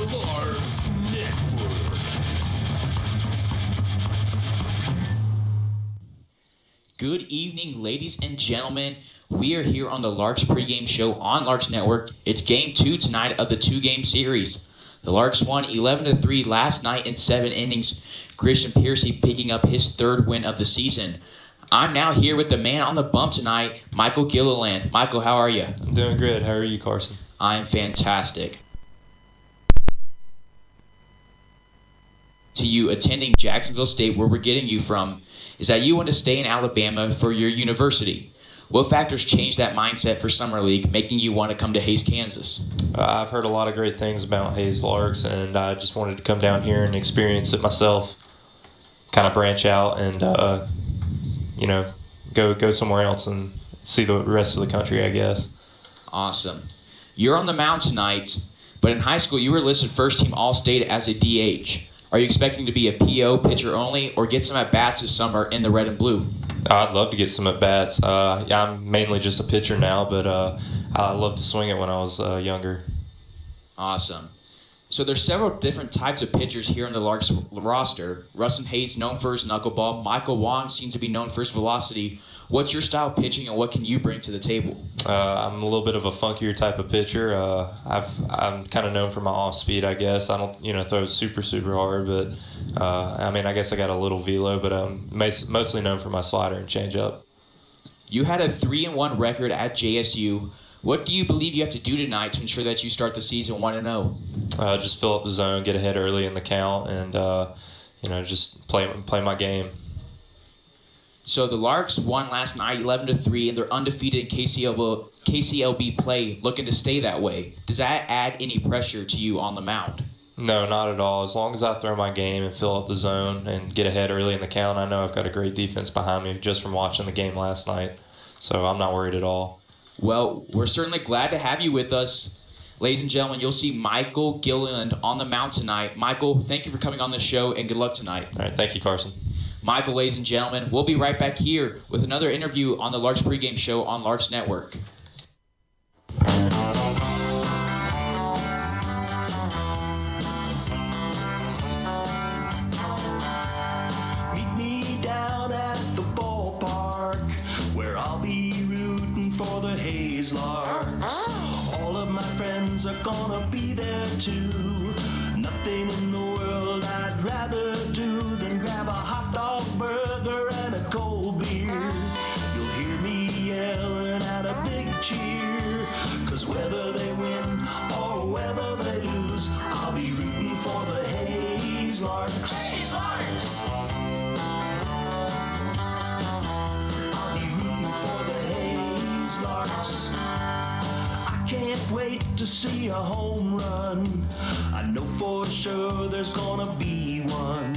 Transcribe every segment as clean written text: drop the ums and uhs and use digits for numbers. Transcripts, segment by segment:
the Larks Network. Good evening, ladies and gentlemen. We are here on the Larks pregame show on Larks Network. It's game 2 tonight of the 2-game series. The Larks won 11-3 last night in 7 innings. Christian Piercy picking up his 3rd win of the season. I'm now here with the man on the bump tonight, Michael Gilliland. Michael, how are you? I'm doing good. How are you, Carson? I'm fantastic. To you attending Jacksonville State, where we're getting you from, is that you want to stay in Alabama for your university. What factors changed that mindset for Summer League, making you want to come to Hays, Kansas? I've heard a lot of great things about Hays Larks, and I just wanted to come down here and experience it myself, kind of branch out and, go somewhere else and see the rest of the country, I guess. Awesome. You're on the mound tonight, but in high school you were listed first-team All-State as a DH. Are you expecting to be a PO, pitcher only, or get some at-bats this summer in the red and blue? I'd love to get some at-bats. I'm mainly just a pitcher now, but I loved to swing it when I was younger. Awesome. So there's several different types of pitchers here on the Larks roster. Rustin Hayes known for his knuckleball. Michael Wong seems to be known for his velocity. What's your style of pitching, and what can you bring to the table? I'm a little bit of a funkier type of pitcher. I'm kind of known for my off speed, I guess. I don't, throw super hard, but I guess I got a little velo, but I'm mostly known for my slider and changeup. You had a 3-1 record at JSU. What do you believe you have to do tonight to ensure that you start the season 1-0? Just fill up the zone, get ahead early in the count, and just play my game. So the Larks won last night 11-3, and they're undefeated in KCLB play, looking to stay that way. Does that add any pressure to you on the mound? No, not at all. As long as I throw my game and fill up the zone and get ahead early in the count, I know I've got a great defense behind me just from watching the game last night. So I'm not worried at all. Well, we're certainly glad to have you with us. Ladies and gentlemen, you'll see Michael Gilliland on the mound tonight. Michael, thank you for coming on the show, and good luck tonight. All right, thank you, Carson. Michael, ladies and gentlemen, we'll be right back here with another interview on the Larks pregame show on Larks Network. Meet me down at the ballpark, where I'll be rooting for the Hays Larks. All of my friends are gonna be there too. Nothing in the world I'd rather do than grab a hot dog burger and a cold beer. You'll hear me yelling out a big cheer, 'cause whether they win or whether they lose, I'll be rooting for the Hays Larks. Hays Larks! I'll be rooting for the Hays Larks. I can't wait to see a home run. I know for sure there's gonna be one.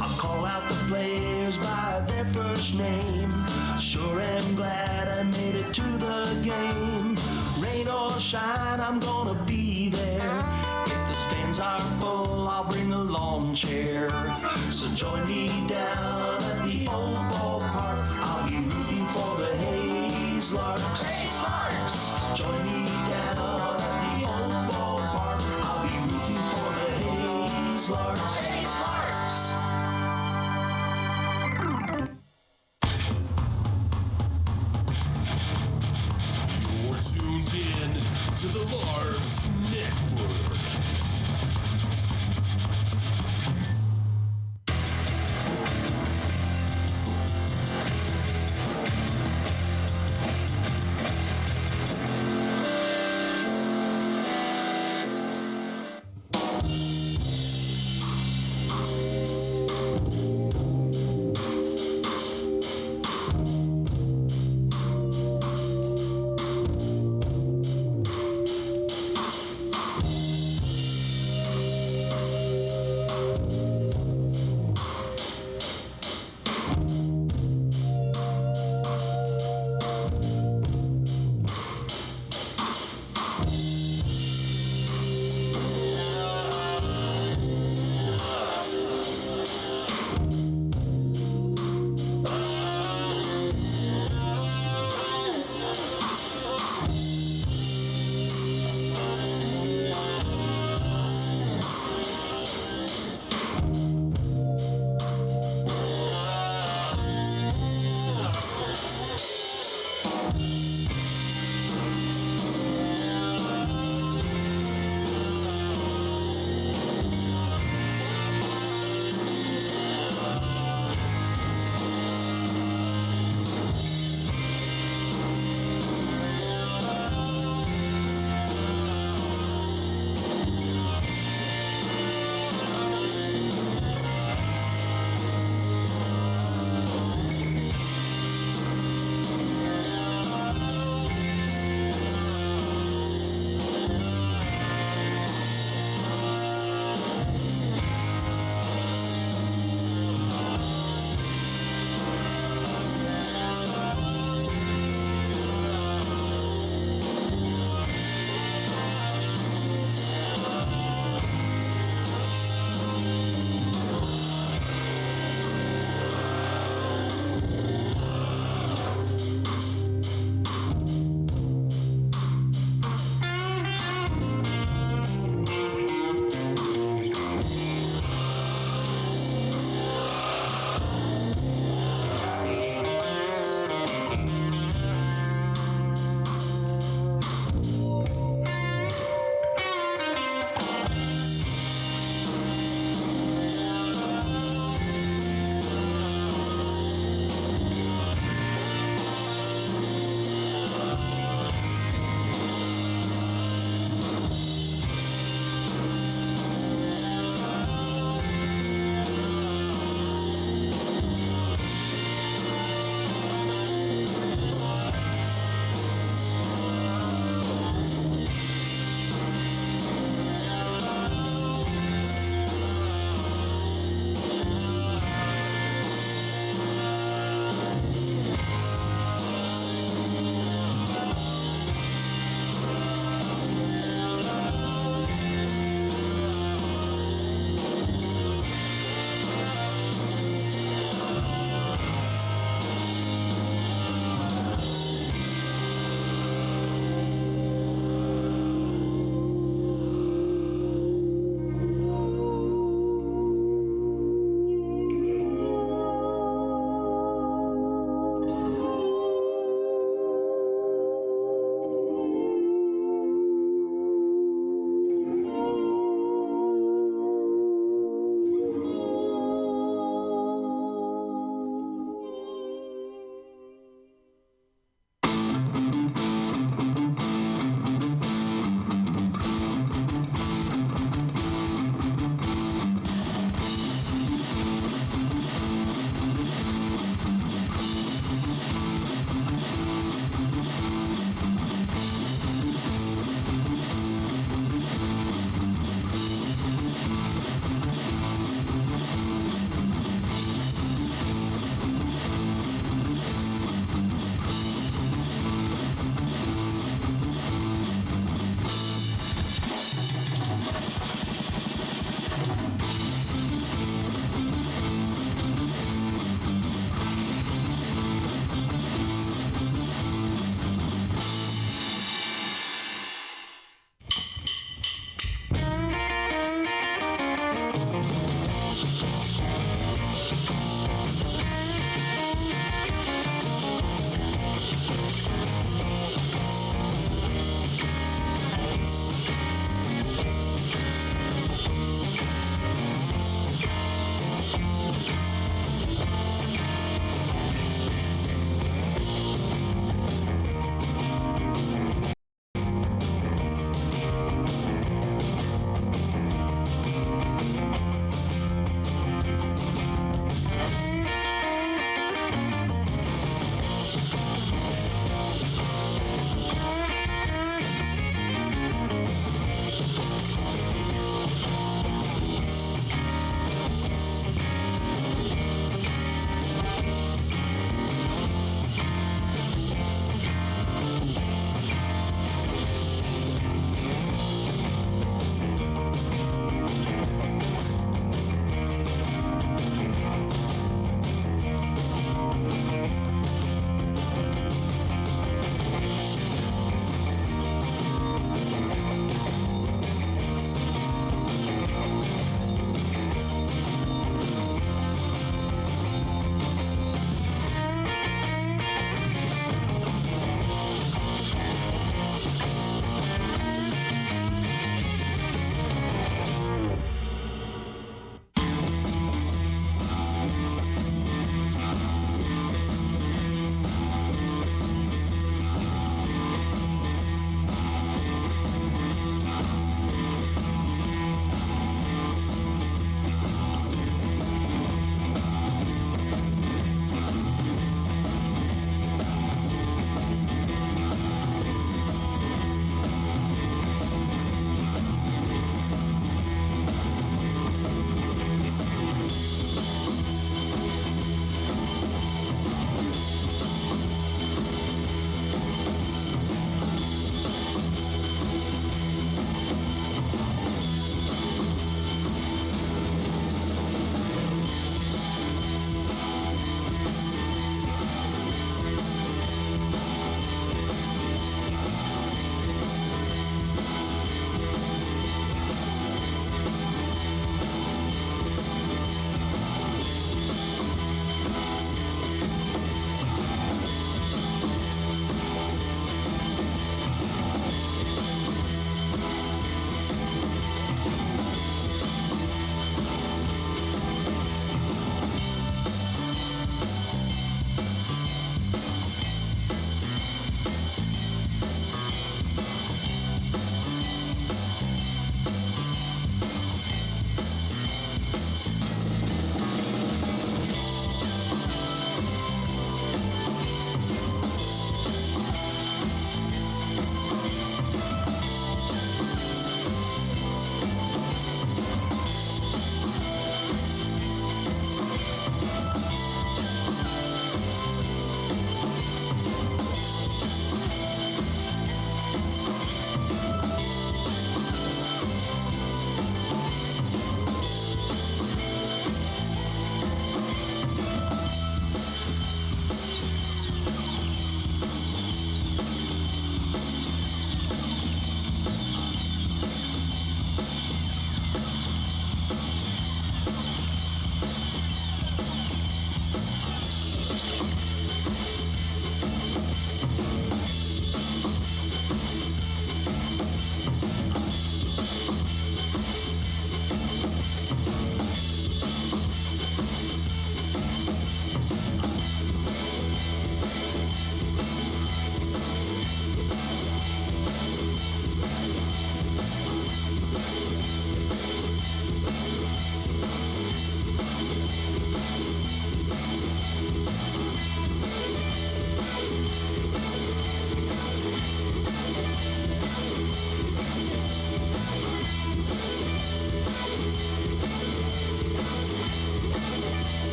I'll call out the players by their first name. Sure am glad I made it to the game. Rain or shine, I'm gonna be there. If the stands are full, I'll bring a lawn chair. So join me down at the old ballpark. I'll be rooting for the Hays Larks. Hays Larks! So join me down at the old ballpark. I'll be rooting for the Hays Larks. Hays Larks! You're tuned in to the Larks Network.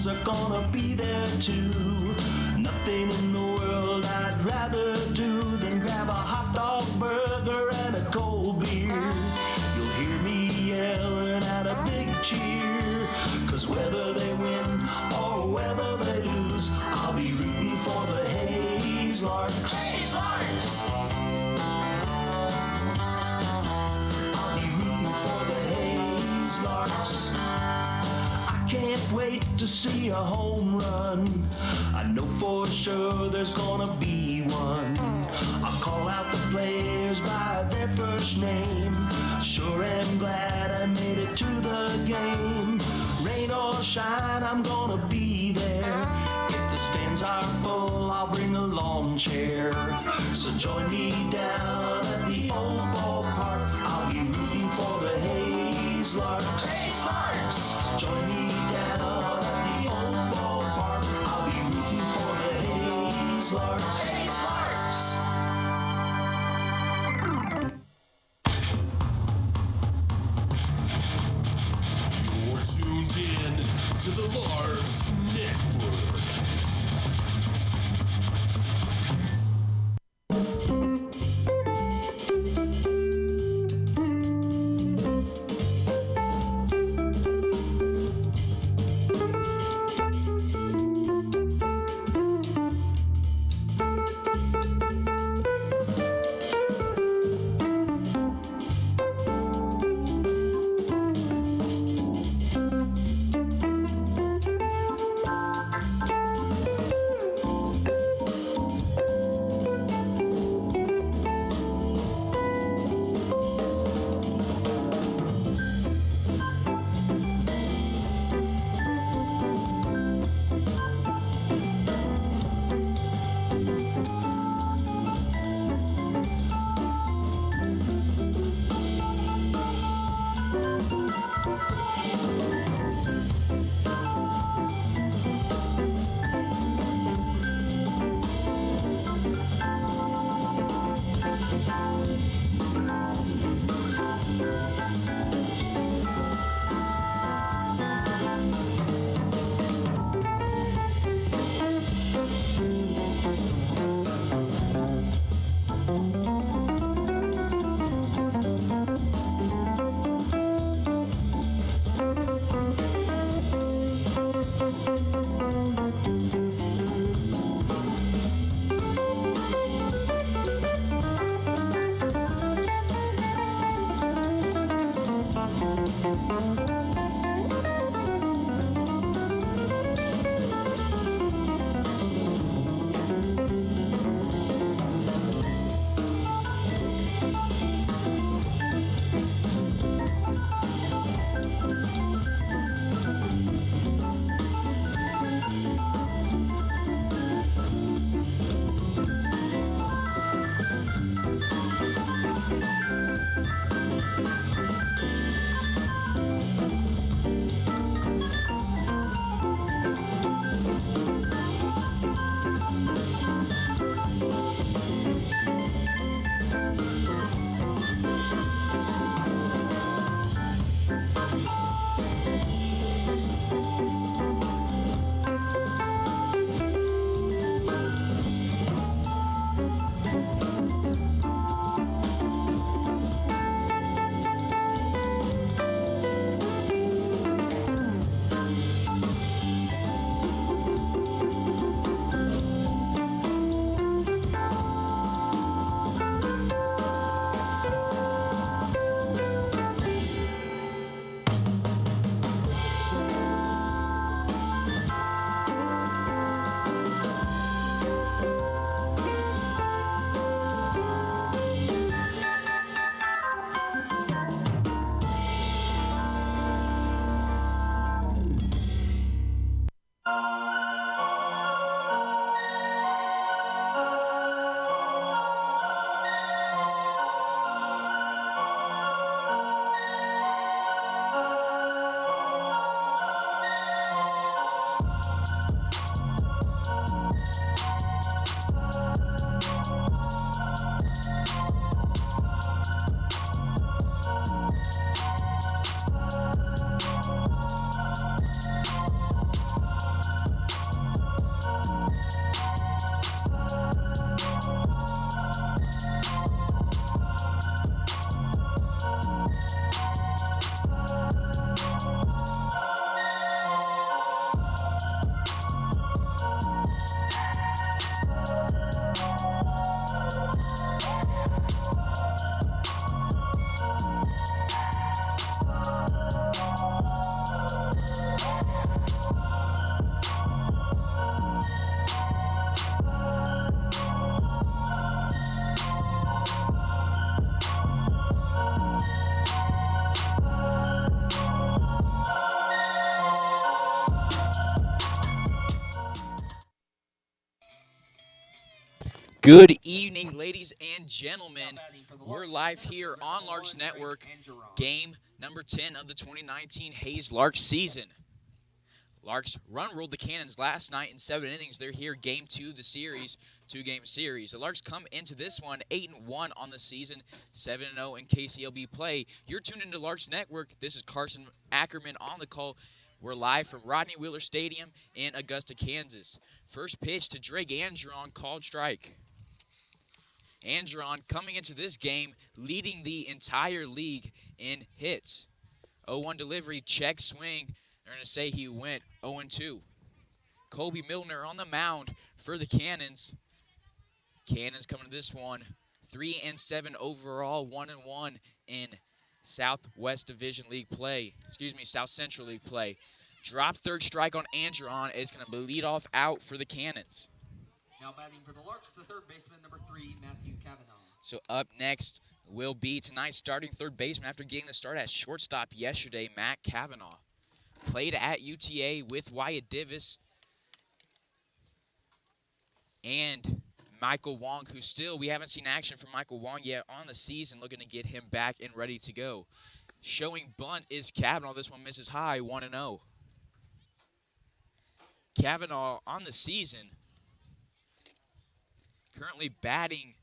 fans are gonna be there too. Nothing in the world I'd rather do than grab a hot dog burger and a cold beer. You'll hear me yelling at a big cheer, 'cause whether they win or whether they lose, I'll be rooting for the Hays Larks. Hays Larks! I'll be rooting for the Hays Larks. I can't wait to see a home run. I know for sure there's gonna be one. I'll call out the players by their first name. Sure am glad I made it to the game. Rain or shine, I'm gonna be there. If the stands are full, I'll bring a lawn chair. So join me down at the old ballpark. I'll be rooting for the Hays Larks. Hays Larks! So join me down at the old ballpark. I'll be rooting for the Hays Larks. Hays Larks! You're tuned in to the Larks Network. Good evening, ladies and gentlemen. We're live here on Larks Network, game number 10 of the 2019 Hays Larks season. Larks ruled the Cannons last night in 7 innings. They're here game 2 of the series, 2-game series. The Larks come into this one 8-1 on the season, 7-0 in KCLB play. You're tuned into Larks Network. This is Carson Ackerman on the call. We're live from Rodney Wheeler Stadium in Augusta, Kansas. First pitch to Drake Andron, called strike. Andron coming into this game leading the entire league in hits. 0-1 delivery, check swing. They're going to say he went 0-2. Kobe Milner on the mound for the Cannons. Cannons coming to this one 3-7 overall, 1-1 in Southwest Division League play. South Central League play. Drop third strike on Andron. It's going to be lead off out for the Cannons. Now batting for the Larks, the third baseman, number 3, Matthew Kavanaugh. So up next will be tonight's starting third baseman after getting the start at shortstop yesterday, Matt Kavanaugh. Played at UTA with Wyatt Divis and Michael Wong, who still, we haven't seen action from Michael Wong yet on the season, looking to get him back and ready to go. Showing bunt is Kavanaugh. This one misses high, 1-0. Kavanaugh on the season, currently batting,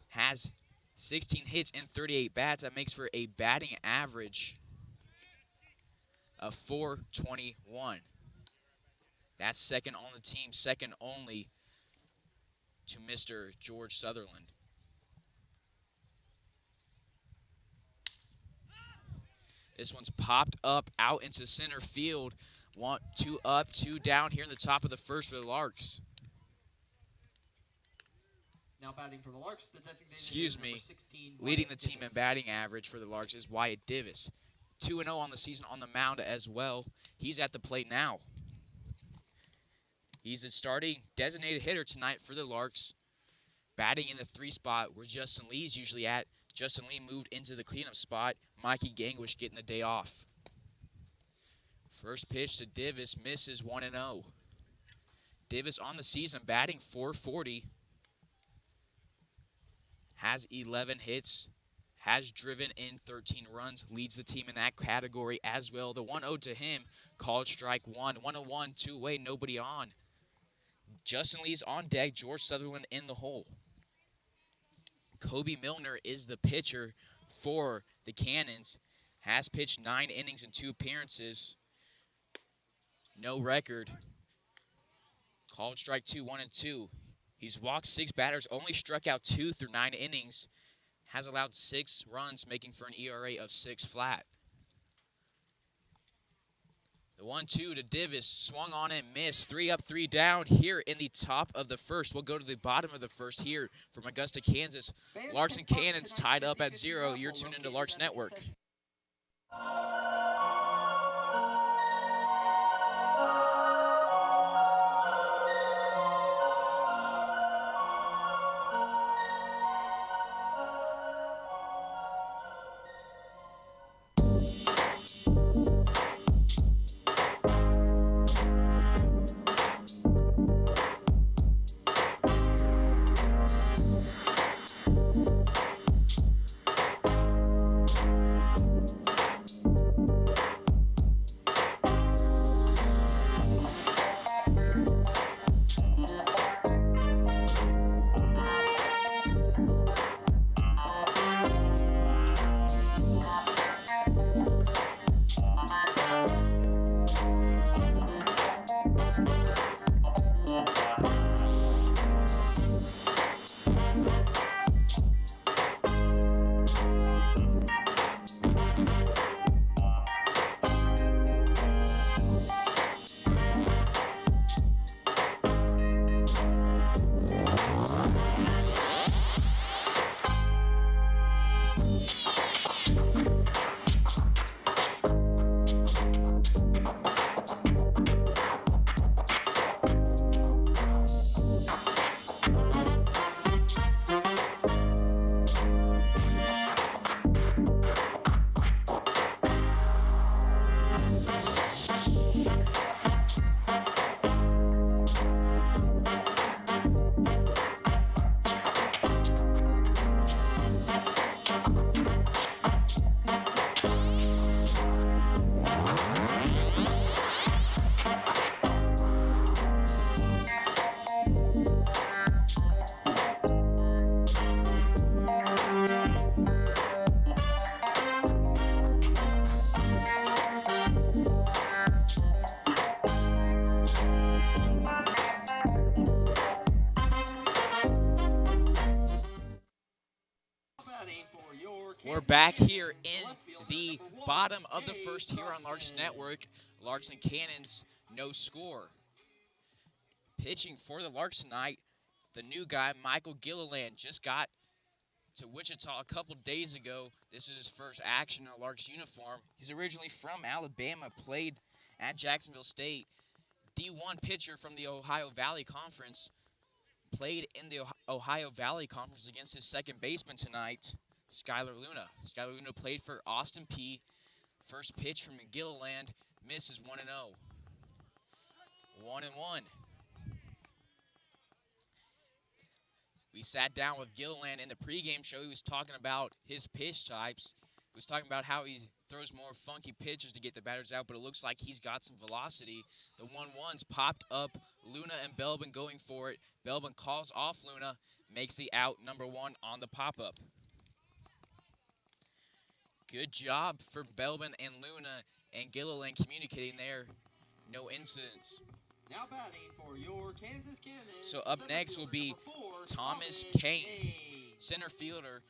has 16 hits and 38 bats. That makes for a batting average of .421. That's second on the team, second only to Mr. George Sutherland. This one's popped up out into center field. 2 up, 2 down here in the top of the first for the Larks. Now batting for the Larks, the designated number 16, leading the Wyatt team in Divis. batting average for the Larks is Wyatt Divis. 2-0 on the season on the mound as well. He's at the plate now. He's the starting designated hitter tonight for the Larks. Batting in the 3 spot where Justin Lee's usually at. Justin Lee moved into the cleanup spot. Mikey Gangwish getting the day off. First pitch to Divis, misses, 1-0. Divis on the season batting .440. Has 11 hits, has driven in 13 runs, leads the team in that category as well. The 1-0 to him, called strike 1. 1-1, 2 away, nobody on. Justin Lee's on deck, George Sutherland in the hole. Kobe Milner is the pitcher for the Cannons. Has pitched 9 innings and 2 appearances. No record. Called strike 2, 1-2. He's walked 6 batters, only struck out 2 through 9 innings. Has allowed 6 runs, making for an ERA of 6 flat. The 1-2 to Divis, swung on and missed. 3 up, 3 down here in the top of the first. We'll go to the bottom of the first here from Augusta, Kansas. Larks and Cannons tied up at 0. You're tuned into Larks Network. We're back here in the bottom of the first here on Larks Network. Larks and Cannons, no score. Pitching for the Larks tonight, the new guy, Michael Gilliland, just got to Wichita a couple days ago. This is his first action in a Larks uniform. He's originally from Alabama, played at Jacksonville State. D1 pitcher from the Ohio Valley Conference. Played in the Ohio Valley Conference against his second baseman tonight, Skylar Luna. Skylar Luna played for Austin Peay. First pitch from Gilliland, misses 1-0. 1-1. We sat down with Gilliland in the pregame show. He was talking about his pitch types. He was talking about how he throws more funky pitches to get the batters out, but it looks like he's got some velocity. The 1-1s popped up. Luna and Belbin going for it. Belbin calls off Luna, makes the out, number 1 on the pop-up. Good job for Belbin and Luna and Gilliland communicating there. No incidents. Now batting for your Kansas Cannons. So up next will be Thomas Kane, center fielder.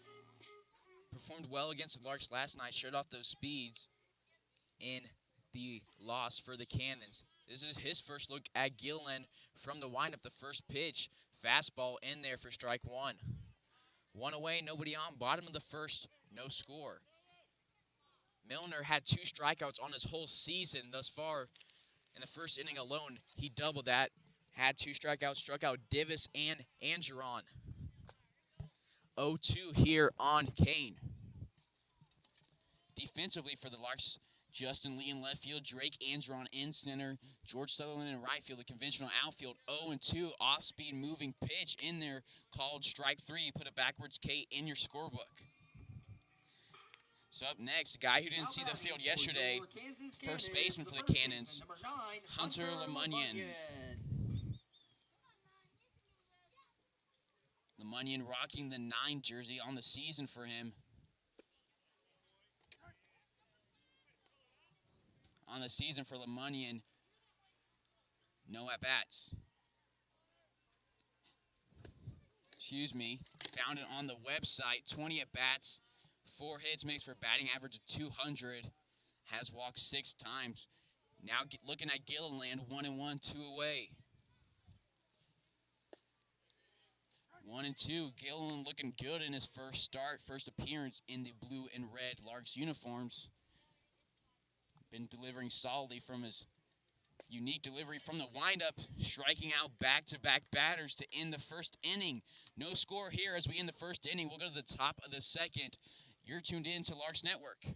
Performed well against the Larks last night, showed off those speeds in the loss for the Cannons. This is his first look at Gilliland from the windup, the first pitch. Fastball in there for strike 1. 1 away, nobody on. Bottom of the first, no score. Milner had 2 strikeouts on his whole season thus far. In the first inning alone, he doubled that. Had 2 strikeouts, struck out Divis and Angeron. 0-2 here on Kane. Defensively for the Larks, Justin Lee in left field, Drake Angeron in center, George Sutherland in right field, the conventional outfield. 0-2, off-speed moving pitch in there called strike 3. Put a backwards K in your scorebook. So up next, a guy who didn't see the field yesterday, first baseman for the Cannons, Hunter Lemunyan. Lemunyan rocking the 9 jersey on the season for him. On the season for Lemunyan, no at-bats. Excuse me, found it on the website, 20 at-bats. 4 hits, makes for a batting average of 200. Has walked 6 times. Now looking at Gilliland, 1-1, 2 away. 1-2. Gilliland looking good in his first start, first appearance in the blue and red Larks uniforms. Been delivering solidly from his unique delivery from the windup, striking out back-to-back batters to end the first inning. No score here as we end the first inning. We'll go to the top of the second. You're tuned in to Larks Network.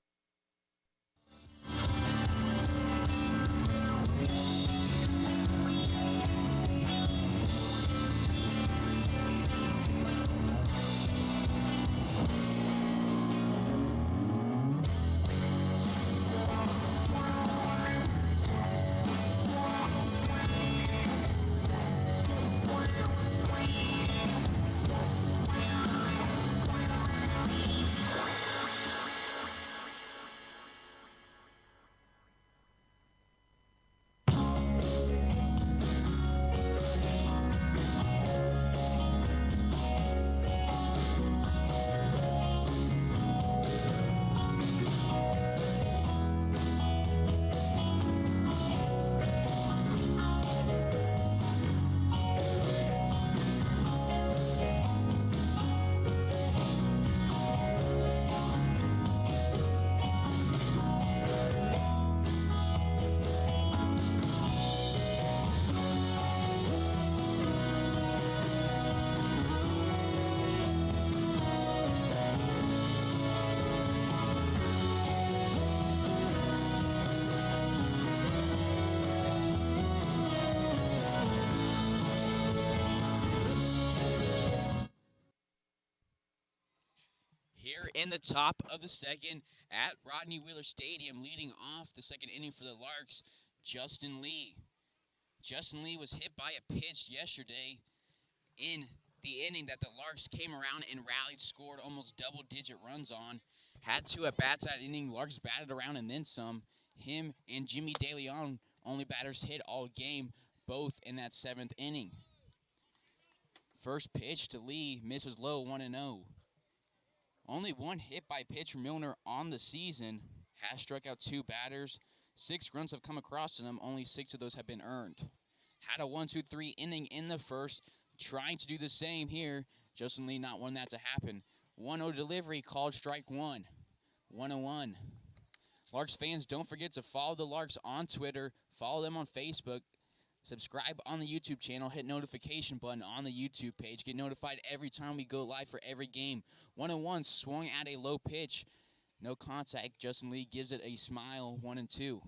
Here in the top of the second at Rodney Wheeler Stadium, leading off the second inning for the Larks, Justin Lee. Justin Lee was hit by a pitch yesterday in the inning that the Larks came around and rallied, scored almost double-digit runs on. Had 2 at-bats that inning. Larks batted around and then some. Him and Jimmy DeLeon, only batters hit all game, both in that 7th inning. First pitch to Lee, misses low, 1-0. Only one hit by pitcher Milner on the season. Has struck out 2 batters. 6 runs have come across to him. Only 6 of those have been earned. Had a 1-2-3 inning in the first. Trying to do the same here. Justin Lee not wanting that to happen. 1-0 delivery called strike 1. 1-1. Larks fans, don't forget to follow the Larks on Twitter. Follow them on Facebook. Subscribe on the YouTube channel. Hit notification button on the YouTube page. Get notified every time we go live for every game. 1-1 swung at a low pitch. No contact. Justin Lee gives it a smile. 1-2.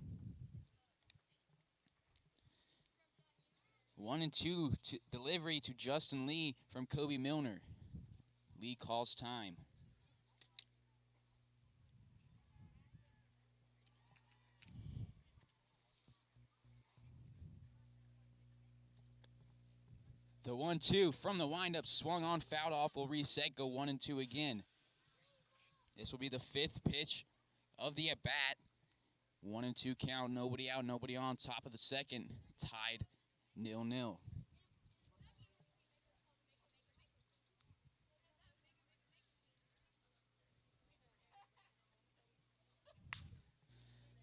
1-2 delivery to Justin Lee from Kobe Milner. Lee calls time. The 1-2 from the windup, swung on, fouled off, will reset, go 1-2 again. This will be the 5th pitch of the at-bat. 1-2 count, nobody out, nobody on, top of the second, tied 0-0.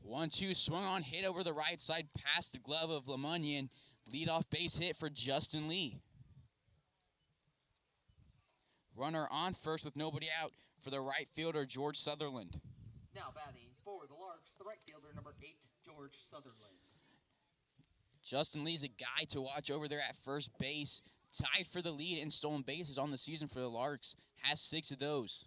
One-two swung on, hit over the right side, past the glove of Lemunyan. Leadoff base hit for Justin Lee. Runner on first with nobody out for the right fielder, George Sutherland. Now batting for the Larks, the right fielder, number 8, George Sutherland. Justin Lee's a guy to watch over there at first base. Tied for the lead in stolen bases on the season for the Larks. Has 6 of those.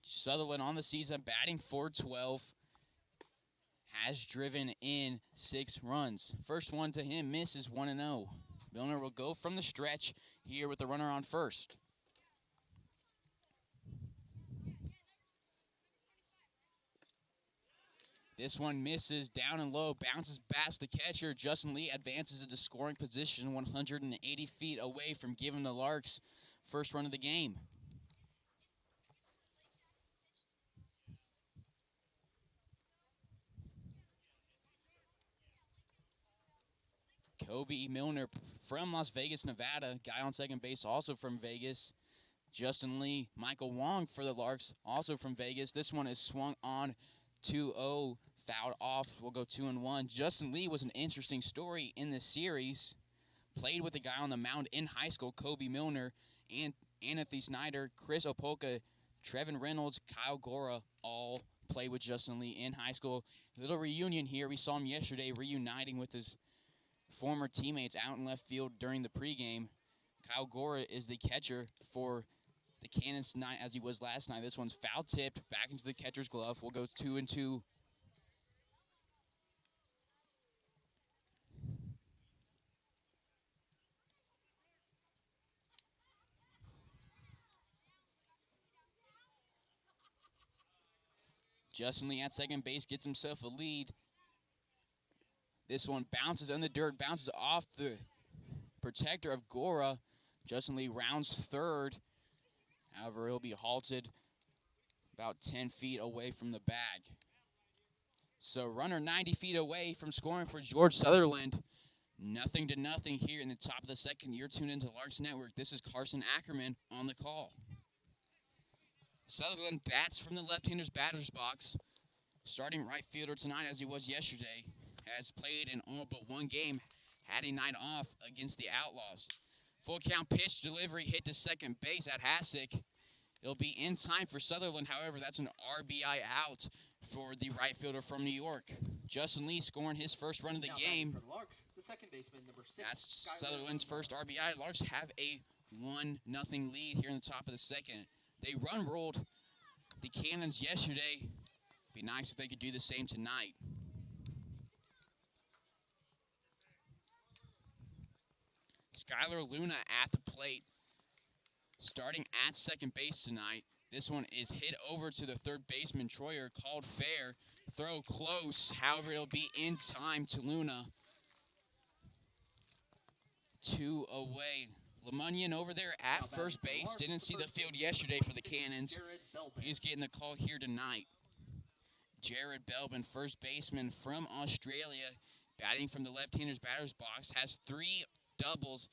Sutherland on the season, batting .412. Has driven in 6 runs. First one to him misses 1-0. Milner will go from the stretch here with the runner on first. This one misses down and low, bounces past the catcher. Justin Lee advances into scoring position 180 feet away from giving the Larks first run of the game. Kobe Milner from Las Vegas, Nevada. Guy on second base also from Vegas. Justin Lee, Michael Wong for the Larks, also from Vegas. This one is swung on 2-0, fouled off. We'll go 2-1. Justin Lee was an interesting story in this series. Played with a guy on the mound in high school, Kobe Milner, and Anthony Snyder, Chris Opolka, Trevin Reynolds, Kyle Gora, all played with Justin Lee in high school. A little reunion here. We saw him yesterday reuniting with his former teammates out in left field during the pregame. Kyle Gora is the catcher for the Cannons tonight as he was last night. This one's foul tipped back into the catcher's glove. We'll go 2-2. Justin Lee at second base gets himself a lead. This one bounces in the dirt, bounces off the protector of Gora. Justin Lee rounds third. However, he'll be halted about 10 feet away from the bag. So runner 90 feet away from scoring for George Sutherland. 0-0 here in the top of the second. You're tuned into Larks Network. This is Carson Ackerman on the call. Sutherland bats from the left-hander's batter's box. Starting right fielder tonight as he was yesterday. Has played in all but one game. Had a night off against the Outlaws. Full count pitch, delivery, hit to second base at Hasek. It'll be in time for Sutherland. However, that's an RBI out for the right fielder from New York. Justin Lee scoring his first run of the game. For the Larks, the second baseman, number 6. That's Sutherland's first RBI. Larks have a 1-0 lead here in the top of the second. They run rolled the Cannons yesterday. Be nice if they could do the same tonight. Skylar Luna at the plate, starting at second base tonight. This one is hit over to the third baseman, Troyer, called fair. Throw close, however, it'll be in time to Luna. 2 away. Lemunyan over there at first base. Didn't see the field yesterday for the Cannons. He's getting the call here tonight. Jared Belbin, first baseman from Australia, batting from the left-hander's batter's box, has 3 doubles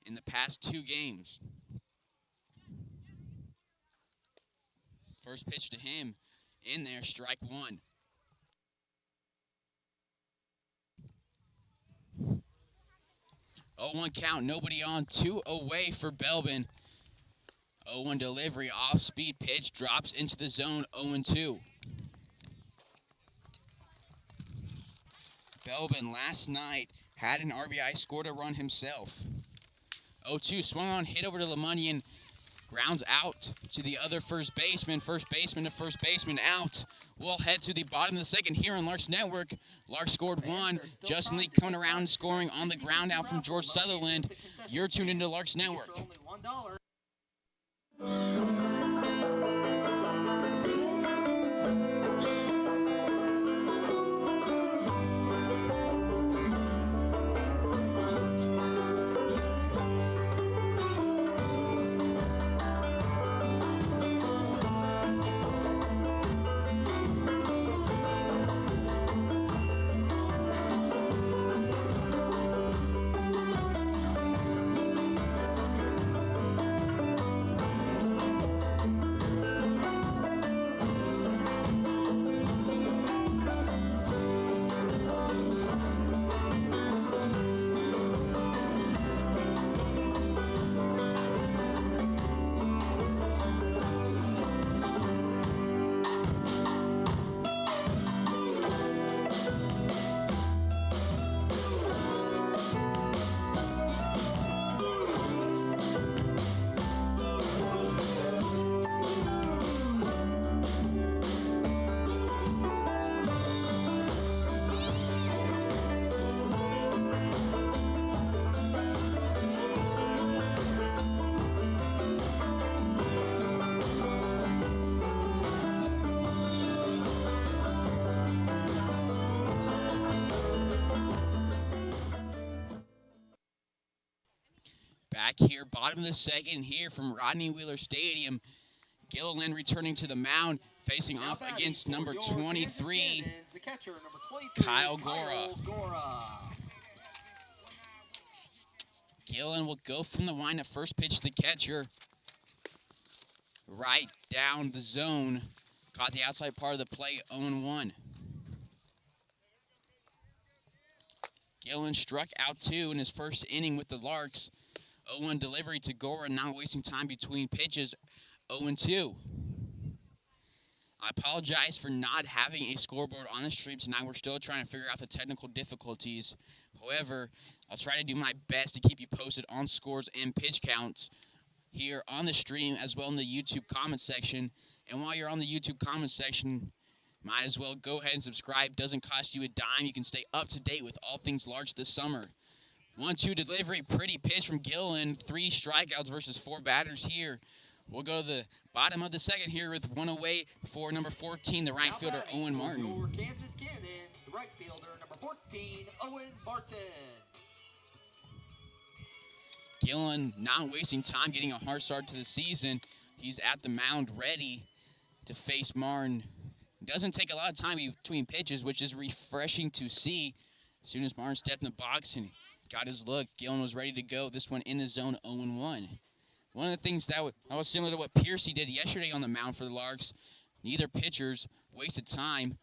in the past 2 games. First pitch to him, in there, strike 1. Oh, 1 count, nobody on, 2 away for Belbin. 0-1 delivery, off-speed pitch, drops into the zone, 0-2. Belbin last night had an RBI, scored a run himself. 0-2, swung on, hit over to Lemunian, grounds out to the other first baseman to first baseman out. We'll head to the bottom of the second here on Larks Network. Larks scored 1. Justin Lee coming around scoring on the ground out from George Sutherland. You're tuned into Larks Network. Back here, bottom of the second here from Rodney Wheeler Stadium. Gilliland returning to the mound, facing off against number 23, the catcher, number 23, Kyle Gora. Gilliland will go from the line at first pitch to the catcher. Right down the zone. Caught the outside part of the plate, 0-1. Gilliland struck out 2 in his first inning with the Larks. 0-1 delivery to Gora, not wasting time between pitches, 0-2. I apologize for not having a scoreboard on the stream tonight. We're still trying to figure out the technical difficulties. However, I'll try to do my best to keep you posted on scores and pitch counts here on the stream as well in the YouTube comment section. And while you're on the YouTube comment section, might as well go ahead and subscribe. Doesn't cost you a dime. You can stay up to date with all things Larks this summer. 1-2 delivery, pretty pitch from Gilliland. 3 strikeouts versus 4 batters here. We'll go to the bottom of the second here with 1 away for number 14, the right fielder, Owen Martin. For Kansas Cannons, the right fielder, number 14, Owen Martin. Gilliland not wasting time, getting a hard start to the season. He's at the mound ready to face Martin. Doesn't take a lot of time between pitches, which is refreshing to see. As soon as Martin stepped in the box and got his look, Gilliland was ready to go. This one in the zone, 0-1. One of the things that was similar to what Piercy did yesterday on the mound for the Larks. Neither pitchers wasted time.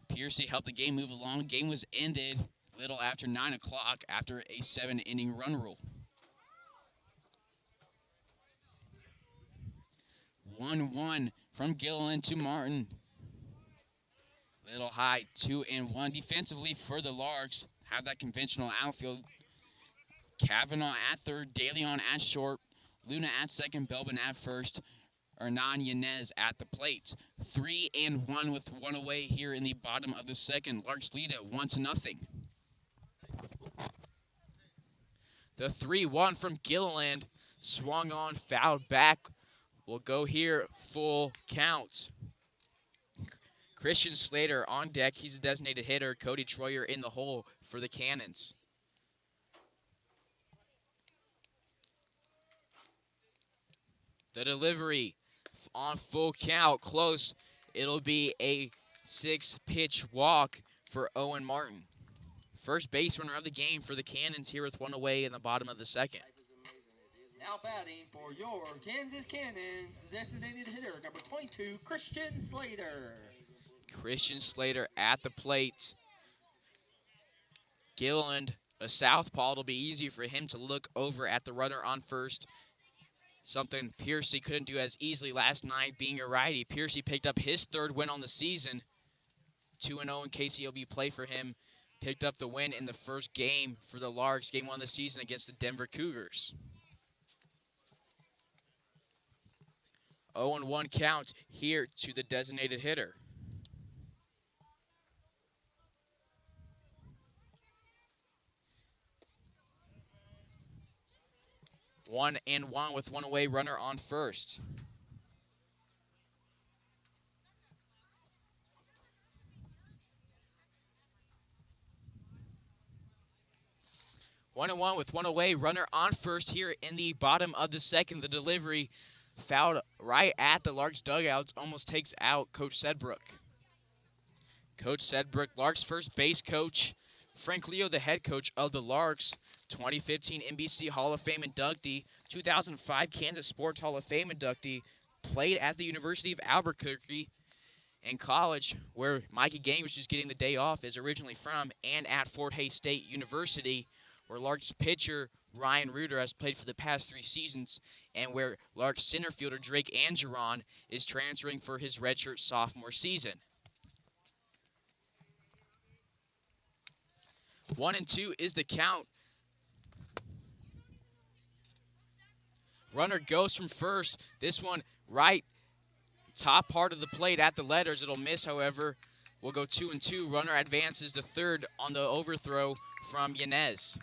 Piercy helped the game move along. The game was ended a little after 9 o'clock after a 7-inning run rule. 1-1 from Gilliland to Martin. Little high, 2-1. Defensively for the Larks, have that conventional outfield. Kavanaugh at third, DeLeon at short, Luna at second, Belbin at first, Hernan Yanez at the plate. 3-1 with 1 away here in the bottom of the second. Larks lead at 1-0. The 3-1 from Gilliland, swung on, fouled back. We'll go here, full count. Christian Slater on deck. He's a designated hitter. Cody Troyer in the hole for the Cannons. The delivery on full count, close. It'll be a 6-pitch walk for Owen Martin. First base runner of the game for the Cannons here with 1 away in the bottom of the second. Now batting for your Kansas Cannons, the designated hitter, number 22, Christian Slater. Christian Slater at the plate. Gilliland, a southpaw, it'll be easy for him to look over at the runner on first. Something Piercy couldn't do as easily last night, being a righty. Piercy picked up his third win on the season. 2-0 in KCOB play for him. Picked up the win in the first game for the Larks, game 1 of the season against the Denver Cougars. 0-1 count here to the designated hitter. One and one with one away, runner on first. One and one with one away, runner on first here in the bottom of the second. The delivery fouled right at the Larks dugouts, almost takes out Coach Sedbrook. Coach Sedbrook, Larks first base coach. Frank Leo, the head coach of the Larks, 2015 NBC Hall of Fame inductee, 2005 Kansas Sports Hall of Fame inductee, played at the University of Albuquerque in college, where Mikey Gang, which is getting the day off, is originally from, and at Fort Hays State University, where Larks pitcher Ryan Reuter has played for the past 3 seasons, and where Larks center fielder Drake Angeron is transferring for his redshirt sophomore season. 1-2 is the count. Runner goes from first. This one right top part of the plate at the letters. It'll miss, however. We'll go 2-2. Runner advances to third on the overthrow from Yanez.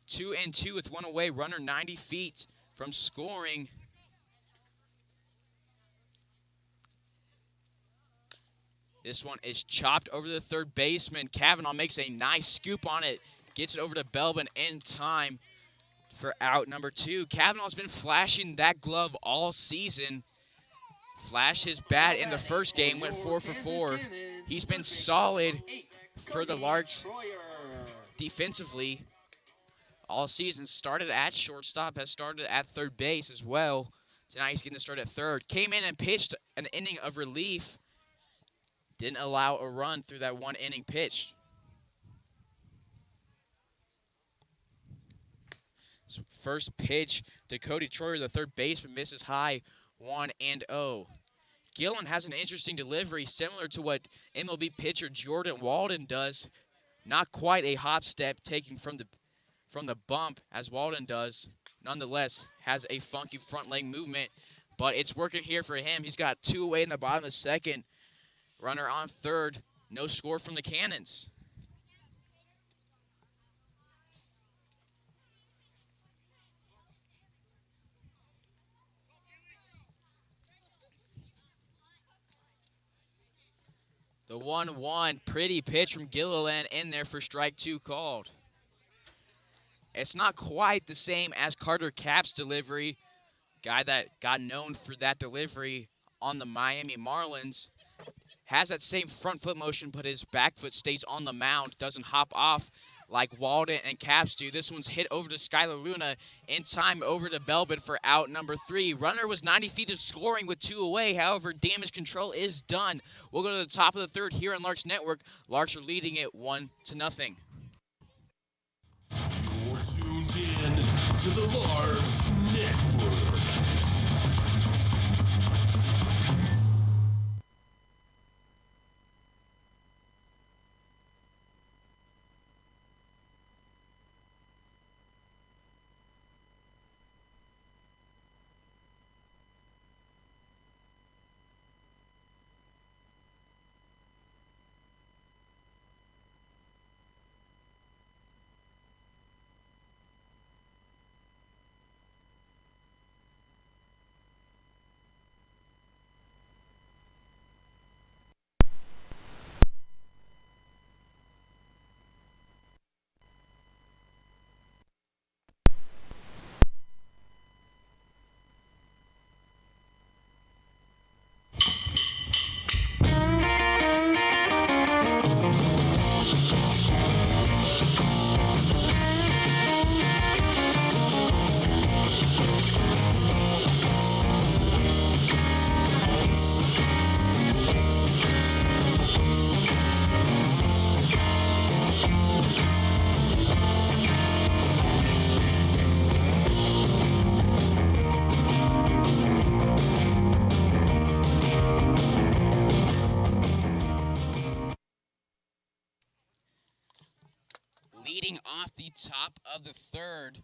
Two and two with one away. Runner 90 feet from scoring. This one is chopped over the third baseman. Kavanaugh makes a nice scoop on it. Gets it over to Belbin in time for out number 2. Kavanaugh's been flashing that glove all season. Flashed his bat in the first game, went 4 for 4. He's been solid for the Larks defensively all season. Started at shortstop, has started at third base as well. Tonight he's getting to start at third. Came in and pitched an inning of relief. Didn't allow a run through that 1 inning pitch. So first pitch to Cody Troyer, the third baseman, misses high, 1-0. Gillen has an interesting delivery, similar to what MLB pitcher Jordan Walden does. Not quite a hop step taking from the bump as Walden does. Nonetheless, has a funky front leg movement, but it's working here for him. He's got 2 away in the bottom of the second. Runner on third. No score from the Cannons. The 1-1, pretty pitch from Gilliland in there for strike 2 called. It's not quite the same as Carter Capps' delivery, guy that got known for that delivery on the Miami Marlins. Has that same front foot motion, but his back foot stays on the mound, doesn't hop off like Walden and Capps do. This one's hit over to Skylar Luna, in time over to Belbin for out number 3. Runner was 90 feet of scoring with 2 away. However, damage control is done. We'll go to the top of the third here on Larks Network. Larks are leading it 1-0. You're tuned in to the Larks Network. off the top of the third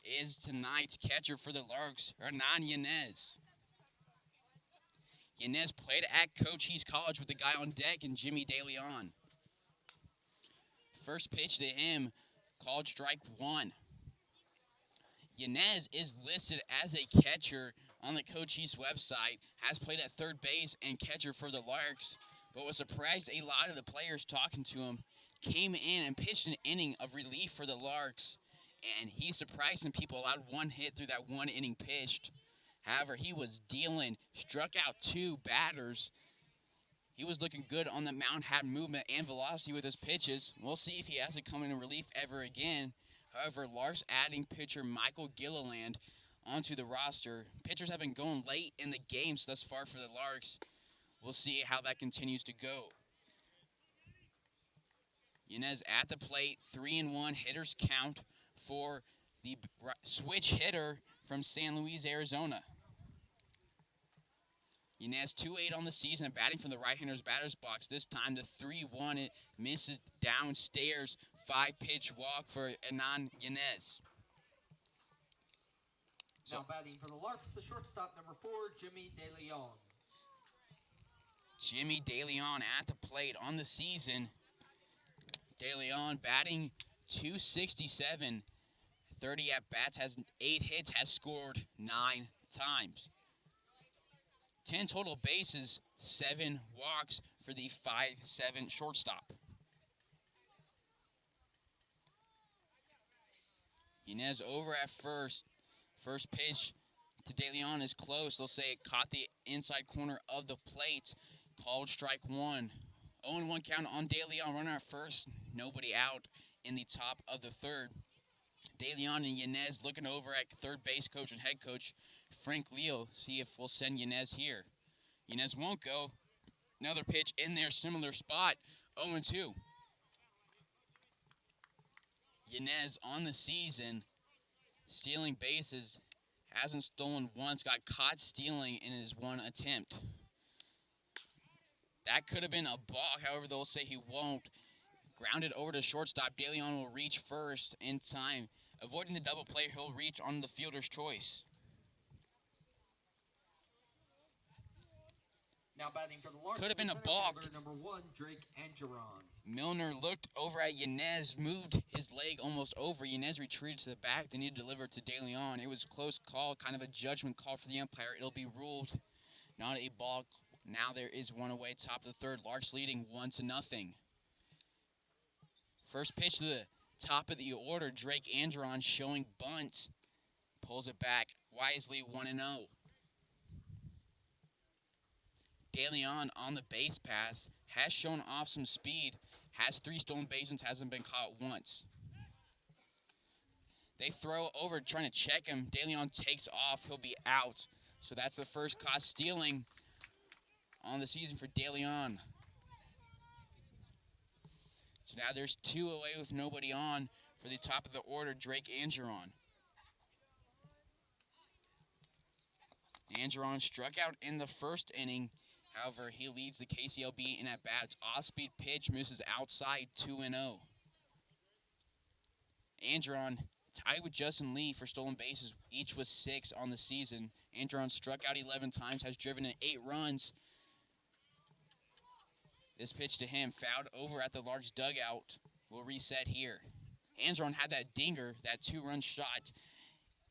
is tonight's catcher for the Larks, Hernan Yanez. Yanez played at Cochise College with the guy on deck and Jimmy DeLeon. First pitch to him, called strike one. Yanez is listed as a catcher on the Cochise website, has played at third base and catcher for the Larks, but was surprised a lot of the players talking to him came in and pitched an inning of relief for the Larks, and he surprised some people, allowed one hit through that one inning pitched. However, he was dealing, struck out two batters. He was looking good on the mound, had movement and velocity with his pitches. We'll see if he has to come in relief ever again. However, Larks adding pitcher Michael Gilliland onto the roster. Pitchers have been going late in the games thus far for the Larks. We'll see how that continues to go. Yanez at the plate, 3-1 hitters count for the switch hitter from San Luis, Arizona. Yanez 2-8 on the season, batting from the right-hander's batter's box. This time the 3-1, it misses downstairs. 5-pitch walk for Hernan Yanez. Now batting for the Larks, the shortstop, number 4, Jimmy DeLeon. Jimmy DeLeon at the plate on the season. DeLeon batting .267, 30 at-bats, has 8 hits, has scored 9 times. 10 total bases, 7 walks for the 5'7" shortstop. Yanez over at first. First pitch to DeLeon is close. They'll say it caught the inside corner of the plate. Called strike one. 0-1 count on DeLeon. Runner at first. Nobody out in the top of the third. DeLeon and Yanez looking over at third base coach and head coach Frank Leo. See if we'll send Yanez here. Yanez won't go. Another pitch in there, similar spot. 0-2. Yanez on the season, stealing bases, hasn't stolen once, got caught stealing in his one attempt. That could have been a balk, however, they'll say he won't. Grounded over to shortstop. DeLeon will reach first in time. Avoiding the double play, he'll reach on the fielder's choice. Now batting for the Larks, Could have been a center balk. fielder, number 1, Drake Angeron. Milner looked over at Yanez, moved his leg almost over. Yanez retreated to the back. They need to deliver to DeLeon. It was a close call, kind of a judgment call for the umpire. It'll be ruled not a balk. Now there is one away, top of the third. Larks leading 1-0. First pitch to the top of the order. Drake Angeron showing bunt. Pulls it back wisely, 1-0. DeLeon on the base pass, has shown off some speed, has 3 stolen bases, hasn't been caught once. They throw over trying to check him. DeLeon takes off, he'll be out. So that's the first caught stealing on the season for DeLeon. So now there's 2 away with nobody on for the top of the order, Drake Angeron. Angeron struck out in the first inning. However, he leads the KCLB in at-bats. Off-speed pitch misses outside, 2-0. Angeron tied with Justin Lee for stolen bases, each with 6 on the season. Angeron struck out 11 times, has driven in 8 runs. This pitch to him, fouled over at the Larks dugout. Will reset here. Angeron had that dinger, that 2-run shot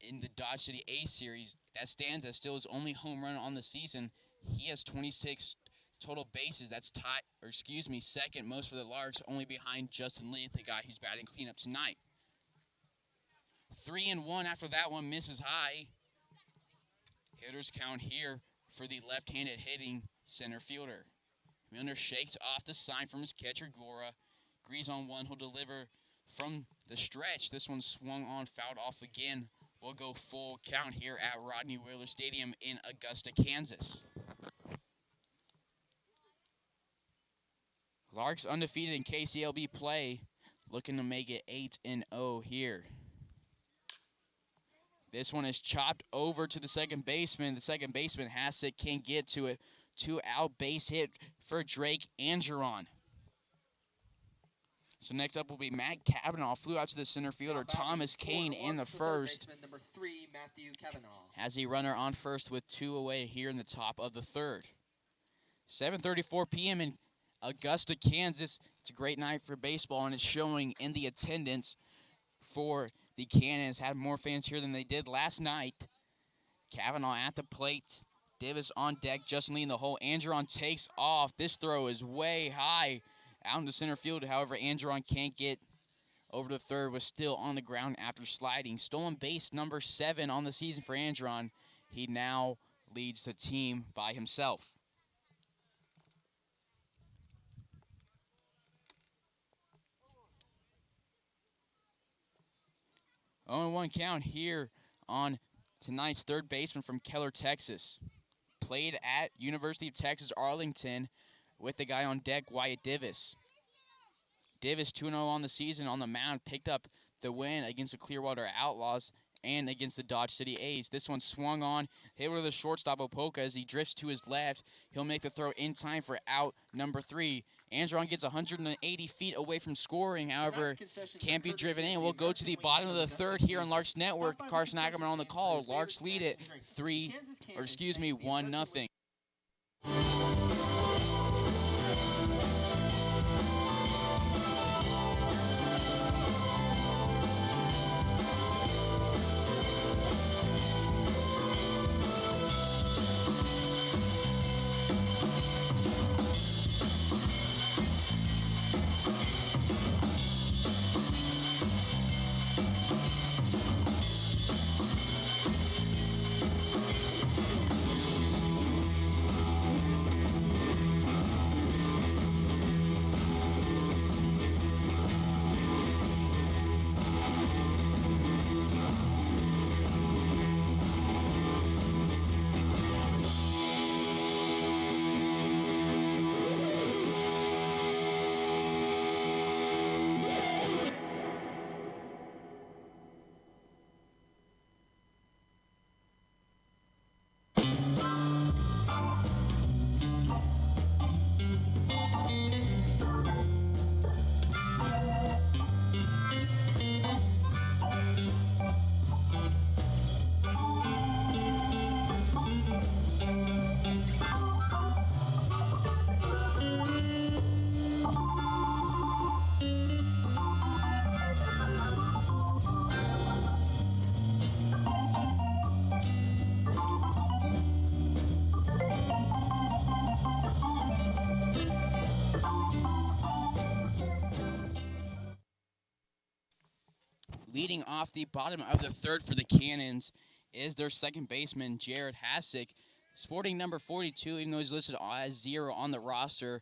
in the Dodge City A Series. That stands as still his only home run on the season. He has 26 total bases. That's second most for the Larks, only behind Justin Lee, the guy who's batting cleanup tonight. 3-1 after that one, misses high. Hitters count here for the left-handed hitting center fielder. Milner shakes off the sign from his catcher, Gora. Grease on one, he'll deliver from the stretch. This one swung on, fouled off again. We'll go full count here at Rodney Wheeler Stadium in Augusta, Kansas. Larks undefeated in KCLB play, looking to make it 8-0 here. This one is chopped over to the second baseman. The second baseman has it, can't get to it. 2-out base hit for Drake Angeron. So next up will be Matt Kavanaugh. Flew out to the center fielder Thomas Kane in the first. Number 3, Matthew Kavanaugh. Has a runner on first with 2 away here in the top of the third. 7:34 p.m. in Augusta, Kansas. It's a great night for baseball, and it's showing in the attendance for the Cannons. Had more fans here than they did last night. Kavanaugh at the plate. Davis on deck. Justin Lee in the hole. Andron takes off. This throw is way high out into center field. However, Andron can't get over to third. Was still on the ground after sliding. Stolen base number 7 on the season for Andron. He now leads the team by himself. 0-1 count here on tonight's third baseman from Keller, Texas. Played at University of Texas, Arlington with the guy on deck, Wyatt Divis. Divis 2-0 on the season on the mound, picked up the win against the Clearwater Outlaws and against the Dodge City A's. This one swung on, hit over the shortstop Opoka as he drifts to his left. He'll make the throw in time for out number 3. Andron gets 180 feet away from scoring, however, can't be driven in. We'll go to the bottom of the third here on Larks Network. Carson Ackerman on the call. Larks lead it 1-0. Leading off the bottom of the third for the Cannons is their second baseman, Jared Hassick, sporting number 42, even though he's listed as 0 on the roster.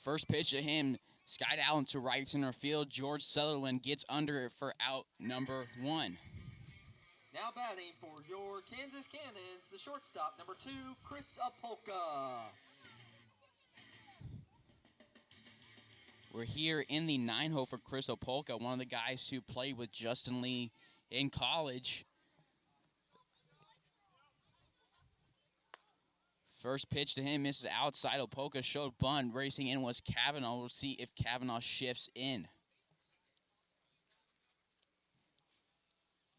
First pitch to him, skied out into right center field. George Sutherland gets under it for out number 1. Now batting for your Kansas Cannons, the shortstop, number 2, Chris Apolka. We're here in the 9-hole for Chris Opolka, one of the guys who played with Justin Lee in college. First pitch to him misses outside. Opolka showed bunt. Racing in was Kavanaugh. We'll see if Kavanaugh shifts in.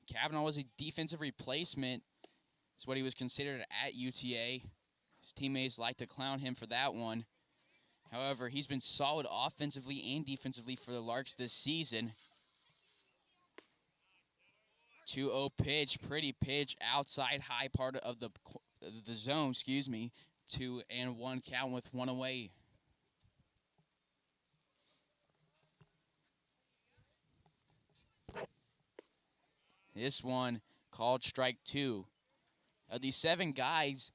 Kavanaugh was a defensive replacement. That's what he was considered at UTA. His teammates like to clown him for that one. However, he's been solid offensively and defensively for the Larks this season. 2-0 pitch, pretty pitch, outside high part of the zone, 2-1 count with 1 away. This one called strike 2. Of the 7 guys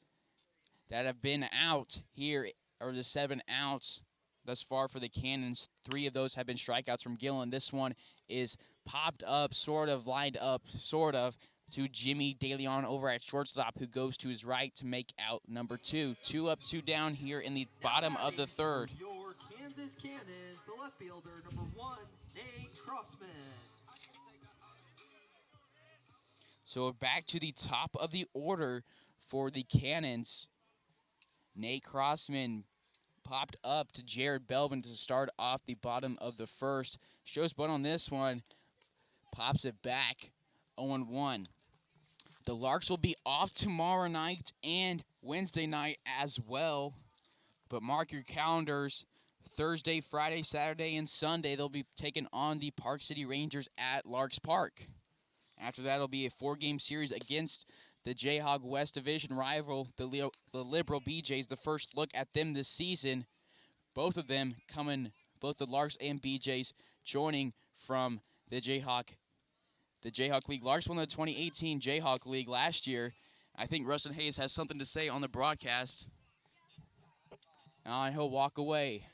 that have been out here, or the 7 outs thus far for the Cannons, 3 of those have been strikeouts from Gillen. This one is popped up, sort of lined up, to Jimmy DeLeon over at shortstop, who goes to his right to make out number 2. 2 up, 2 down here in the bottom of the third. Your Kansas Cannons, the left fielder, number 1, Nate Crossman. So back to the top of the order for the Cannons. Nate Crossman popped up to Jared Belvin to start off the bottom of the first. Shows bunt on this one. Pops it back. 0-1. The Larks will be off tomorrow night and Wednesday night as well. But mark your calendars. Thursday, Friday, Saturday, and Sunday, they'll be taking on the Park City Rangers at Larks Park. After that, it'll be a 4-game series against the Jayhawk West Division rival, the Liberal BJs. The first look at them this season. Both of them coming, both the Larks and BJs, joining from the Jayhawk League. Larks won the 2018 Jayhawk League last year. I think Rustin Hays has something to say on the broadcast. And he'll walk away.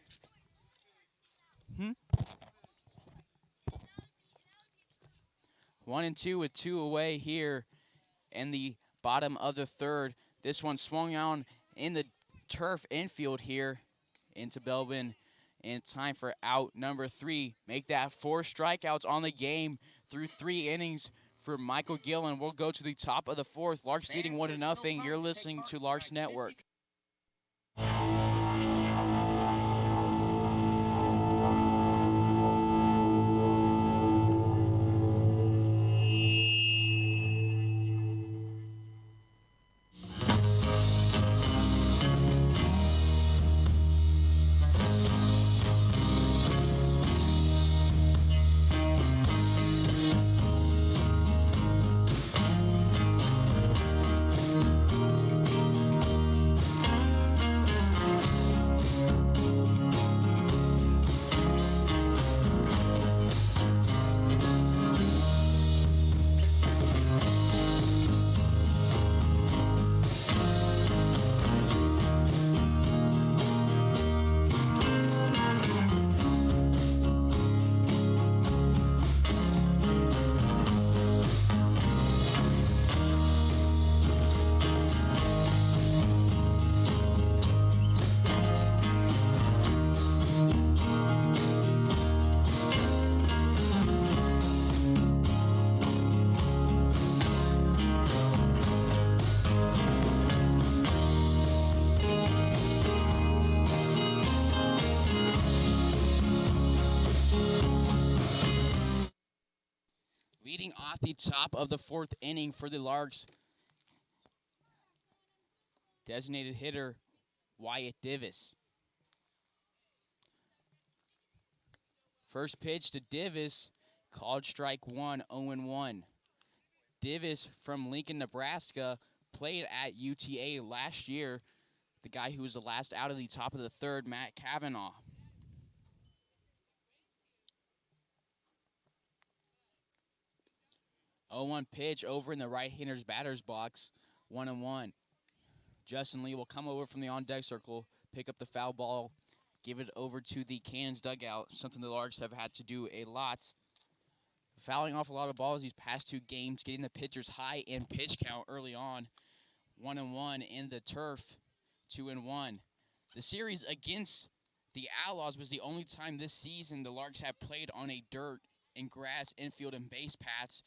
1-2 with 2 away here in the bottom of the third. This one swung on in the turf infield here into Belvin. And time for out number 3. Make that 4 strikeouts on the game through 3 innings for Michael Gillen. We'll go to the top of the 4th. Larks leading 1-0. You're listening to Larks Network. Leading off the top of the 4th inning for the Larks, designated hitter Wyatt Divis. First pitch to Divis, called strike 1, 0-1. Divis from Lincoln, Nebraska, played at UTA last year. The guy who was the last out of the top of the 3rd, Matt Kavanaugh. 0-1 pitch over in the right-hander's batter's box, 1-1. Justin Lee will come over from the on-deck circle, pick up the foul ball, give it over to the Cannons dugout, something the Larks have had to do a lot. Fouling off a lot of balls these past 2 games, getting the pitchers high in pitch count early on. 1-1 in the turf, 2-1. The series against the Outlaws was the only time this season the Larks have played on a dirt and grass infield and base paths.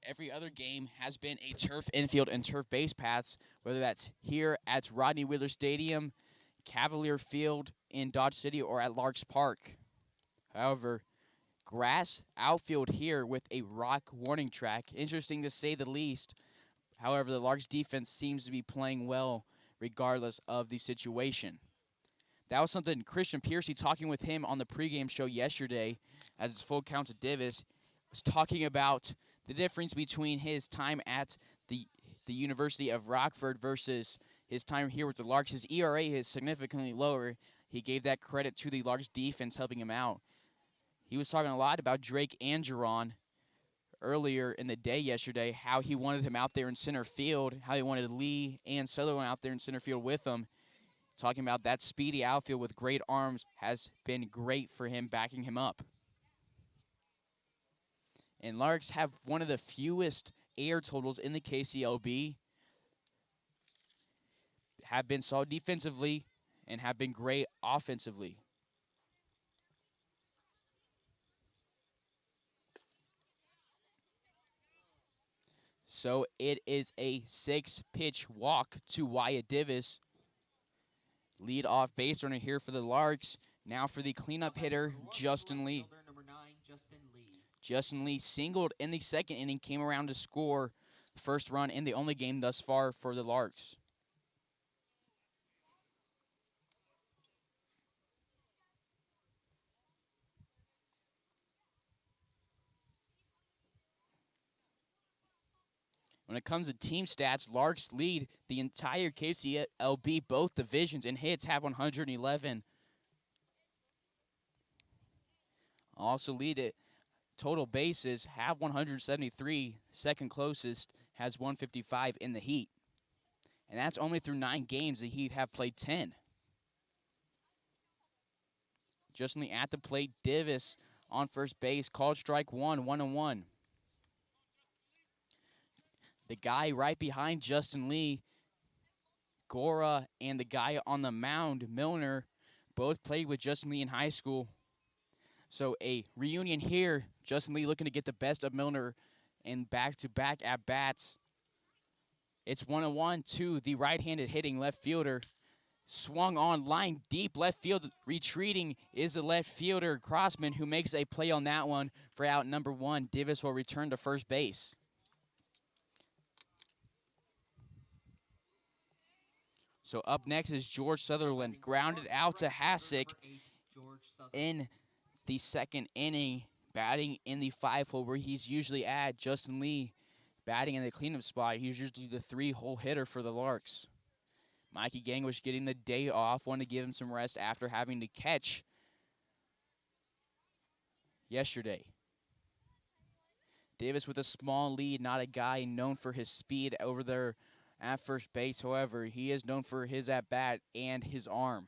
Every other game has been a turf infield and turf base paths, whether that's here at Rodney Wheeler Stadium, Cavalier Field in Dodge City, or at Larks Park. However, grass outfield here with a rock warning track. Interesting to say the least. However, the Larks defense seems to be playing well regardless of the situation. That was something Christian Piercy, talking with him on the pregame show yesterday as it's full count to Divis, was talking about the difference between his time at the University of Rockford versus his time here with the Larks. His ERA is significantly lower. He gave that credit to the Larks defense helping him out. He was talking a lot about Drake Angeron earlier in the day yesterday, how he wanted him out there in center field, how he wanted Lee and Sutherland out there in center field with him. Talking about that speedy outfield with great arms has been great for him, backing him up. And Larks have one of the fewest air totals in the KCLB. Have been solid defensively and have been great offensively. So it is a 6-pitch walk to Wyatt Divis. lead off base runner here for the Larks. Now for the cleanup hitter, Justin Lee. Number 9, Justin Lee. Justin Lee singled in the second inning, came around to score first run in the only game thus far for the Larks. When it comes to team stats, Larks lead the entire KCLB, both divisions, in hits, have 111. Also lead it total bases, have 173. Second closest has 155 in the Heat. And that's only through 9 games. The Heat have played 10. Justin Lee at the plate, Divis on first base, called strike 1, 1-1. The guy right behind Justin Lee, Gora, and the guy on the mound, Milner, both played with Justin Lee in high school. So a reunion here. Justin Lee looking to get the best of Milner in back-to-back at-bats. It's 1-1 to the right-handed hitting left fielder. Swung on, line deep left field. Retreating is the left fielder, Crossman, who makes a play on that one for out number 1. Divis will return to first base. So up next is George Sutherland, grounded out to Hasek in the second inning, batting in the 5-hole where he's usually at. Justin Lee batting in the cleanup spot. He's usually the 3-hole hitter for the Larks. Mikey Gangwish getting the day off, wanted to give him some rest after having to catch yesterday. Davis with a small lead, not a guy known for his speed over there at first base. However, he is known for his at-bat and his arm.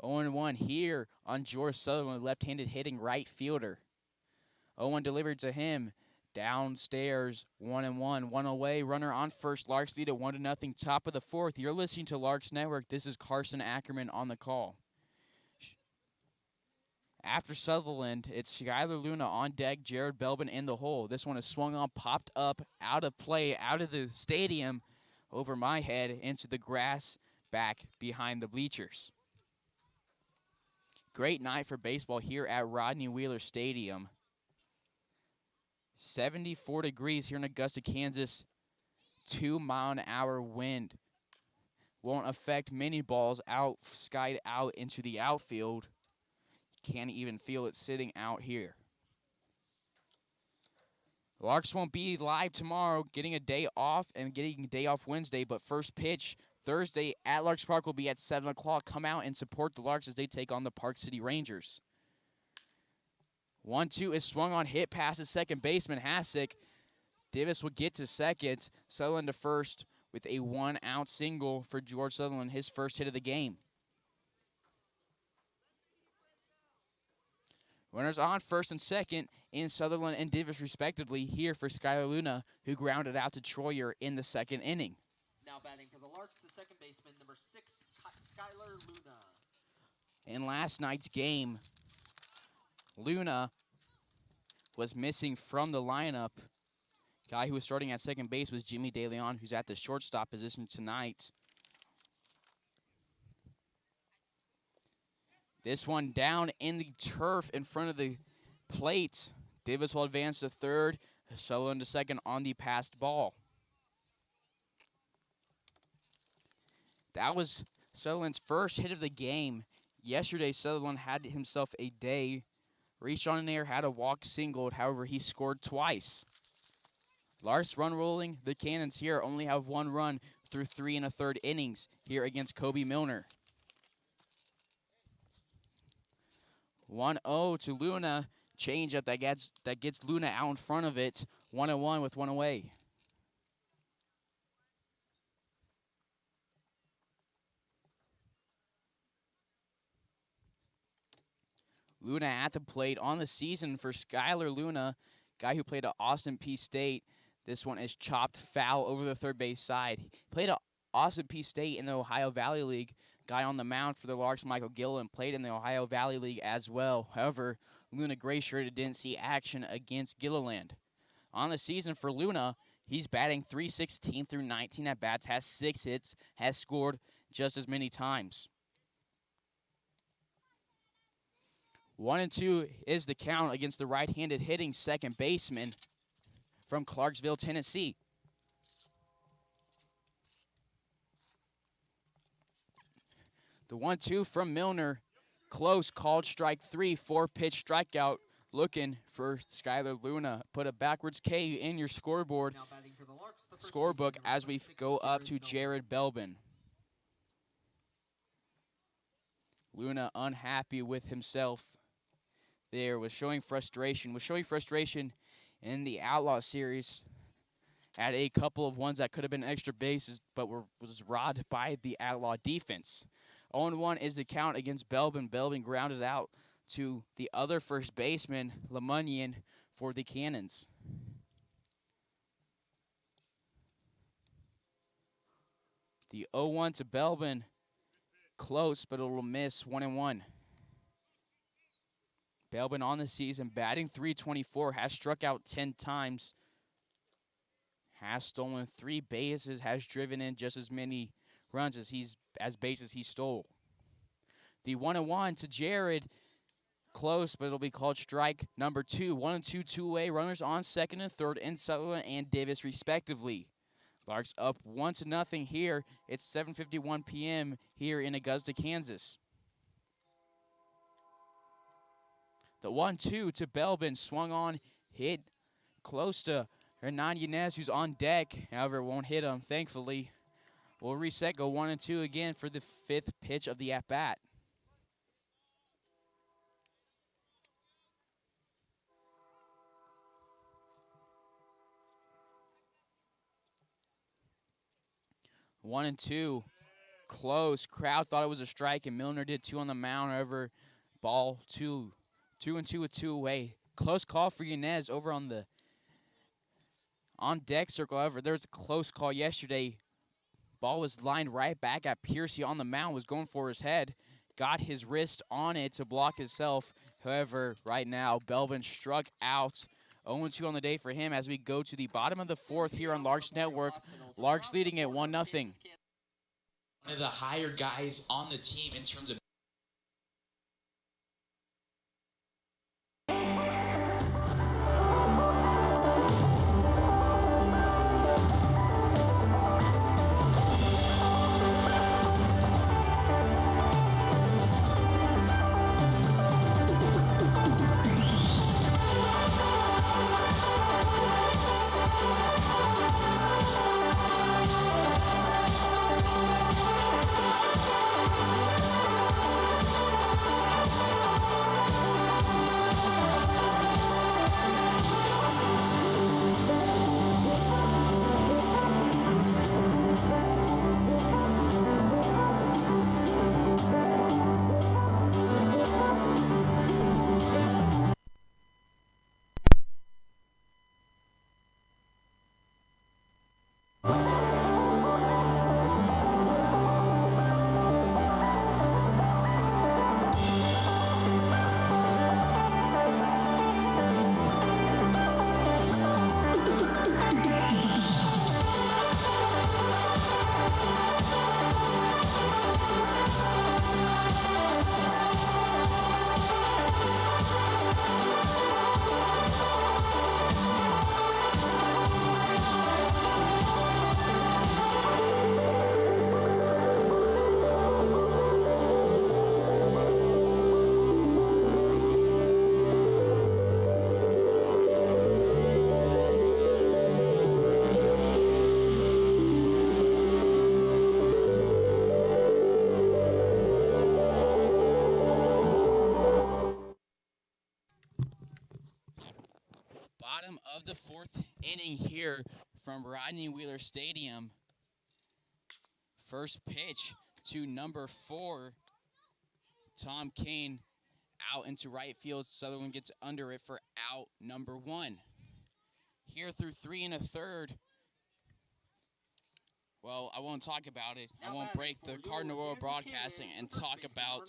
0-1 here on George Sutherland, left-handed hitting right fielder. 0-1 delivered to him. Downstairs, 1-1, one away. Runner on first. Larks lead at 1-0. Top of the 4th. You're listening to Larks Network. This is Carson Ackerman on the call. After Sutherland, it's Skylar Luna on deck, Jared Belbin in the hole. This one is swung on, popped up, out of play, out of the stadium, over my head, into the grass, back behind the bleachers. Great night for baseball here at Rodney Wheeler Stadium. 74 degrees here in Augusta, Kansas. 2-mile-an-hour wind. Won't affect many balls skied out into the outfield. Can't even feel it sitting out here. The Larks won't be live tomorrow, getting a day off and getting a day off Wednesday, but first pitch Thursday at Larks Park will be at 7 o'clock. Come out and support the Larks as they take on the Park City Rangers. 1-2 is swung on, hit past the second baseman, Hasek. Divis will get to second. Sutherland to first with a 1-out single for George Sutherland, his first hit of the game. Runners on first and second in Sutherland and Divis respectively here for Skylar Luna, who grounded out to Troyer in the second inning. Now batting for the Larks, the second baseman, number 6, Skylar Luna. In last night's game, Luna was missing from the lineup. Guy who was starting at second base was Jimmy DeLeon, who's at the shortstop position tonight. This one down in the turf in front of the plate. Davis will advance to third. Sutherland to second on the passed ball. That was Sutherland's first hit of the game. Yesterday, Sutherland had himself a day. Reached on an air, had a walk singled. However, he scored twice. Larks run rolling. The Cannons here only have 1 run through 3 1/3 innings here against Kobe Milner. 1-0 to Luna. Changeup that gets Luna out in front of it. 1-1 with 1 away. Luna at the plate on the season for Skylar Luna, guy who played at Austin P State. This one is chopped foul over the third base side. He played at Austin P State in the Ohio Valley League. Guy on the mound for the Larks, Michael Gillen, played in the Ohio Valley League as well. However, Luna gray-shirted didn't see action against Gilliland. On the season for Luna, He's batting .316 through 19 at bats, has 6 hits, has scored just as many times. 1-2 is the count against the right-handed hitting second baseman from Clarksville, Tennessee. The 1-2 from Milner, close, called strike 3, 4-pitch strikeout, looking for Skylar Luna. Put a backwards K in your scoreboard, Now batting for the Larks, the first scorebook baseman, number as we 26, go up to Jared Jared Belbin. Luna unhappy with himself there, was showing frustration in the Outlaw series. Had a couple of ones that could have been extra bases, but was robbed by the Outlaw defense. 0-1 is the count against Belbin. Belbin grounded out to the other first baseman, Lemunian, for the Cannons. The 0-1 to Belbin, close, but it'll miss. 1-1. Belbin on the season, batting .324, has struck out 10 times, has stolen 3 bases, has driven in just as many runs as bases he stole. The 1-1 to Jared, close, but it'll be called strike number 2. 1-2 two-way runners on second and third in Sutherland and Davis respectively. Larks up 1-0 here. It's 7:51 p.m. here in Augusta, Kansas. The 1-2 to Belbin, swung on, hit close to Hernan Yanez, who's on deck. However, won't hit him, thankfully. We'll reset, go 1-2 again for the 5th pitch of the at-bat. One and two, close. Crowd thought it was a strike, and Milner did too on the mound. However, ball 2, 2-2 with 2 away. Close call for Yanez over on the on-deck circle. However, there was a close call yesterday. Ball was lined right back at Piercy on the mound, was going for his head. Got his wrist on it to block himself. However, right now, Belbin struck out. 0-2 on the day for him as we go to the bottom of the 4th here on Larks Network. Larks leading at 1-0. One of the higher guys on the team in terms of bottom of the 4th inning here from Rodney Wheeler Stadium. First pitch to number 4, Tom Kane, out into right field. Sutherland gets under it for out number 1. Here through 3 1/3. Well, I won't talk about it. I won't break the Cardinal Royal Broadcasting and talk about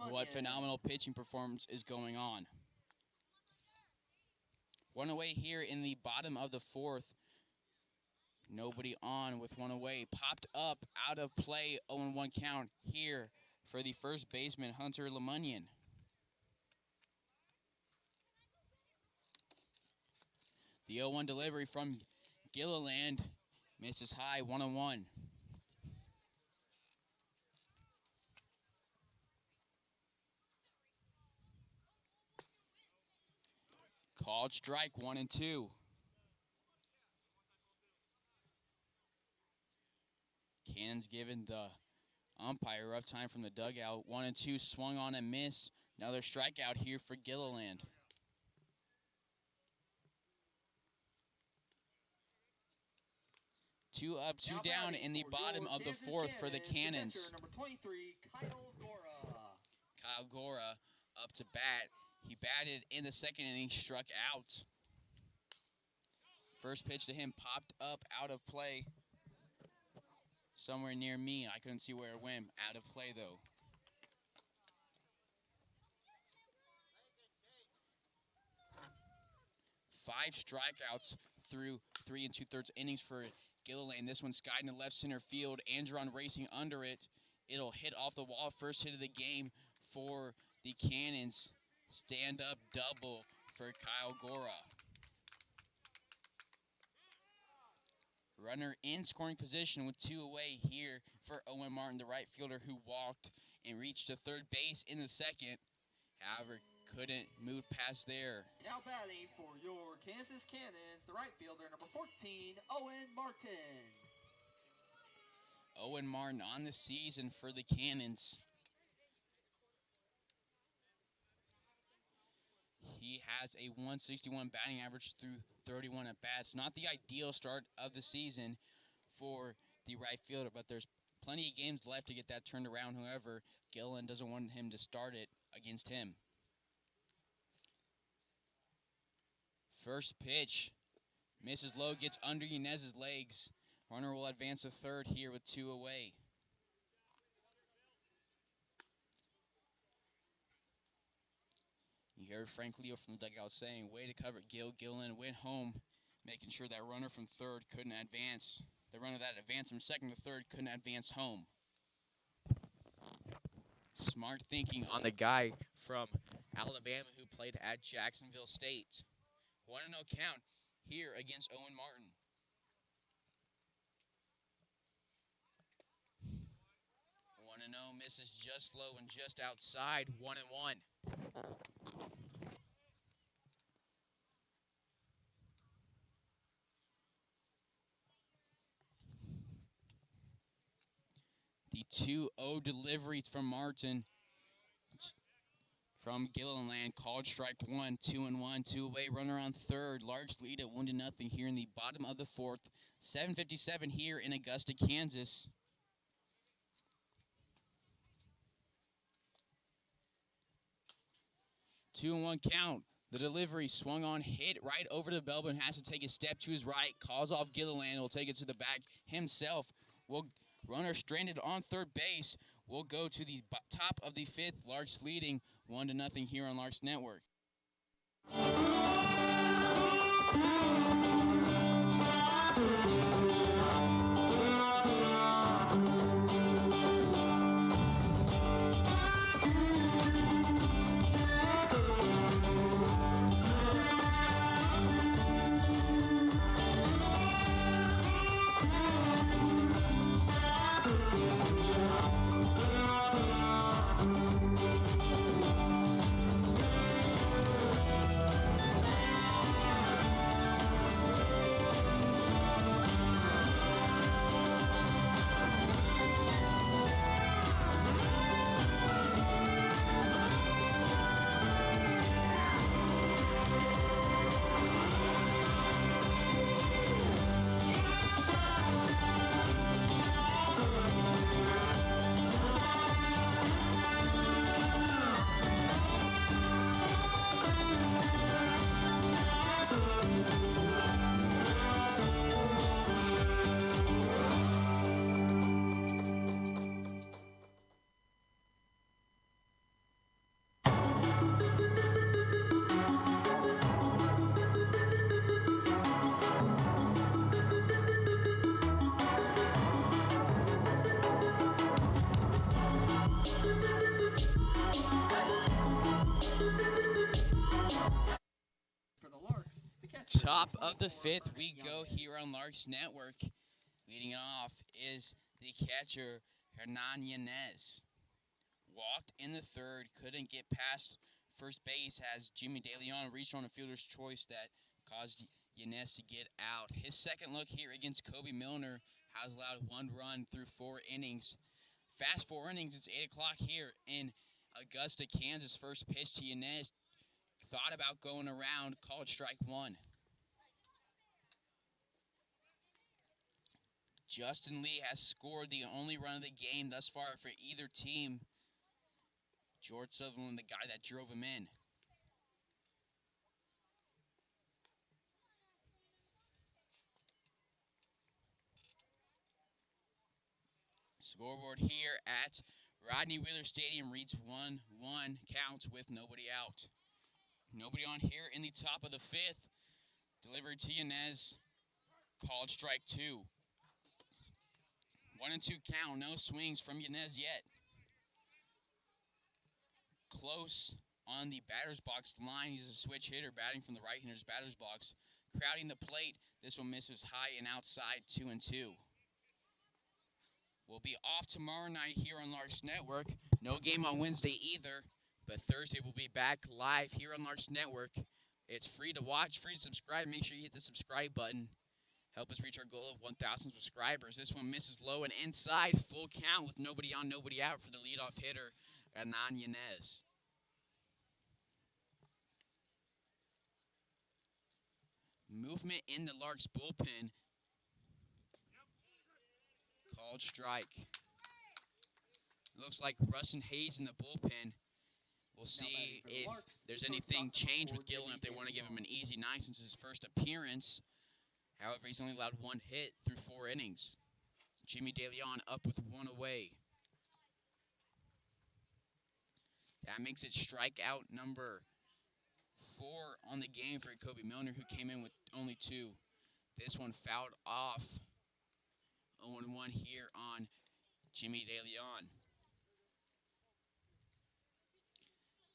what phenomenal pitching performance is going on. One away here in the bottom of the 4th. Nobody on with one away. Popped up, out of play, 0-1 count here for the first baseman, Hunter Lemunion. The 0-1 delivery from Gilliland misses high, 1-1. Called strike, 1-2. Cannon's given the umpire rough time from the dugout. 1-2, swung on and missed. Another strikeout here for Gilliland. Two up, two Now down batting in the for bottom your of the Kansas fourth for the Cannons, Cannons. catcher, number 23, Kyle Gora. Kyle Gora up to bat. He batted in the second inning, struck out. First pitch to him popped up out of play. Somewhere near me. I couldn't see where it went. Out of play, though. Five strikeouts through 3 2/3 innings for Gilliland. This one skied into left center field. Andron racing under it. It'll hit off the wall. First hit of the game for the Cannons. Stand-up double for Kyle Gora. Runner in scoring position with two away here for Owen Martin, the right fielder who walked and reached to third base in the second. However, couldn't move past there. Now batting for your Kansas Cannons, the right fielder, number 14, Owen Martin. Owen Martin on the season for the Cannons. He has a 161 batting average through 31 at-bats. Not the ideal start of the season for the right fielder, but there's plenty of games left to get that turned around. However, Gillen doesn't want him to start it against him. First pitch. Misses low, gets under Yanez's legs. Runner will advance to third here with two away. You heard Frank Leo from the dugout saying, way to cover it, Gil. Gillen went home, making sure that runner from third couldn't advance. The runner that advanced from second to third couldn't advance home. Smart thinking on the guy from Alabama who played at Jacksonville State. 1-0 count here against Owen Martin. 1-0, misses just low and just outside. 1-1. The 2-0 delivery from Martin. From Gilliland, called strike one, 2-1, two away, runner on third. Larks lead at 1-0 here in the bottom of the fourth. 7:57 here in Augusta, Kansas. Two and one count. The delivery swung on, hit right over the Belbin, has to take a step to his right, calls off Gilliland, will take it to the back himself. Runner stranded on third base. We'll go to the top of the fifth. Larks leading 1-0 here on Larks Network. Top of the fifth, we go here on Larks Network. Leading off is the catcher, Hernan Yanez. Walked in the third, couldn't get past first base as Jimmy DeLeon reached on a fielder's choice that caused Yanez to get out. His second look here against Kobe Milner has allowed 1 run through 4 innings. Fast 4 innings, it's 8 o'clock here in Augusta, Kansas. First pitch to Yanez. Thought about going around, called strike 1. Justin Lee has scored the only run of the game thus far for either team. George Sutherland, the guy that drove him in. Scoreboard here at Rodney Wheeler Stadium reads 1-1 counts with nobody out. Nobody on here in the top of the fifth. Delivered to Yanez. Called strike 2. 1-2 count. No swings from Yanez yet. Close on the batter's box line. He's a switch hitter batting from the right-hander's batter's box. Crowding the plate. This one misses high and outside, 2-2. We'll be off tomorrow night here on Larks Network. No game on Wednesday either, but Thursday we'll be back live here on Larks Network. It's free to watch, free to subscribe. Make sure you hit the subscribe button. Help us reach our goal of 1,000 subscribers. This one misses low and inside. Full count with nobody on, nobody out for the leadoff hitter, Hernan Yanez. Movement in the Larks bullpen. Called strike. Looks like Rustin Hays in the bullpen. We'll see if there's anything changed with Gillen, if they want to give him an easy night since his first appearance. However, he's only allowed 1 hit through 4 innings. Jimmy DeLeon up with 1 away. That makes it strikeout number 4 on the game for Kobe Milner, who came in with only 2. This one fouled off. 0-1 here on Jimmy DeLeon.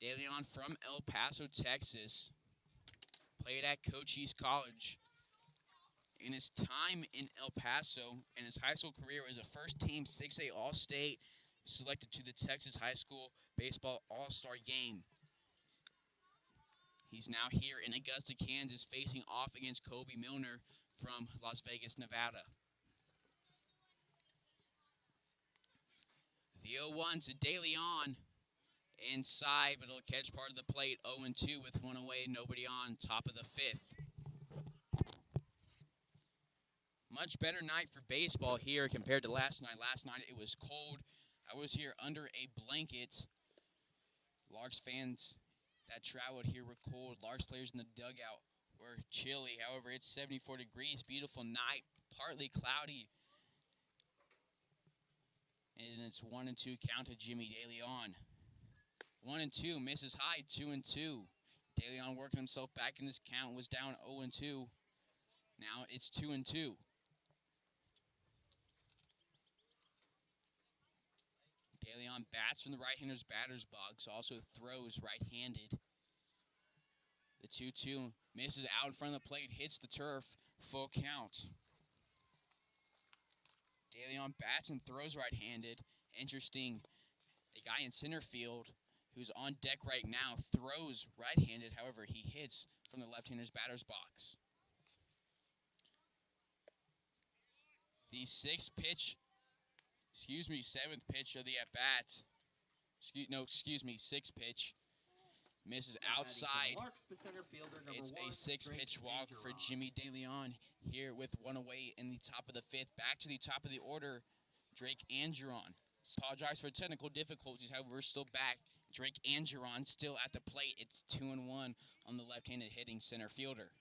DeLeon from El Paso, Texas. Played at Cochise College. In his time in El Paso, in his high school career, was a first-team 6A All-State, selected to the Texas High School Baseball All-Star Game. He's now here in Augusta, Kansas, facing off against Kobe Milner from Las Vegas, Nevada. The 0-1 to DeLeon. Inside, but it'll catch part of the plate. 0-2 with 1 away, nobody on, top of the fifth. Much better night for baseball here compared to last night. Last night it was cold. I was here under a blanket. Larks fans that traveled here were cold. Larks players in the dugout were chilly. However, it's 74 degrees. Beautiful night. Partly cloudy. And it's 1-2 count to Jimmy DeLeon. 1-2, misses high, 2-2. DeLeon working himself back in this count, was down 0-2. Now it's 2-2. DeLeon bats from the right-hander's batter's box, also throws right-handed. The 2-2 misses out in front of the plate, hits the turf, full count. DeLeon bats and throws right-handed. Interesting, the guy in center field, who's on deck right now, throws right-handed. However, he hits from the left-hander's batter's box. The seventh pitch of the at-bat. Sixth pitch. Misses outside. It's a 6-pitch walk for Jimmy DeLeon here with 1 away in the top of the fifth. Back to the top of the order, Drake Angeron. Apologize for technical difficulties, however, we're still back. Drake Angeron still at the plate. It's 2-1 on the left-handed hitting center fielder.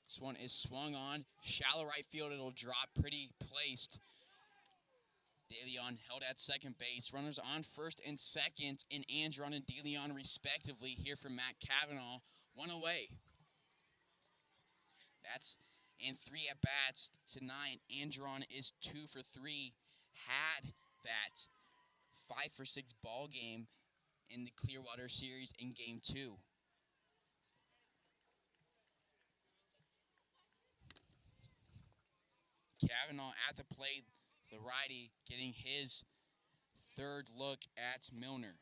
This one is swung on. Shallow right field. It'll drop pretty placed. DeLeon held at second base. Runners on first and second in Angeron and DeLeon respectively here for Matt Cavanaugh. 1 away. That's in 3 at-bats tonight. Andron is 2 for 3. Had that 5 for 6 ball game in the Clearwater series in Game 2. Kavanaugh at the plate, the righty, getting his third look at Milner.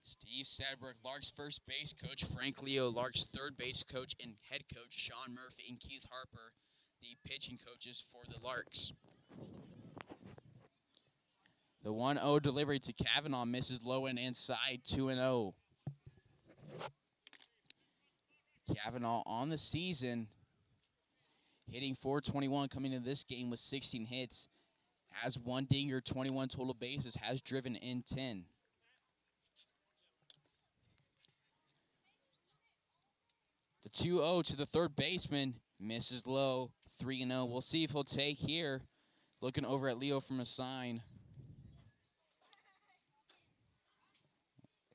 Steve Sedbrook, Larks first base coach, Frank Leo, Larks third base coach, and head coach Sean Murphy and Keith Harper, the pitching coaches for the Larks. The 1-0 delivery to Kavanaugh misses low and inside, 2-0. Kavanaugh on the season, hitting .421 coming into this game with 16 hits, has 1 dinger, 21 total bases, has driven in 10. The 2-0 to the third baseman, misses low, 3-0. We'll see if he'll take here. Looking over at Leo from a sign.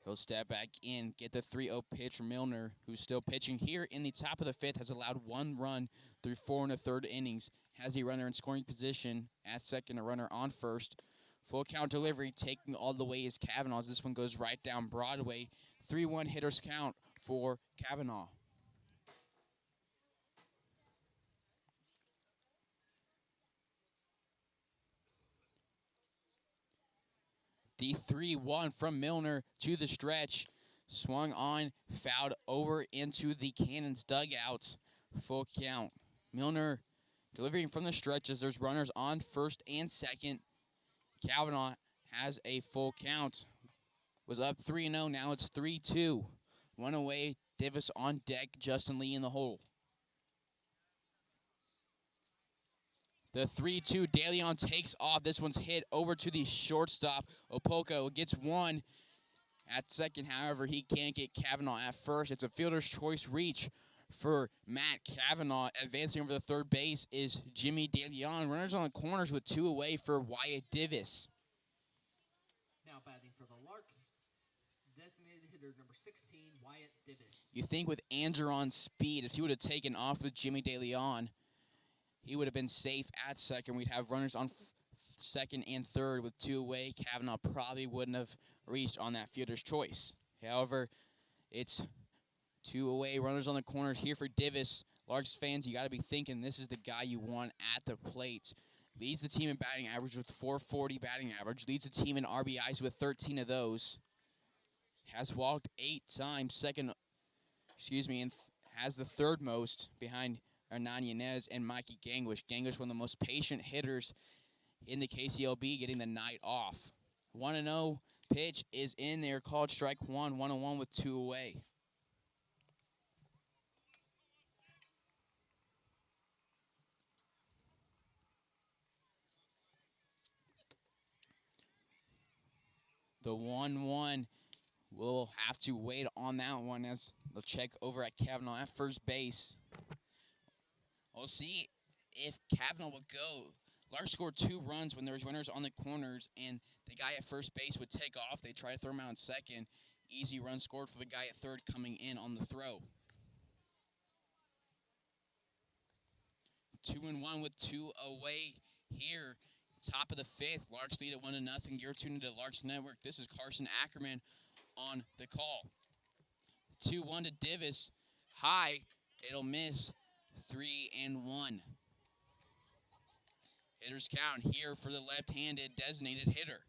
He'll step back in, get the 3-0 pitch from Milner, who's still pitching here in the top of the 5th, has allowed 1 run through 4 1/3 innings, has a runner in scoring position at second, a runner on first. Full count delivery, taking all the way is Kavanaugh's. This one goes right down Broadway. 3-1 hitters count for Kavanaugh. The 3-1 from Milner to the stretch. Swung on, fouled over into the Cannons dugout. Full count. Milner delivering from the stretch as there's runners on first and second. Kavanaugh has a full count. Was up 3-0, now it's 3-2. 1 away, Davis on deck, Justin Lee in the hole. The 3-2, De Leon takes off. This one's hit over to the shortstop. Opoko gets 1 at second. However, he can't get Kavanaugh at first. It's a fielder's choice reach for Matt Kavanaugh. Advancing over the third base is Jimmy De Leon. Runners on the corners with 2 away for Wyatt Divis. Now batting for the Larks, designated hitter number 16, Wyatt Divis. You think with Andron's speed, if he would have taken off with Jimmy De Leon, he would have been safe at second. We'd have runners on second and third with 2 away. Kavanaugh probably wouldn't have reached on that fielder's choice. However, it's 2 away. Runners on the corners here for Divis. Larks fans, you got to be thinking this is the guy you want at the plate. Leads the team in batting average with .440 batting average. Leads the team in RBIs with 13 of those. Has walked 8 times. And has the third most behind Hernan Yanez and Mikey Gangwish. Gangwish, one of the most patient hitters in the KCLB, getting the night off. 1-0 pitch is in there, called strike 1, 1-1 with 2 away. The 1-1, we'll have to wait on that one as they'll check over at Kavanaugh at first base. We'll see if Kavanaugh will go. Larks scored 2 runs when there was runners on the corners, and the guy at first base would take off. They try to throw him out in second. Easy run scored for the guy at third coming in on the throw. 2-1 with 2 away here. Top of the 5th. Larks lead at 1-0. You're tuned into Larks Network. This is Carson Ackerman on the call. 2-1 to Divis. High. It'll miss. 3-1. Hitters count here for the left-handed designated hitter.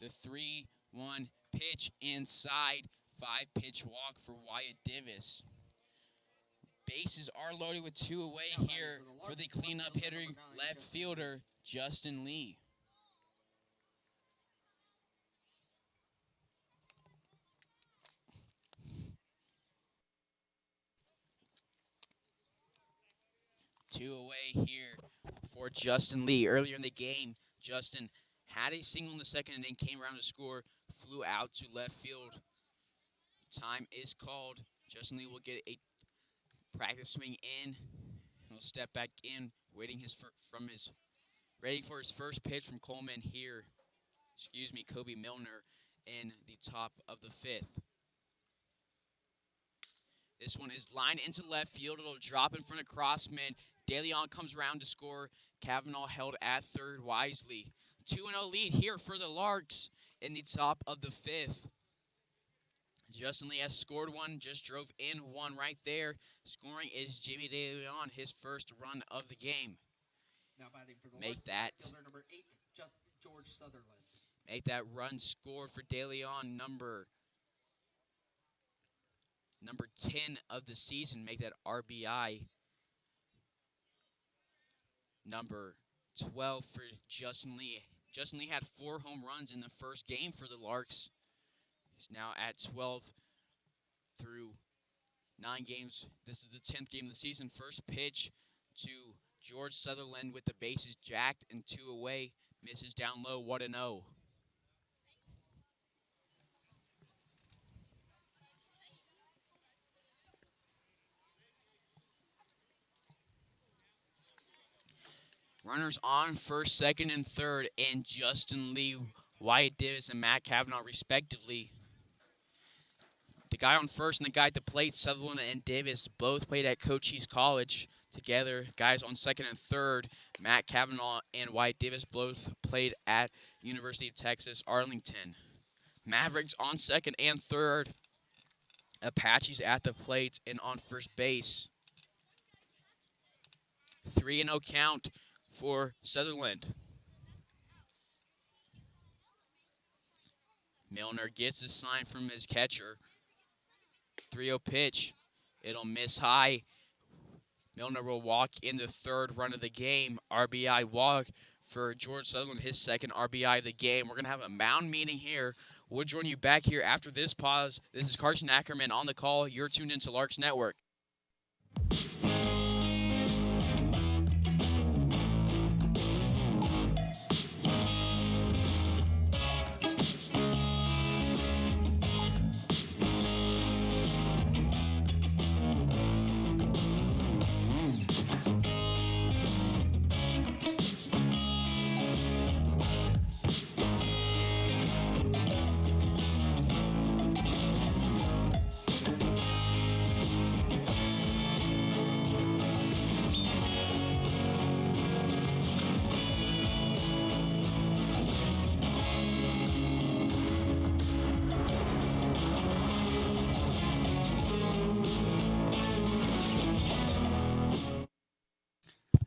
The 3-1 pitch inside. 5-pitch walk for Wyatt Divis. Bases are loaded with 2 away here for the cleanup hitter, left fielder, Justin Lee. Two away here for Justin Lee. Earlier in the game, Justin had a single in the second and then came around to score, flew out to left field Time is called. Justin Lee will get a practice swing in. He'll step back in, waiting ready for his first pitch from Coleman here. Kobe Milner in the top of the 5th. This one is lined into left field. It'll drop in front of Crossman. DeLeon comes around to score. Kavanaugh held at third wisely. 2-0 lead here for the Larks in the top of the 5th. Justin Lee has scored one, just drove in one right there. Scoring is Jimmy DeLeon, his first run of the game. Now batting for the Make Larks, that fielder number 8, George Sutherland. Make that run score for DeLeon, number 10 of the season. Make that RBI number 12 for Justin Lee. Justin Lee had 4 home runs in the first game for the Larks. He's now at 12 through 9 games. This is the 10th game of the season. First pitch to George Sutherland with the bases jacked and 2 away. Misses down low, 1-0. Runners on first, second, and third, and Justin Lee, Wyatt Davis, and Matt Kavanaugh, respectively. The guy on first and the guy at the plate, Sutherland and Davis, both played at Cochise College together. Guys on second and third, Matt Kavanaugh and Wyatt Davis, both played at University of Texas, Arlington. Mavericks on second and third. Apaches at the plate and on first base. 3-0 count for Sutherland. Milner gets a sign from his catcher. 3-0 pitch. It'll miss high. Milner will walk in the third run of the game. RBI walk for George Sutherland, his second RBI of the game. We're going to have a mound meeting here. We'll join you back here after this pause. This is Carson Ackerman on the call. You're tuned into Larks Network.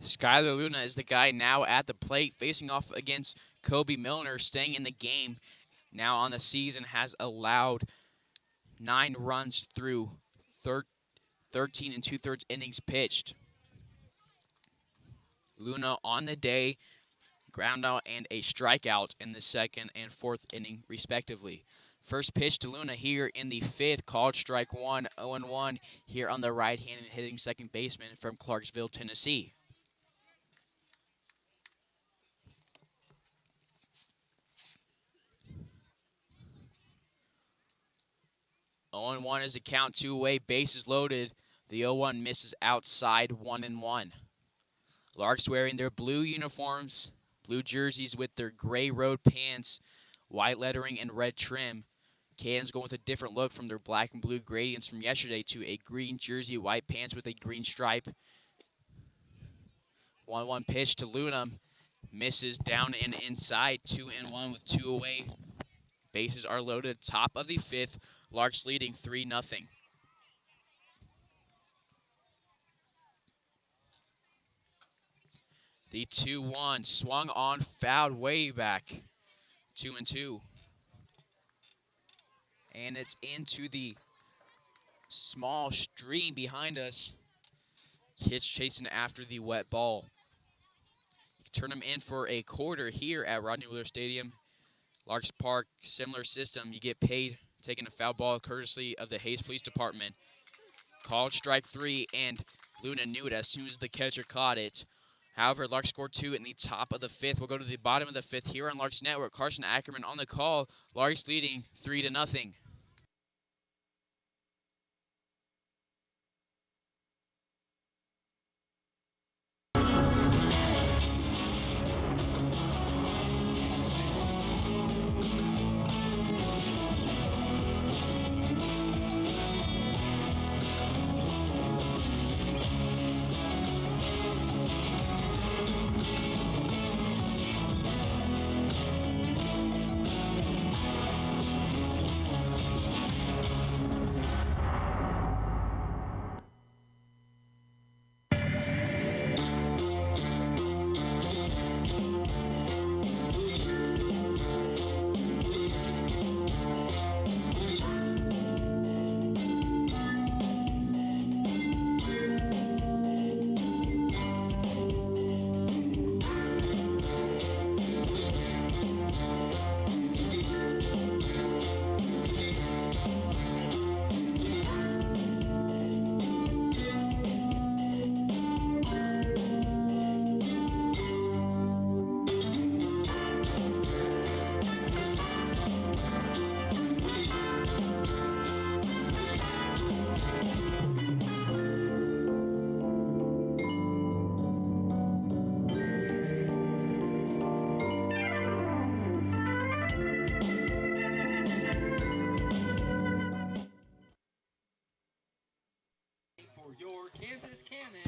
Skylar Luna is the guy now at the plate, facing off against Kobe Milner, staying in the game. Now on the season, has allowed 9 runs through 13 and 2/3 innings pitched. Luna on the day, ground out and a strikeout in the second and fourth inning, respectively. First pitch to Luna here in the 5th, called strike 1, 0-1 here on the right-handed hitting second baseman from Clarksville, Tennessee. 0-1 is a count, 2 away, bases loaded. The 0-1 misses outside, 1-1. Larks wearing their blue uniforms, blue jerseys with their gray road pants, white lettering, and red trim. Cannons going with a different look from their black and blue gradients from yesterday to a green jersey, white pants with a green stripe. 1-1 pitch to Luna. Misses down and inside, 2-1 with 2 away. Bases are loaded. Top of the 5th. Larks leading 3-0. The 2-1 swung on, fouled way back. 2-2. And it's into the small stream behind us. Kids chasing after the wet ball. Turn them in for a quarter here at Rodney Wheeler Stadium. Larks Park, similar system. You get paid taking a foul ball courtesy of the Hays Police Department. Called strike 3, and Luna knew it as soon as the catcher caught it. However, Larks scored 2 in the top of the 5th. We'll go to the bottom of the 5th here on Larks Network. Carson Ackerman on the call. Larks leading 3-0.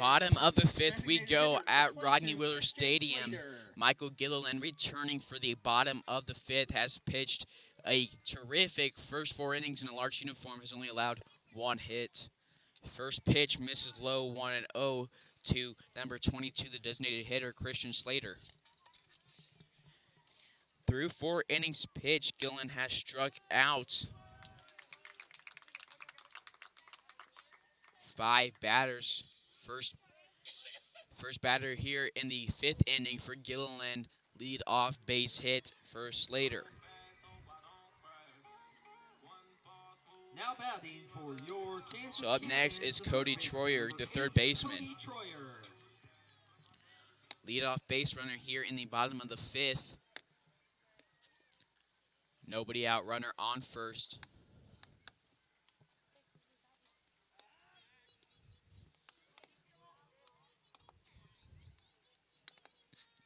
bottom of the fifth we go at Rodney Wheeler Stadium. Michael Gilliland, returning for the bottom of the fifth, has pitched a terrific first 4 innings in a Larks uniform, has only allowed 1 hit. First pitch misses low, 1-0 to number 22, the designated hitter, Christian Slater. Through 4 innings pitched, Gilliland has struck out 5 batters. First batter here in the 5th inning for Gilliland, lead off base hit for Slater. Now batting for your Kansas So up next Cannons, is the Cody third Troyer, baseman, the third Cody baseman. Troyer. Leadoff base runner here in the bottom of the 5th. Nobody out, runner on first.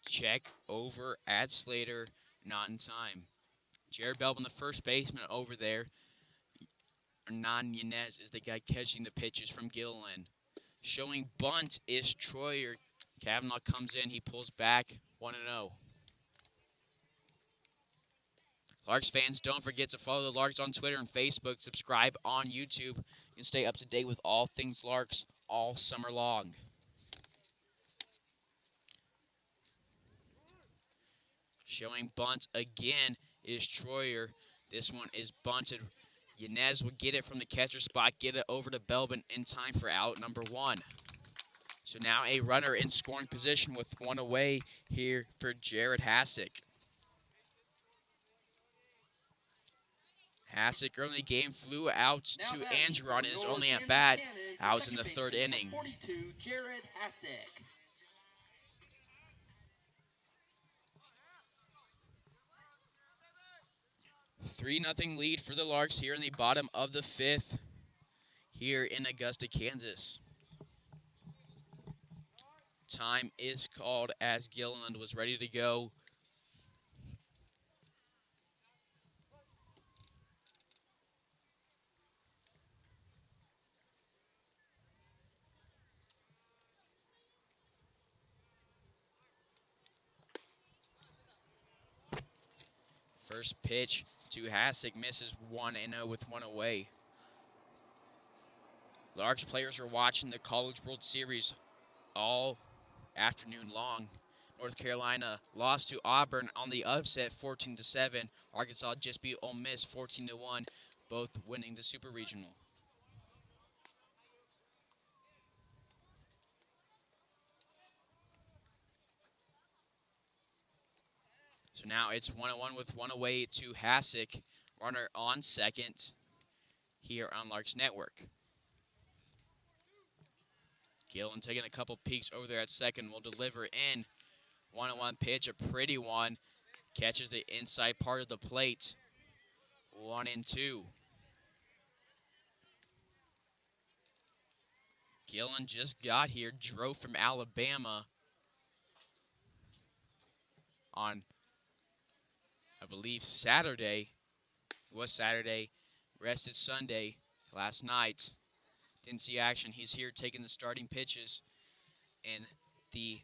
Check over at Slater, not in time. Jared Belbin, the first baseman over there. Hernan Yanez is the guy catching the pitches from Gilliland. Showing bunt is Troyer. Kavanaugh comes in, he pulls back, 1-0. Larks fans, don't forget to follow the Larks on Twitter and Facebook. Subscribe on YouTube. You can stay up to date with all things Larks all summer long. Showing bunt again is Troyer. This one is bunted. Yanez will get it from the catcher spot, get it over to Belbin in time for out number 1. So now a runner in scoring position with 1 away here for Jared Hassick. Hassick early in the game flew out to Andrew on his only at bat. Out in the 3rd inning. 42, Jared Hassick. Three 3-0 lead for the Larks here in the bottom of the 5th here in Augusta, Kansas. Time is called as Gilliland was ready to go. First pitch to Hassick misses 1-0 with 1 away. Larks players are watching the College World Series all afternoon long. North Carolina lost to Auburn on the upset 14-7. Arkansas just beat Ole Miss 14-1, both winning the Super Regional. So now it's 1-1 with 1 away to Hassick. Runner on second here on Larks Network. Gillen taking a couple peeks over there at second, will deliver in. 1-1 pitch, a pretty one. Catches the inside part of the plate. 1-2. Gillen just got here, drove from Alabama on, I believe, Saturday. It was Saturday. Rested Sunday last night. Didn't see action. He's here taking the starting pitches in the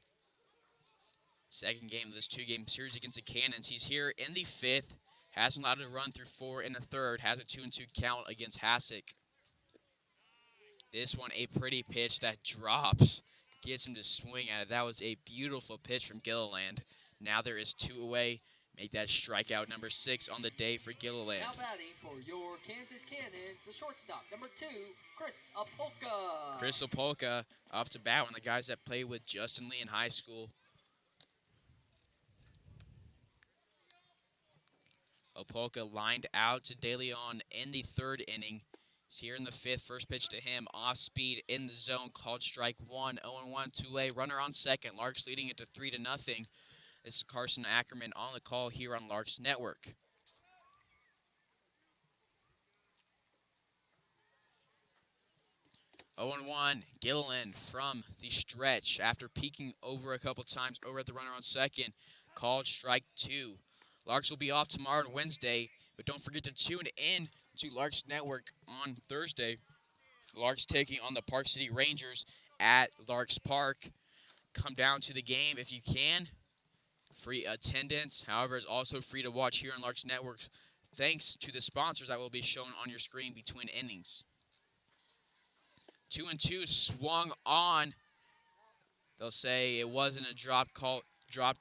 second game of this 2-game series against the Cannons. He's here in the 5th. Hasn't allowed to run through 4 1/3. Has a 2-2 count against Hassick. This one, a pretty pitch that drops. Gets him to swing at it. That was a beautiful pitch from Gilliland. Now there is 2 away. Make that strikeout number 6 on the day for Gilliland. Now batting for your Kansas Cannons, the shortstop, number 2, Chris Apolka. Chris Apolka up to bat, one of the guys that played with Justin Lee in high school. Apolka lined out to De Leon in the 3rd inning. He's here in the 5th. First pitch to him, off speed in the zone, called strike 1. 0-1, 2-away. Runner on second. Larks leading it to 3-0. This is Carson Ackerman on the call here on Larks Network. Oh and 1, Gilliland from the stretch after peeking over a couple times over at the runner on second. Called strike 2. Larks will be off tomorrow and Wednesday, but don't forget to tune in to Larks Network on Thursday. Larks taking on the Park City Rangers at Larks Park. Come down to the game if you can. Free attendance. However, it's also free to watch here on Larks Network thanks to the sponsors that will be shown on your screen between innings. 2-2 swung on. They'll say it wasn't a drop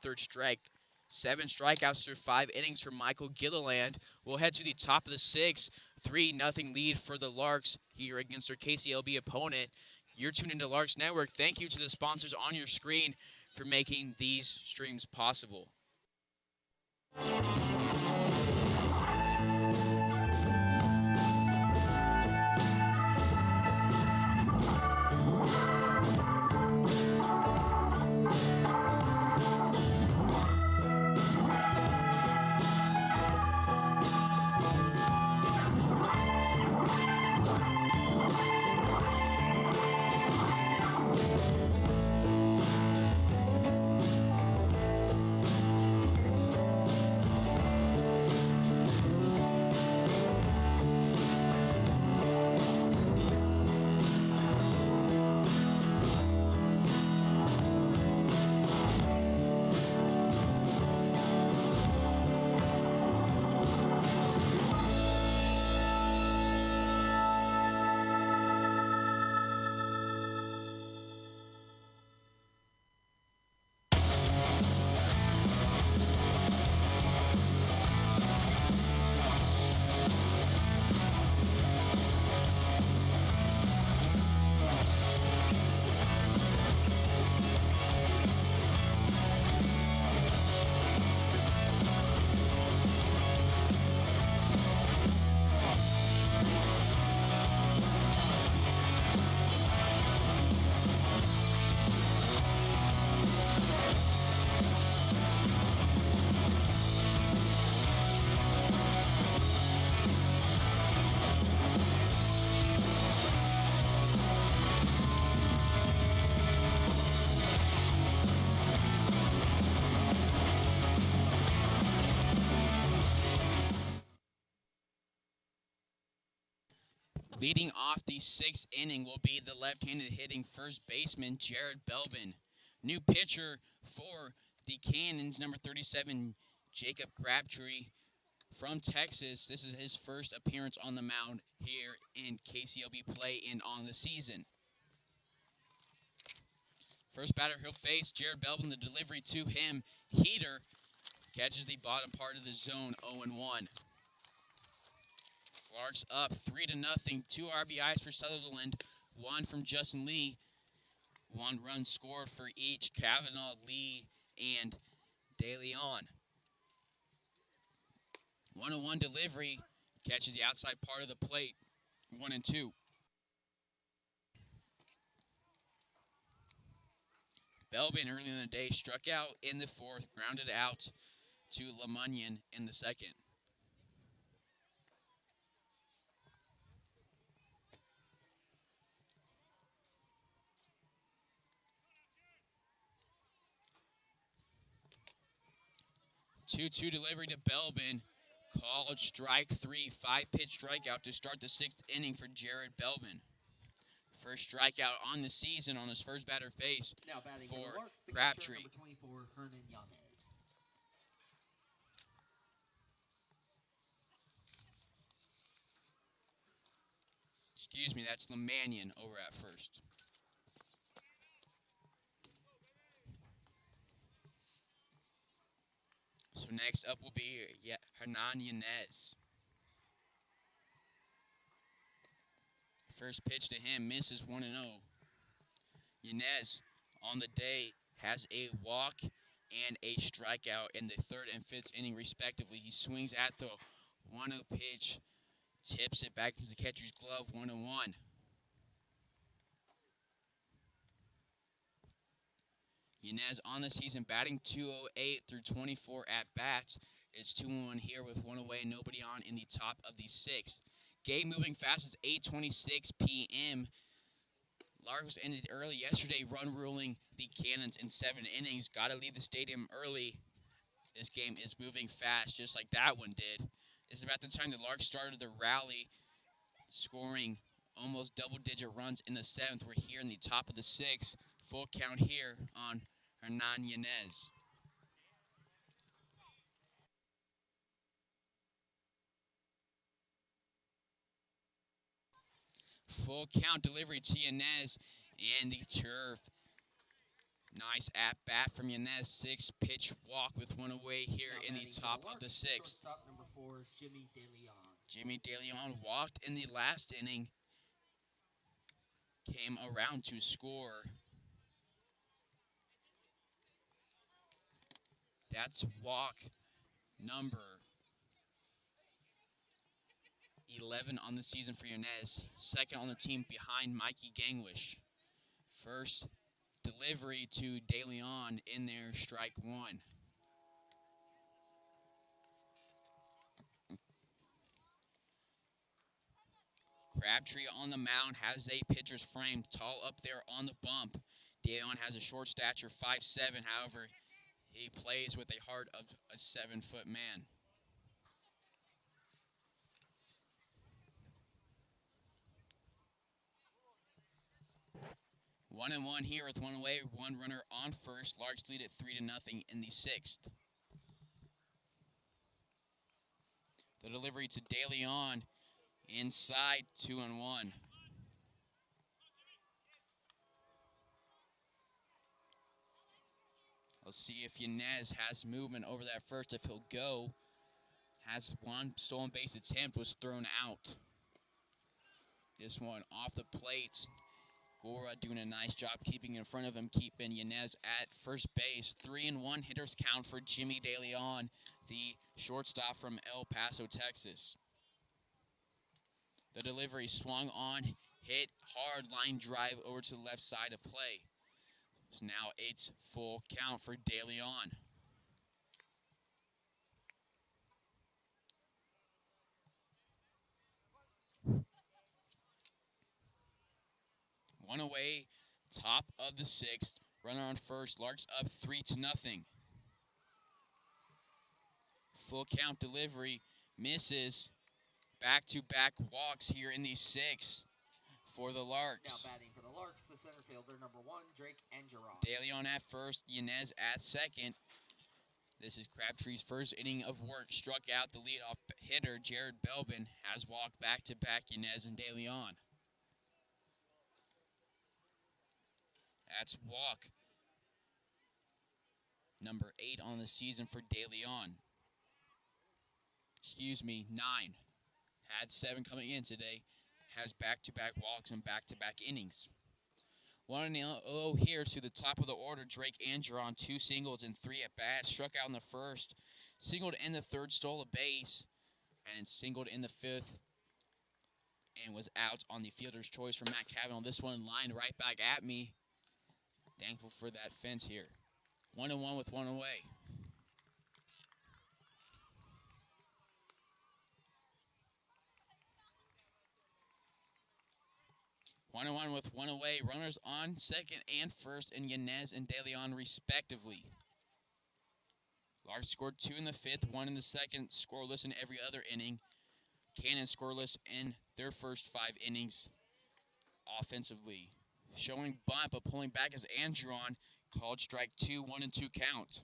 third strike. 7 strikeouts through 5 innings for Michael Gilliland. We'll head to the top of the 6th. 3-0 lead for the Larks here against their KCLB opponent. You're tuned into Larks Network. Thank you to the sponsors on your screen for making these streams possible. Leading off the 6th inning will be the left-handed hitting first baseman, Jared Belbin. New pitcher for the Cannons, number 37, Jacob Crabtree from Texas. This is his first appearance on the mound here in KCLB play and on the season. First batter he'll face, Jared Belbin. The delivery to him, Heater, catches the bottom part of the zone, 0-1. Larks up 3-0. 2 RBIs for Sutherland, 1 from Justin Lee. 1 run scored for each, Kavanaugh, Lee, and De Leon. 1-1 delivery, catches the outside part of the plate, 1-2. Belbin early in the day struck out in the 4th, grounded out to LeMunyon in the 2nd. Two delivery to Belbin. Called strike 3, 5-pitch strikeout to start the 6th inning for Jared Belbin. First strikeout on the season on his first batter face for Crabtree. Number 24, Hernan Yanez. Excuse me, that's LeMannion over at first. So next up will be Hernan Yanez. First pitch to him misses 1-0. Yanez on the day has a walk and a strikeout in the 3rd and 5th inning respectively. He swings at the 1-0 pitch, tips it back into the catcher's glove, 1-1. Yanez on the season batting .208 through 24 at-bats. It's 2-1 here with 1 away, nobody on in the top of the 6th. Game moving fast. It's 8:26 p.m. Larks ended early yesterday, run ruling the Cannons in 7 innings. Got to leave the stadium early. This game is moving fast, just like that one did. It's about the time the Larks started the rally, scoring almost double-digit runs in the 7th. We're here in the top of the 6th. Full count here on Hernan Yanez. Full count delivery to Yanez and the turf. Nice at-bat from Yanez. 6-pitch walk with one away here in the top of the 6th. Shortstop number 4 is Jimmy DeLeon. Jimmy DeLeon walked in the last inning. Came around to score. That's walk number 11 on the season for Yanez. Second on the team behind Mikey Gangwish. First delivery to DeLeon in there, strike 1. Crabtree on the mound has a pitcher's frame, tall up there on the bump. DeLeon has a short stature, 5'7". However, he plays with a heart of a 7-foot man. One and one here with one away, one runner on first. Larks lead at 3-0 in the 6th. The delivery to DeLeon inside, 2-1. Let's see if Yanez has movement over that first, if he'll go. Has one stolen base attempt, was thrown out. This one off the plate. Gora doing a nice job keeping in front of him, keeping Yanez at first base. 3-1 hitters count for Jimmy DeLeon, the shortstop from El Paso, Texas. The delivery swung on, hit hard line drive over to the left side of play. So now it's full count for DeLeon. One away, top of the 6th. Runner on first. Larks up 3-0. Full count delivery misses. Back-to-back walks here in the 6th for the Larks. Now batting for the Larks, the center fielder, number 1, Drake Angeron. DeLeon at first, Yanez at second. This is Crabtree's first inning of work. Struck out the leadoff hitter, Jared Belbin, has walked back-to-back Yanez and DeLeon. That's walk number 8 on the season for DeLeon. 9. Had 7 coming in today. Has back-to-back walks and back-to-back innings. 1-0 here to the top of the order. Drake Angeron, 2 singles and 3 at-bats. Struck out in the first, singled in the 3rd, stole a base, and singled in the 5th. And was out on the fielder's choice from Matt Cavanaugh. This one lined right back at me. Thankful for that fence here. 1-1 with 1 away. One and one with 1 away. Runners on second and first, and Yanez and DeLeon respectively. Larks scored 2 in the 5th, 1 in the 2nd. Scoreless in every other inning. Cannon scoreless in their first 5 innings offensively. Showing bunt, but pulling back is Angeron. Called strike 2, 1-2 count.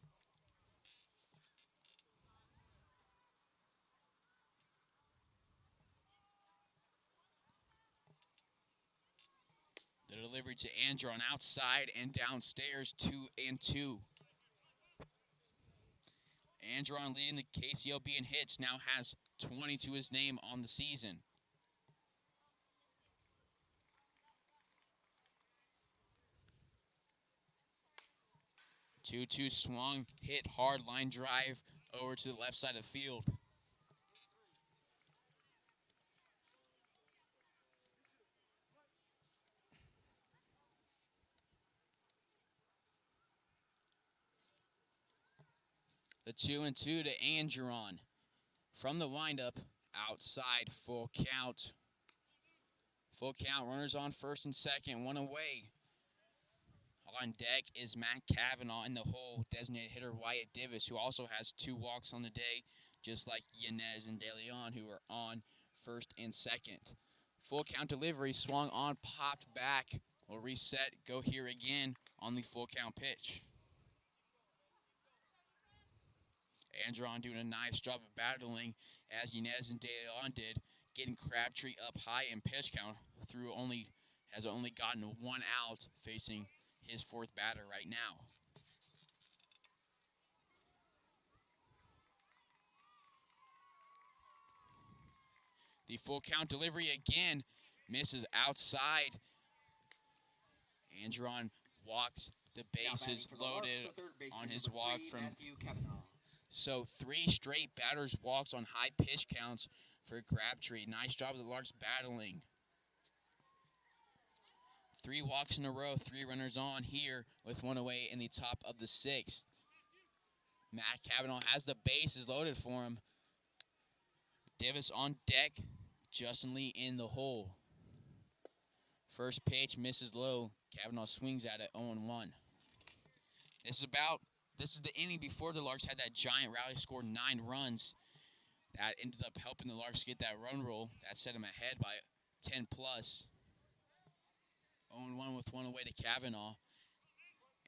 The delivery to Angeron outside and downstairs, 2-2. Angeron leading the KCLB in hits, now has 20 to his name on the season. Two swung, hit hard line drive over to the left side of the field. The 2-2 to Angeron. From the windup, outside, full count. Full count, runners on first and second, 1 away. On deck is Matt Cavanaugh in the hole, designated hitter Wyatt Divis, who also has 2 walks on the day, just like Yanez and DeLeon, who are on first and second. Full count delivery, swung on, popped back. Will reset, go here again on the full count pitch. Andron doing a nice job of battling as Yanez and De Leon did, getting Crabtree up high in pitch count has only gotten 1 out, facing his 4th batter right now. The full count delivery again misses outside. Andron walks the bases loaded on his walk from. So 3 straight batters walks on high pitch counts for Crabtree. Nice job of the Larks battling. 3 walks in a row, 3 runners on here with 1 away in the top of the 6th. Matt Cavanaugh has the bases loaded for him. Davis on deck, Justin Lee in the hole. First pitch misses low. Cavanaugh swings at it 0-1. This is the inning before the Larks had that giant rally, scored 9 runs. That ended up helping the Larks get that run roll. That set them ahead by 10 plus. 0-1 with 1 away to Cavanaugh.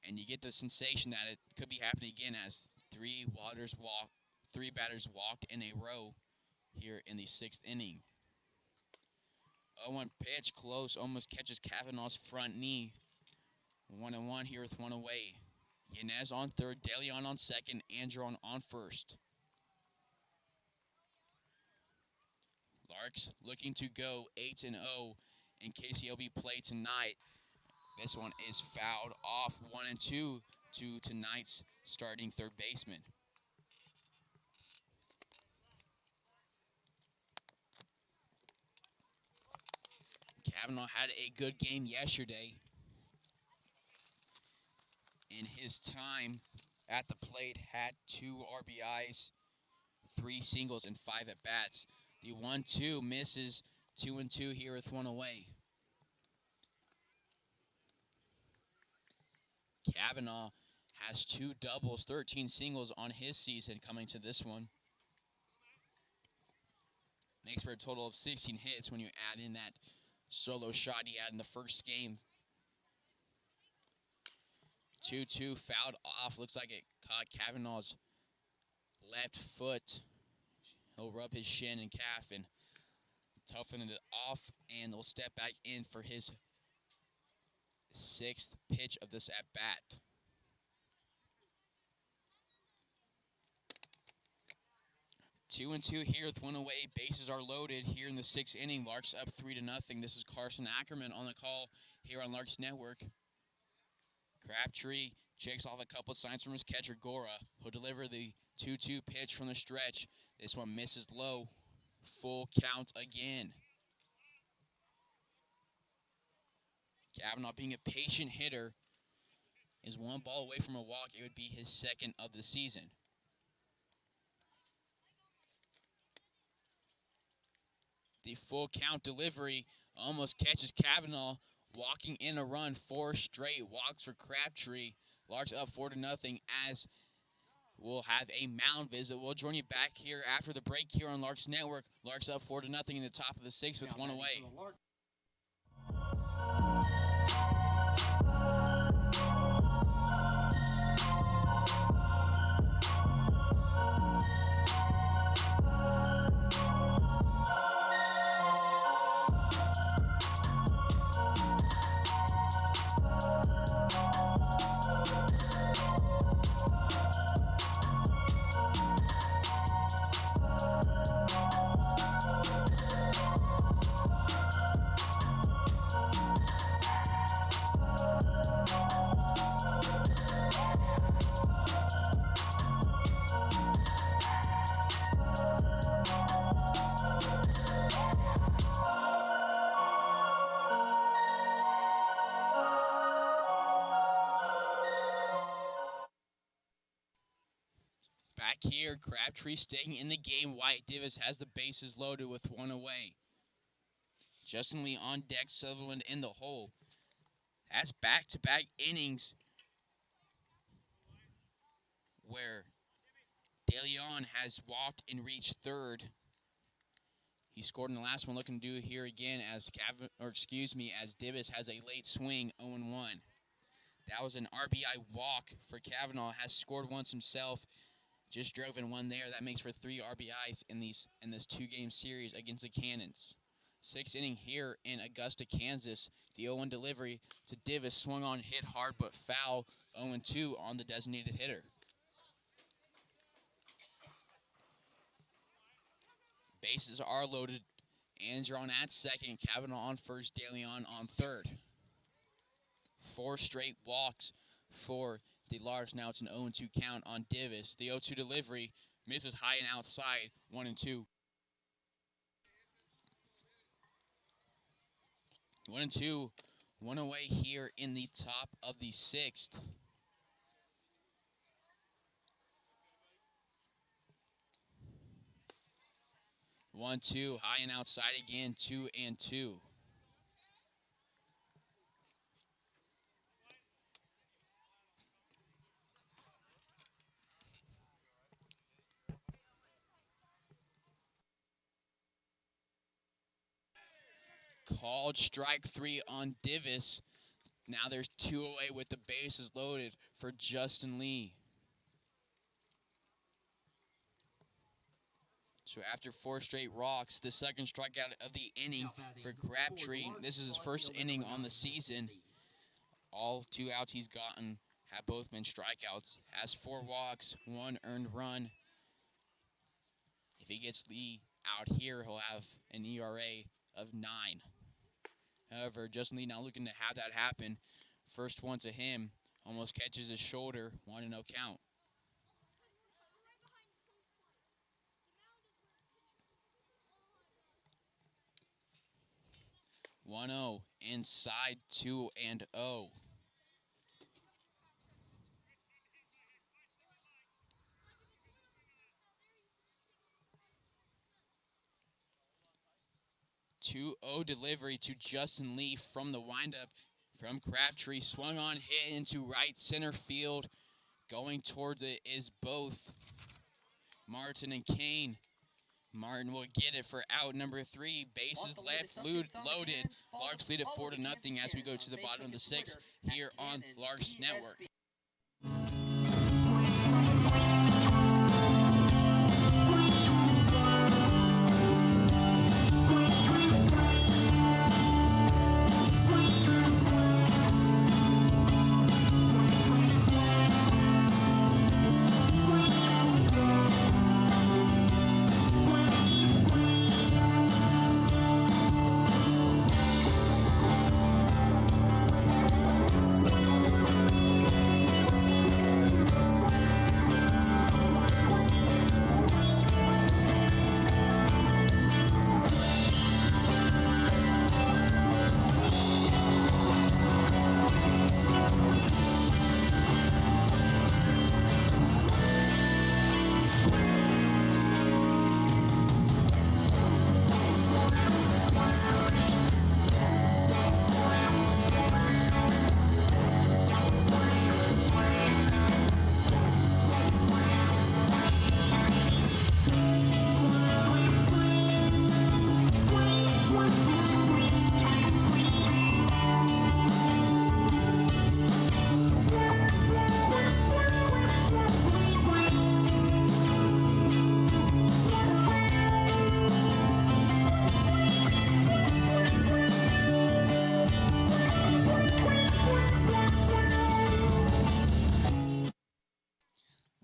And you get the sensation that it could be happening again as 3 batters walked in a row here in the 6th inning. 0-1 pitch, close, almost catches Cavanaugh's front knee. 1-1 here with 1 away. Yanez on third, De Leon on second, Andron on first. Larks looking to go 8-0 in KCLB play tonight. This one is fouled off 1-2 to tonight's starting third baseman. Cavanaugh had a good game yesterday. In his time at the plate, had 2 RBIs, 3 singles, and 5 at-bats. The 1-2 misses, 2-2 here with 1 away. Cavanaugh has 2 doubles, 13 singles on his season coming to this one. Makes for a total of 16 hits when you add in that solo shot he had in the first game. 2-2 fouled off. Looks like it caught Cavanaugh's left foot. He'll rub his shin and calf and toughen it off, and they'll step back in for his 6th pitch of this at-bat. Two and two here with 1 away. Bases are loaded here in the 6th inning. Larks up 3-0. This is Carson Ackerman on the call here on Larks Network. Crabtree checks off a couple signs from his catcher, Gora. He'll deliver the 2-2 pitch from the stretch. This one misses low. Full count again. Cavanaugh, being a patient hitter, is 1 ball away from a walk. It would be his 2nd of the season. The full count delivery almost catches Cavanaugh walking in a run. 4 straight walks for Crabtree. Larks up 4-0 as we'll have a mound visit. We'll join you back here after the break here on Larks Network. Larks up 4-0 in the top of the 6th with 1 away. Back here, Crabtree staying in the game. White Davis has the bases loaded with 1 away. Justin Lee on deck, Sutherland in the hole. That's back-to-back innings where De Leon has walked and reached third. He scored in the last one. Looking to do it here again as as Divis has a late swing, 0-1. That was an RBI walk for Kavanaugh. Has scored once himself. Just drove in one there. That makes for 3 RBIs in this 2-game series against the Cannons. 6th inning here in Augusta, Kansas. The 0-1 delivery to Divis. Swung on, hit hard but foul. 0-2 on the designated hitter. Bases are loaded. Andron at second. Kavanaugh on first. De Leon on third. 4 straight walks for the Larks. Now it's an 0-2 count on Divis. The 0-2 delivery misses high and outside. 1-2. 1-2. 1 away here in the top of the 6th. One, two, high and outside again, 2-2. Called strike 3 on Divis. Now there's 2 away with the bases loaded for Justin Lee. So after 4 straight rocks, the second strikeout of the inning for Crabtree. This is his first inning on the season. All 2 outs he's gotten have both been strikeouts. Has 4 walks, 1 earned run. If he gets Lee out here, he'll have an ERA of 9. However, Justin Lee not looking to have that happen. First one to him, almost catches his shoulder, 1-0 count. One 0 inside 2-0. Two 0 delivery to Justin Lee from the windup from Crabtree. Swung on, hit into right center field. Going towards it is both Martin and Kane. Martin will get it for out number 3. Bases left, loaded. Larks lead it 4-0 as we go to the bottom of the 6th here on Larks Network.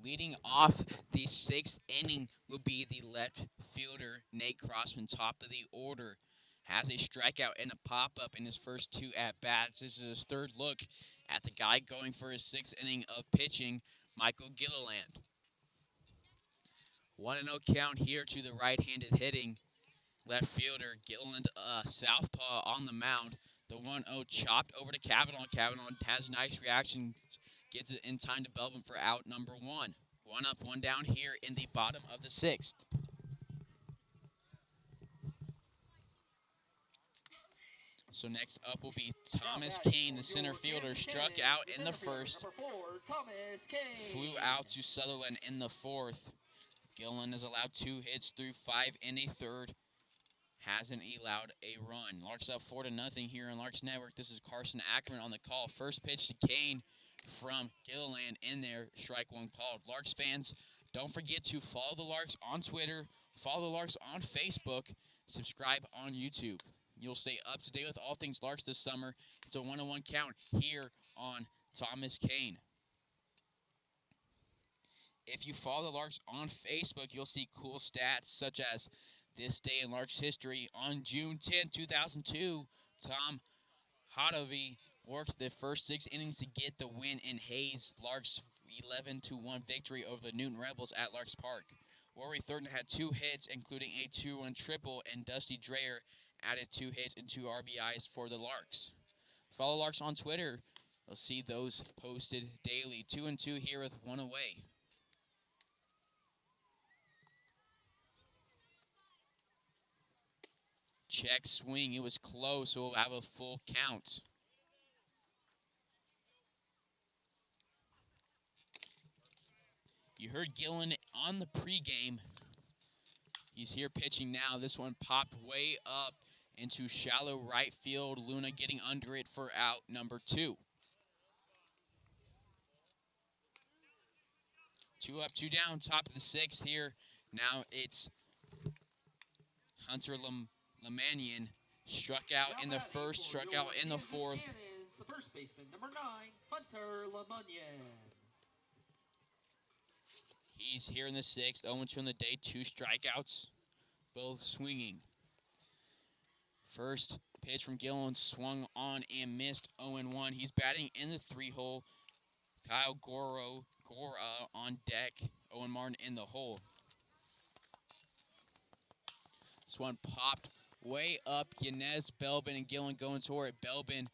Leading off the 6th inning will be the left fielder, Nate Crossman, top of the order. Has a strikeout and a pop-up in his first 2 at-bats. This is his 3rd look at the guy going for his 6th inning of pitching, Michael Gilliland. 1-0 count here to the right-handed hitting left fielder, Gilliland, southpaw on the mound. The 1-0 chopped over to Kavanaugh. Kavanaugh has nice reaction. Gets it in time to Belvin for out number 1. 1 up, 1 down here in the bottom of the 6th. So next up will be Thomas Kane, the center fielder, struck out in the 1st. Flew out to Sutherland in the 4th. Gillen is allowed 2 hits through 5 in a 3rd. hasn't allowed a run. Larks up 4-0 here on Larks Network. This is Carson Ackerman on the call. First pitch to Kane from Gilliland in there. Strike one called. Larks fans, don't forget to follow the Larks on Twitter, follow the Larks on Facebook, subscribe on YouTube. You'll stay up to date with all things Larks this summer. It's a 1-1 count here on Thomas Kane. If you follow the Larks on Facebook, you'll see cool stats such as this day in Larks history. On June 10, 2002, Tom Hotovy worked the first 6 innings to get the win in Hays Larks 11-1 victory over the Newton Rebels at Larks Park. Rory Thornton had 2 hits, including a 2-run triple, and Dusty Dreyer added 2 hits and 2 RBIs for the Larks. Follow Larks on Twitter. You'll see those posted daily. 2-2 here with 1 away. Check swing. It was close, so we'll have a full count. You heard Gillen on the pregame. He's here pitching now. This one popped way up into shallow right field. Luna getting under it for out number 2. 2 up, 2 down, top of the 6th here. Now it's Hunter Lemanian. Struck out in the first, struck out in the 4th. The first baseman, number 9, Hunter Lemanian. He's here in the 6th, 0-2 on the day, 2 strikeouts, both swinging. First pitch from Gillen swung on and missed, 0-1. He's batting in the 3-hole. Kyle Gora on deck, Owen Martin in the hole. This one popped way up. Yanez Belbin and Gillen going toward it. Belbin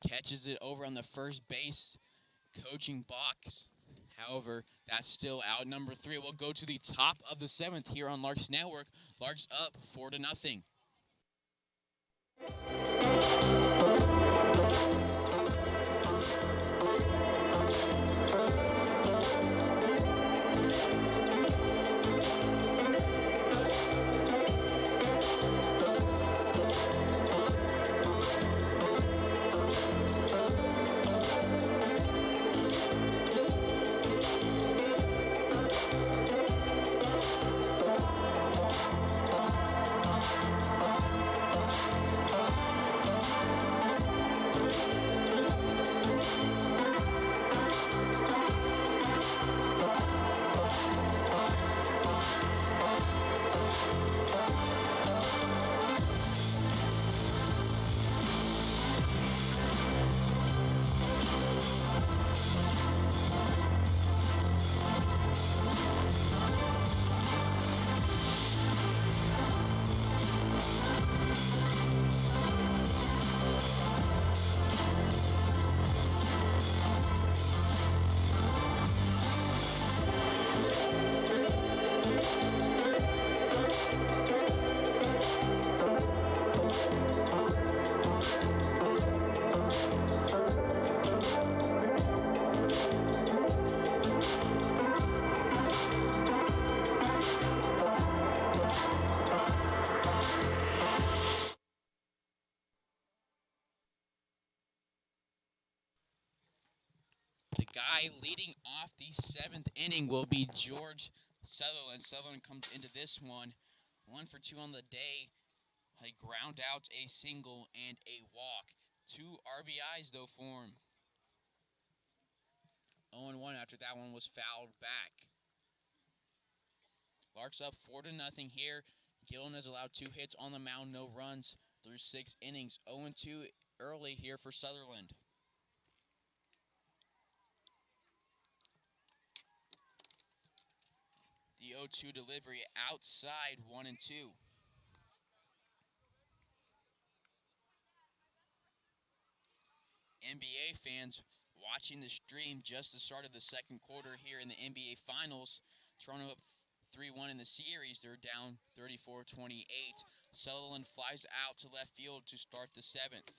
catches it over on the first base coaching box. However, that's still out. Number 3 will go to the top of the 7th here on Larks Network. Larks up 4-0. The guy leading off the 7th inning will be George Sutherland. Sutherland comes into this one 1 for 2 on the day. A ground out, a single, and a walk. 2 RBIs, though, for him. 0-1 after that one was fouled back. Larks up 4-0 here. Gillen has allowed 2 hits on the mound, no runs through 6 innings. 0-2 early here for Sutherland. The 0-2 delivery outside, 1-2. NBA fans watching the stream, just the start of the second quarter here in the NBA Finals. Toronto up 3-1 in the series. They're down 34-28. Sutherland flies out to left field to start the 7th.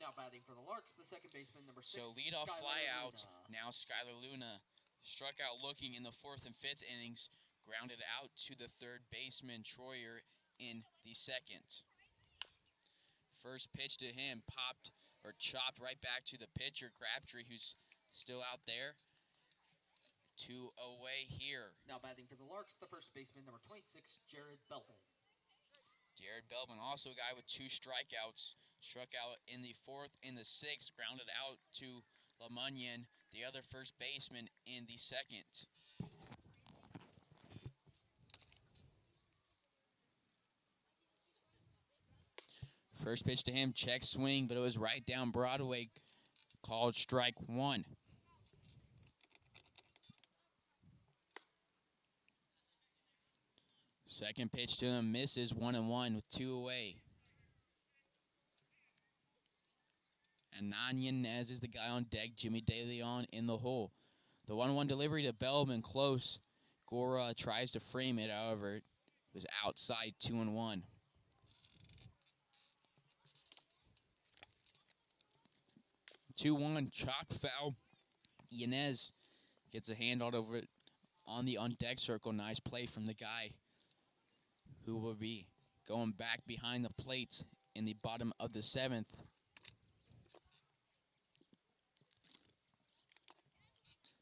Now batting for the Larks, the second baseman, number 6. So leadoff Skylar fly out. Luna. Now Skylar Luna struck out looking in the 4th and 5th innings, grounded out to the third baseman, Troyer, in the 2nd. First pitch to him, popped or chopped right back to the pitcher, Crabtree, who's still out there. 2 away here. Now batting for the Larks, the first baseman, number 26, Jared Belbin. Jared Belbin, also a guy with 2 strikeouts, struck out in the 4th and the 6th, grounded out to LaMunyon, the other first baseman, in the 2nd. First pitch to him, check swing, but it was right down Broadway, called strike 1. Second pitch to him, misses, 1-1 with 2 away. And Yanez is the guy on deck, Jimmy DeLeon in the hole. The 1-1 delivery to Belbin, close. Gora tries to frame it, however, it was outside, 2-1. Chopped foul. Yanez gets a hand out over it on the on-deck circle. Nice play from the guy who will be going back behind the plate in the bottom of the 7th.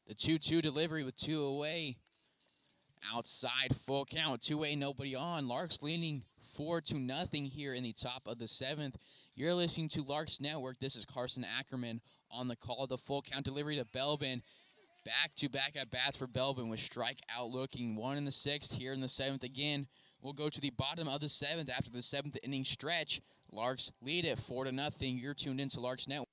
The 2-2 delivery with 2 away. Outside, full count, 2-away, nobody on. Larks leading 4-0 here in the top of the 7th. You're listening to Larks Network. This is Carson Ackerman on the call. The full count delivery to Belbin. Back-to-back at-bats for Belbin with strikeout looking. 1 in the 6th, here in the 7th again. We'll go to the bottom of the 7th after the 7th inning stretch. Larks lead it 4-0. You're tuned into Larks Network.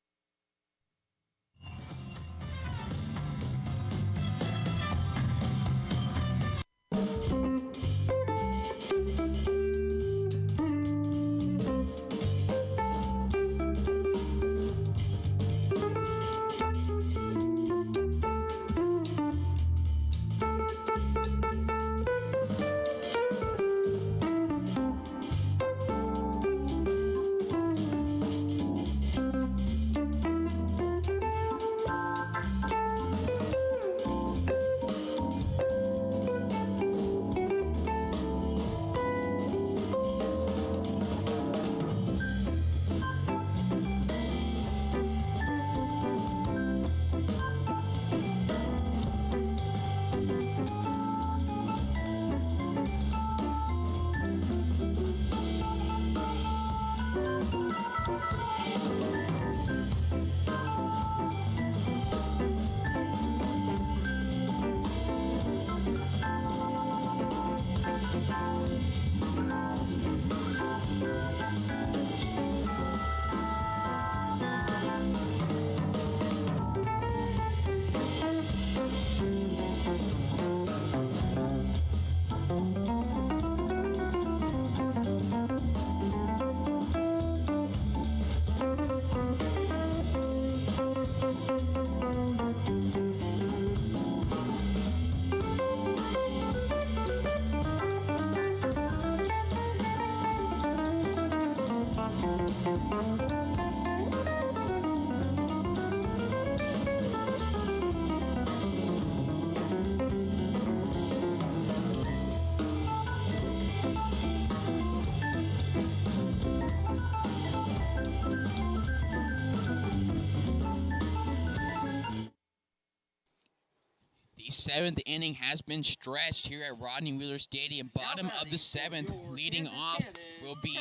The 7th inning has been stretched here at Rodney Wheeler Stadium. Bottom of the 7th, leading off will be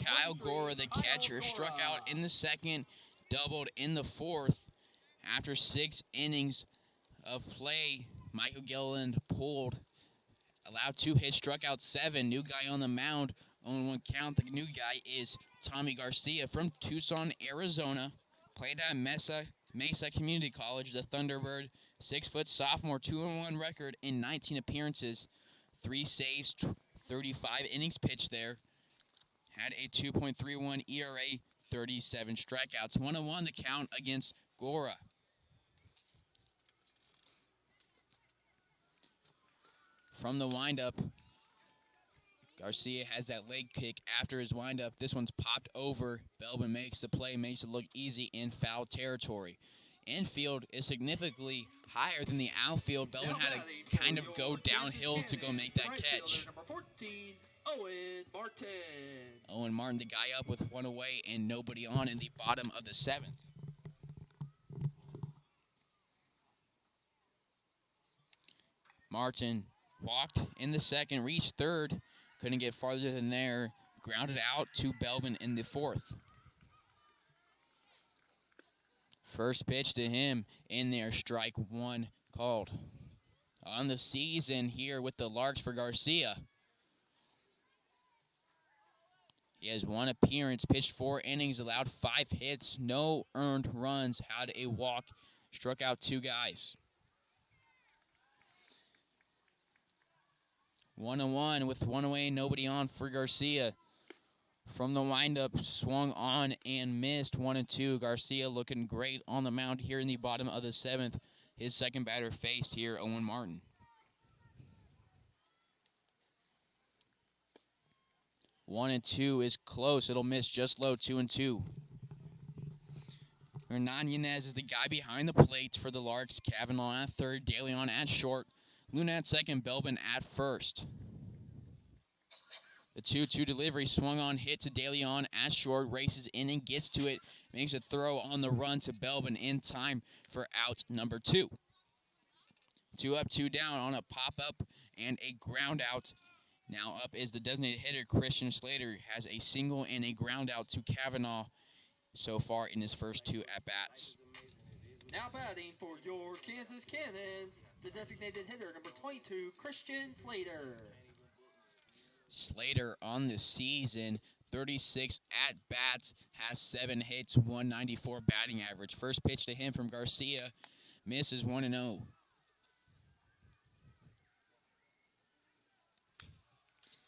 Kyle Gora, the catcher. Struck out in the 2nd, doubled in the 4th. After 6 innings of play, Michael Gilliland pulled, allowed 2 hits, struck out 7. New guy on the mound, only 1 count. The new guy is Tommy Garcia from Tucson, Arizona. Played at Mesa Community College, the Thunderbird. 6-foot sophomore, 2-1 record in 19 appearances. 3 saves, 35 innings pitched there. Had a 2.31 ERA, 37 strikeouts. 1-1 the count against Gora. From the windup, Garcia has that leg kick after his windup. This one's popped over. Belbin makes the play, makes it look easy in foul territory. Infield is significantly higher than the outfield. Belvin had to kind of go downhill to go make that catch. Number 14, Owen Martin. Owen Martin, the guy up with one away and nobody on in the bottom of the 7th. Martin walked in the 2nd, reached 3rd, couldn't get farther than there, grounded out to Belvin in the 4th. First pitch to him in there, strike 1 called. On the season here with the Larks for Garcia. He has 1 appearance, pitched 4 innings, allowed 5 hits, no earned runs, had a walk, struck out 2 guys. 1-1 with 1 away, nobody on for Garcia. From the windup, swung on and missed 1-2. Garcia looking great on the mound here in the bottom of the 7th. His second batter faced here, Owen Martin. 1-2 is close. It'll miss just low, 2-2. Hernan Yanez is the guy behind the plate for the Larks. Kavanaugh at 3rd, De Leon at short. Luna at 2nd, Belvin at 1st. The 2-2 delivery swung on, hit to De Leon at short, races in and gets to it, makes a throw on the run to Belvin in time for out number 2. 2 up, 2 down on a pop-up and a ground out. Now up is the designated hitter, Christian Slater, has a single and a ground out to Kavanaugh so far in his first 2 at-bats. Now batting for your Kansas Cannons, the designated hitter, number 22, Christian Slater. Slater on the season, 36 at-bats, has 7 hits, 194 batting average. First pitch to him from Garcia, misses 1-0.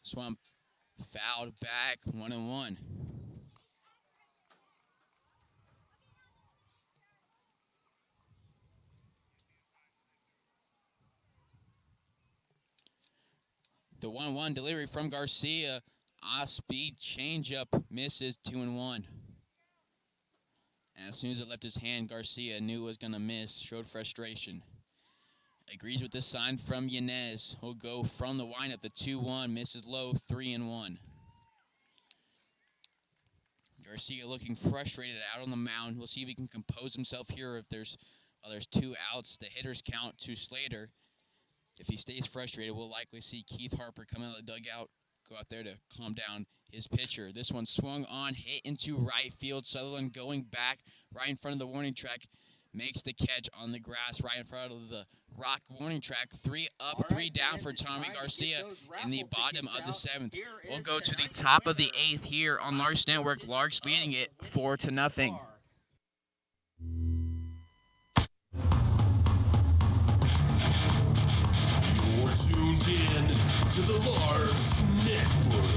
Swamp fouled back, 1-1. The 1-1 delivery from Garcia. Off-speed changeup misses 2-1. And as soon as it left his hand, Garcia knew it was going to miss, showed frustration. Agrees with the sign from Yanez. He'll go from the windup, the 2-1, misses low, 3-1. Garcia looking frustrated out on the mound. We'll see if he can compose himself here. If there's 2 outs, the hitters count to Slater. If he stays frustrated, we'll likely see Keith Harper come out of the dugout, go out there to calm down his pitcher. This one swung on, hit into right field. Sutherland going back right in front of the warning track, makes the catch on the grass right in front of the rock warning track. 3 up, 3 down for Tommy Garcia in the bottom of the 7th. We'll go to the top of the 8th here on Larks Network. Larks leading it 4-0. You're tuned in to the Larks Network.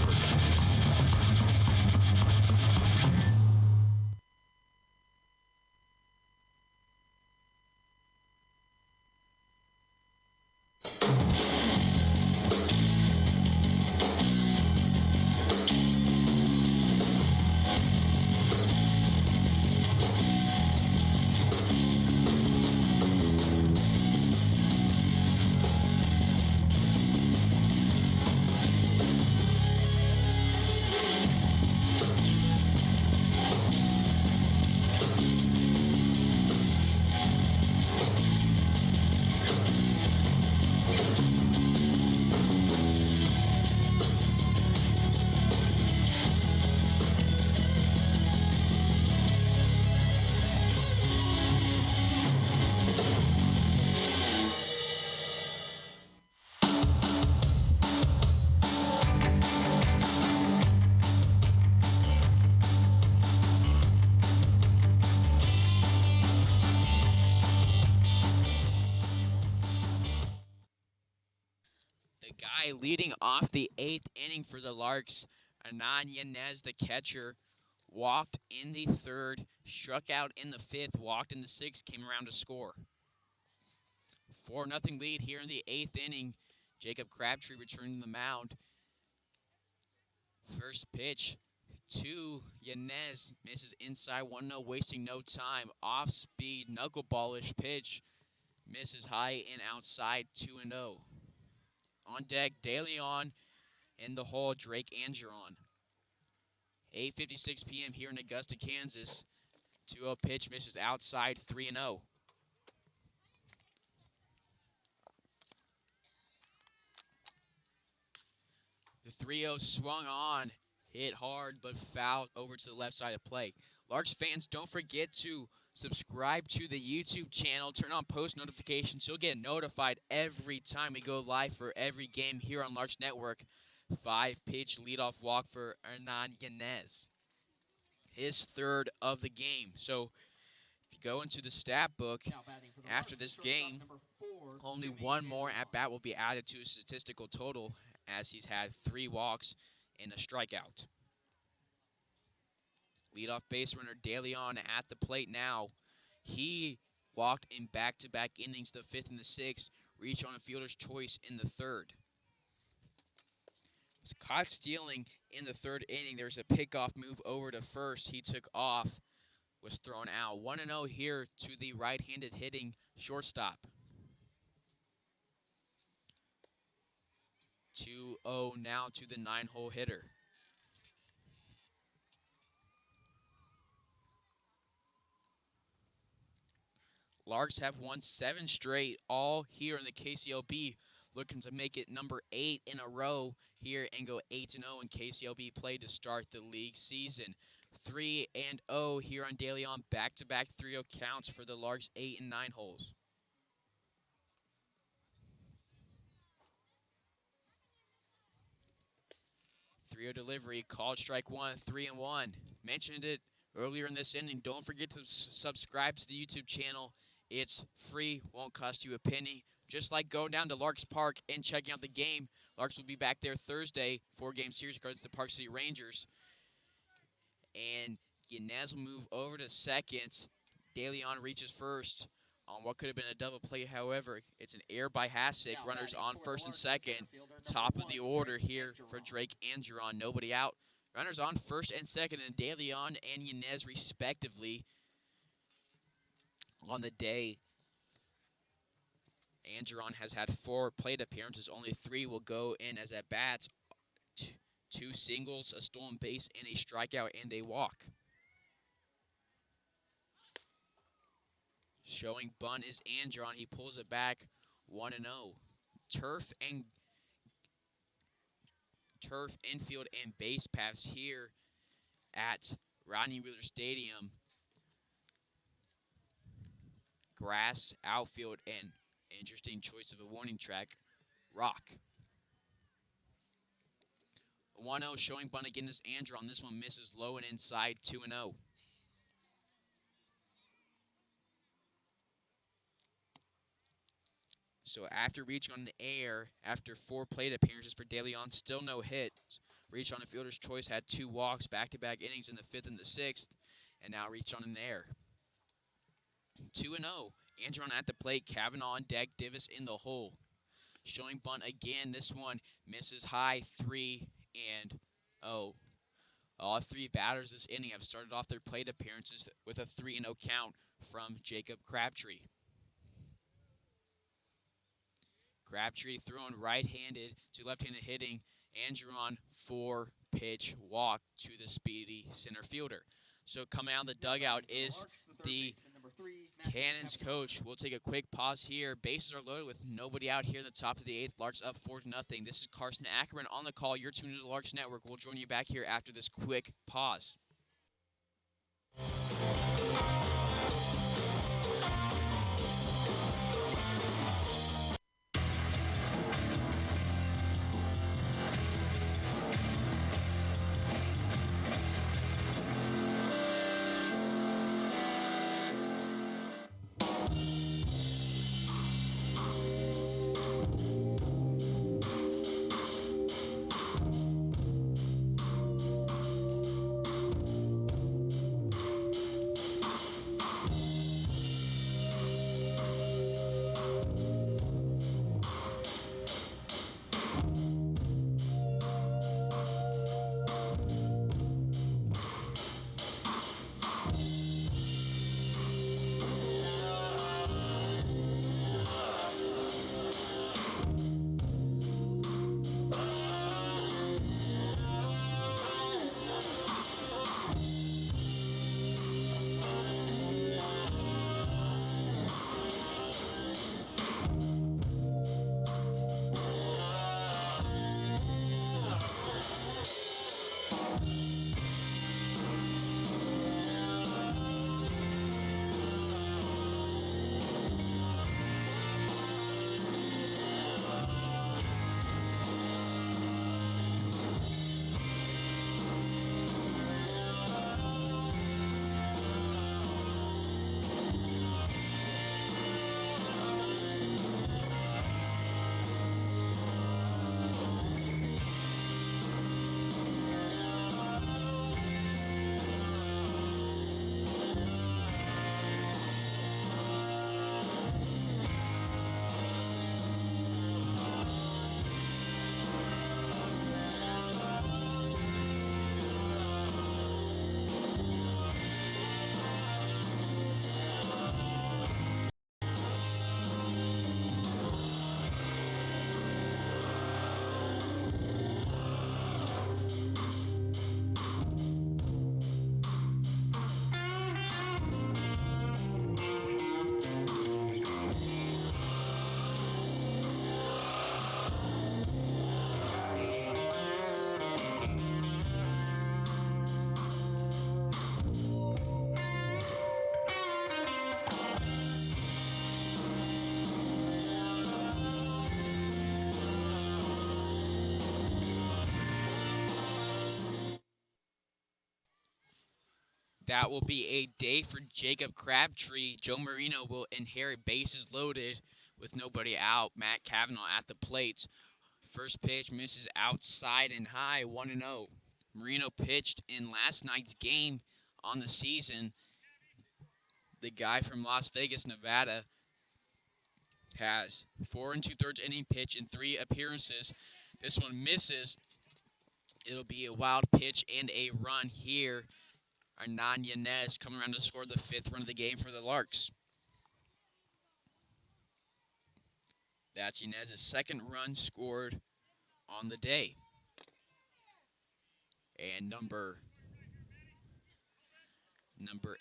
Leading off the 8th inning for the Larks, Hernan Yanez, the catcher, walked in the 3rd, struck out in the 5th, walked in the 6th, came around to score. 4-0 lead here in the 8th inning. Jacob Crabtree returning to the mound. First pitch to Yanez, misses inside 1-0, wasting no time. Off-speed, knuckleballish pitch Misses high and outside, 2-0. On deck, De Leon in the hole, Drake Angeron. 8:56 p.m. here in Augusta, Kansas. 2-0 pitch, misses outside, 3-0. The 3-0 swung on, hit hard, but fouled over to the left side of play. Larks fans, don't forget to subscribe to the YouTube channel. Turn on post notifications. You'll get notified every time we go live for every game here on Larks Network. 5-pitch leadoff walk for Hernan Yanez. His third of the game. So if you go into the stat book after this game, only one more at bat will be added to his statistical total, as he's had 3 walks and a strikeout. Leadoff base runner De Leon at the plate now. He walked in back-to-back innings, the 5th and the 6th, reached on a fielder's choice in the 3rd. Was caught stealing in the 3rd inning. There's a pickoff move over to first. He took off, was thrown out. 1-0 here to the right-handed hitting shortstop. 2-0 now to the 9-hole hitter. Larks have won 7 straight, all here in the KCLB, looking to make it number 8 in a row here and go 8-0 in KCLB play to start the league season. 3-0 here on De Leon, back-to-back 3-0 counts for the Larks 8 and 9 holes. 3-0 delivery, called strike 1, 3-1. Mentioned it earlier in this inning. Don't forget to subscribe to the YouTube channel. It's free, won't cost you a penny. Just like going down to Larks Park and checking out the game. Larks will be back there Thursday, 4-game series against the Park City Rangers. And Yanez will move over to second. De Leon reaches first on what could have been a double play. However, it's an error by Hasek. Runners on first and second. Top of the order here for Drake Angeron. Nobody out. Runners on first and second, and De Leon and Yanez respectively on the day. Angeron has had 4 plate appearances. Only 3 will go in as at-bats. 2 singles, a stolen base, and a strikeout and a walk. Showing bunt is Angeron. He pulls it back 1-0. Turf, infield, and base paths here at Rodney Wheeler Stadium. Grass, outfield, and interesting choice of a warning track, rock. 1-0 showing bunt again is Angeron. This one misses low and inside, 2-0. So after reaching on the air, after 4 plate appearances for De Leon, still no hits. Reached on a fielder's choice, had 2 walks, back-to-back innings in the 5th and the 6th, and now reached on an air. 2-0. Angeron at the plate, Kavanaugh on deck, Divis in the hole. Showing bunt again, this one misses high, 3-0. All 3 batters this inning have started off their plate appearances with a 3-0 count from Jacob Crabtree. Crabtree throwing right-handed to left-handed hitting. Angeron 4-pitch walk to the speedy center fielder. So coming out of the dugout is the Cannons coach. We'll take a quick pause here. Bases are loaded with nobody out here in the top of the 8th. Larks up 4-0. This is Carson Ackerman on the call. You're tuned to the Larks Network. We'll join you back here after this quick pause. That will be a day for Jacob Crabtree. Joe Marino will inherit bases loaded with nobody out. Matt Cavanaugh at the plate. First pitch misses outside and high, 1-0. Marino pitched in last night's game on the season. The guy from Las Vegas, Nevada, has 4 2/3 inning pitch in 3 appearances. This one misses. It'll be a wild pitch and a run here. Hernan Yanez coming around to score the 5th run of the game for the Larks. That's Yanez's 2nd run scored on the day. And number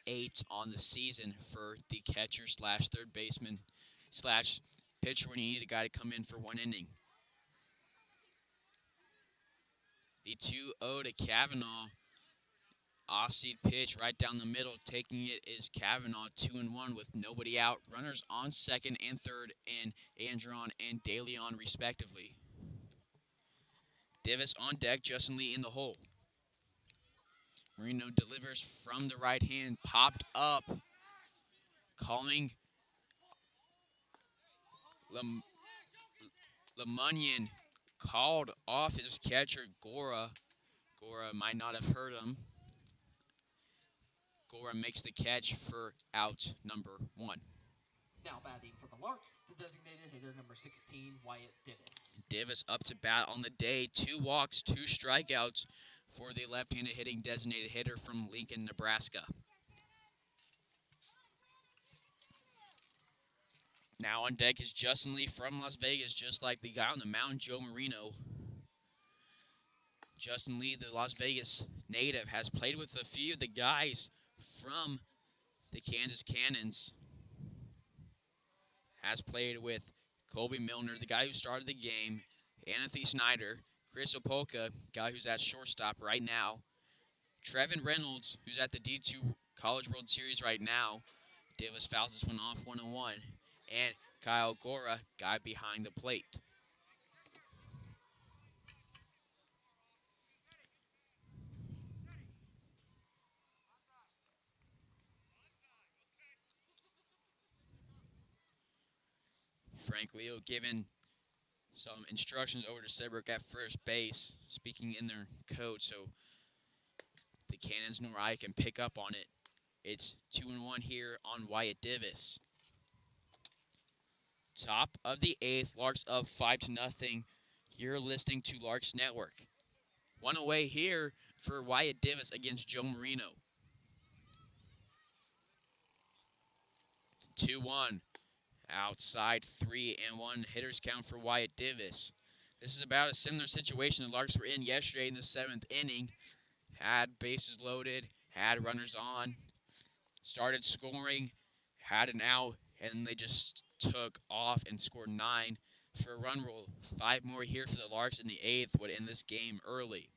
8 on the season for the catcher slash third baseman slash pitcher when you need a guy to come in for 1 inning. The 2-0 to Cavanaugh. Off-speed pitch right down the middle. Taking it is Cavanaugh, 2-1 with nobody out. Runners on 2nd and 3rd, and Andron and DeLeon respectively. Davis on deck, Justin Lee in the hole. Marino delivers from the right hand, popped up. Calling Lemunion called off his catcher, Gora. Gora might not have heard him. Gora makes the catch for out number 1. Now batting for the Larks, the designated hitter number 16, Wyatt Davis. Davis up to bat on the day. 2 walks, 2 strikeouts for the left-handed hitting designated hitter from Lincoln, Nebraska. Now on deck is Justin Lee from Las Vegas, just like the guy on the mound, Joe Marino. Justin Lee, the Las Vegas native, has played with a few of the guys from the Kansas Cannons. Has played with Colby Milner, the guy who started the game, Anthony Snyder, Chris Opolka, guy who's at shortstop right now, Trevin Reynolds, who's at the D2 College World Series right now. Davis fouls this one off 1-1. And Kyle Gora, guy behind the plate. Frank Leo giving some instructions over to Seabrook at first base, speaking in their code, so the Cannons know I can pick up on it. It's 2-1 here on Wyatt Davis. Top of the 8th, Larks up 5-0. You're listening to Larks Network. 1 away here for Wyatt Davis against Joe Marino. 2-1. Outside 3-1 hitters count for Wyatt Davis. This is about a similar situation the Larks were in yesterday in the 7th inning. Had bases loaded, had runners on, started scoring, had an out, and they just took off and scored 9 for a run rule. 5 more here for the Larks in the 8th would end this game early.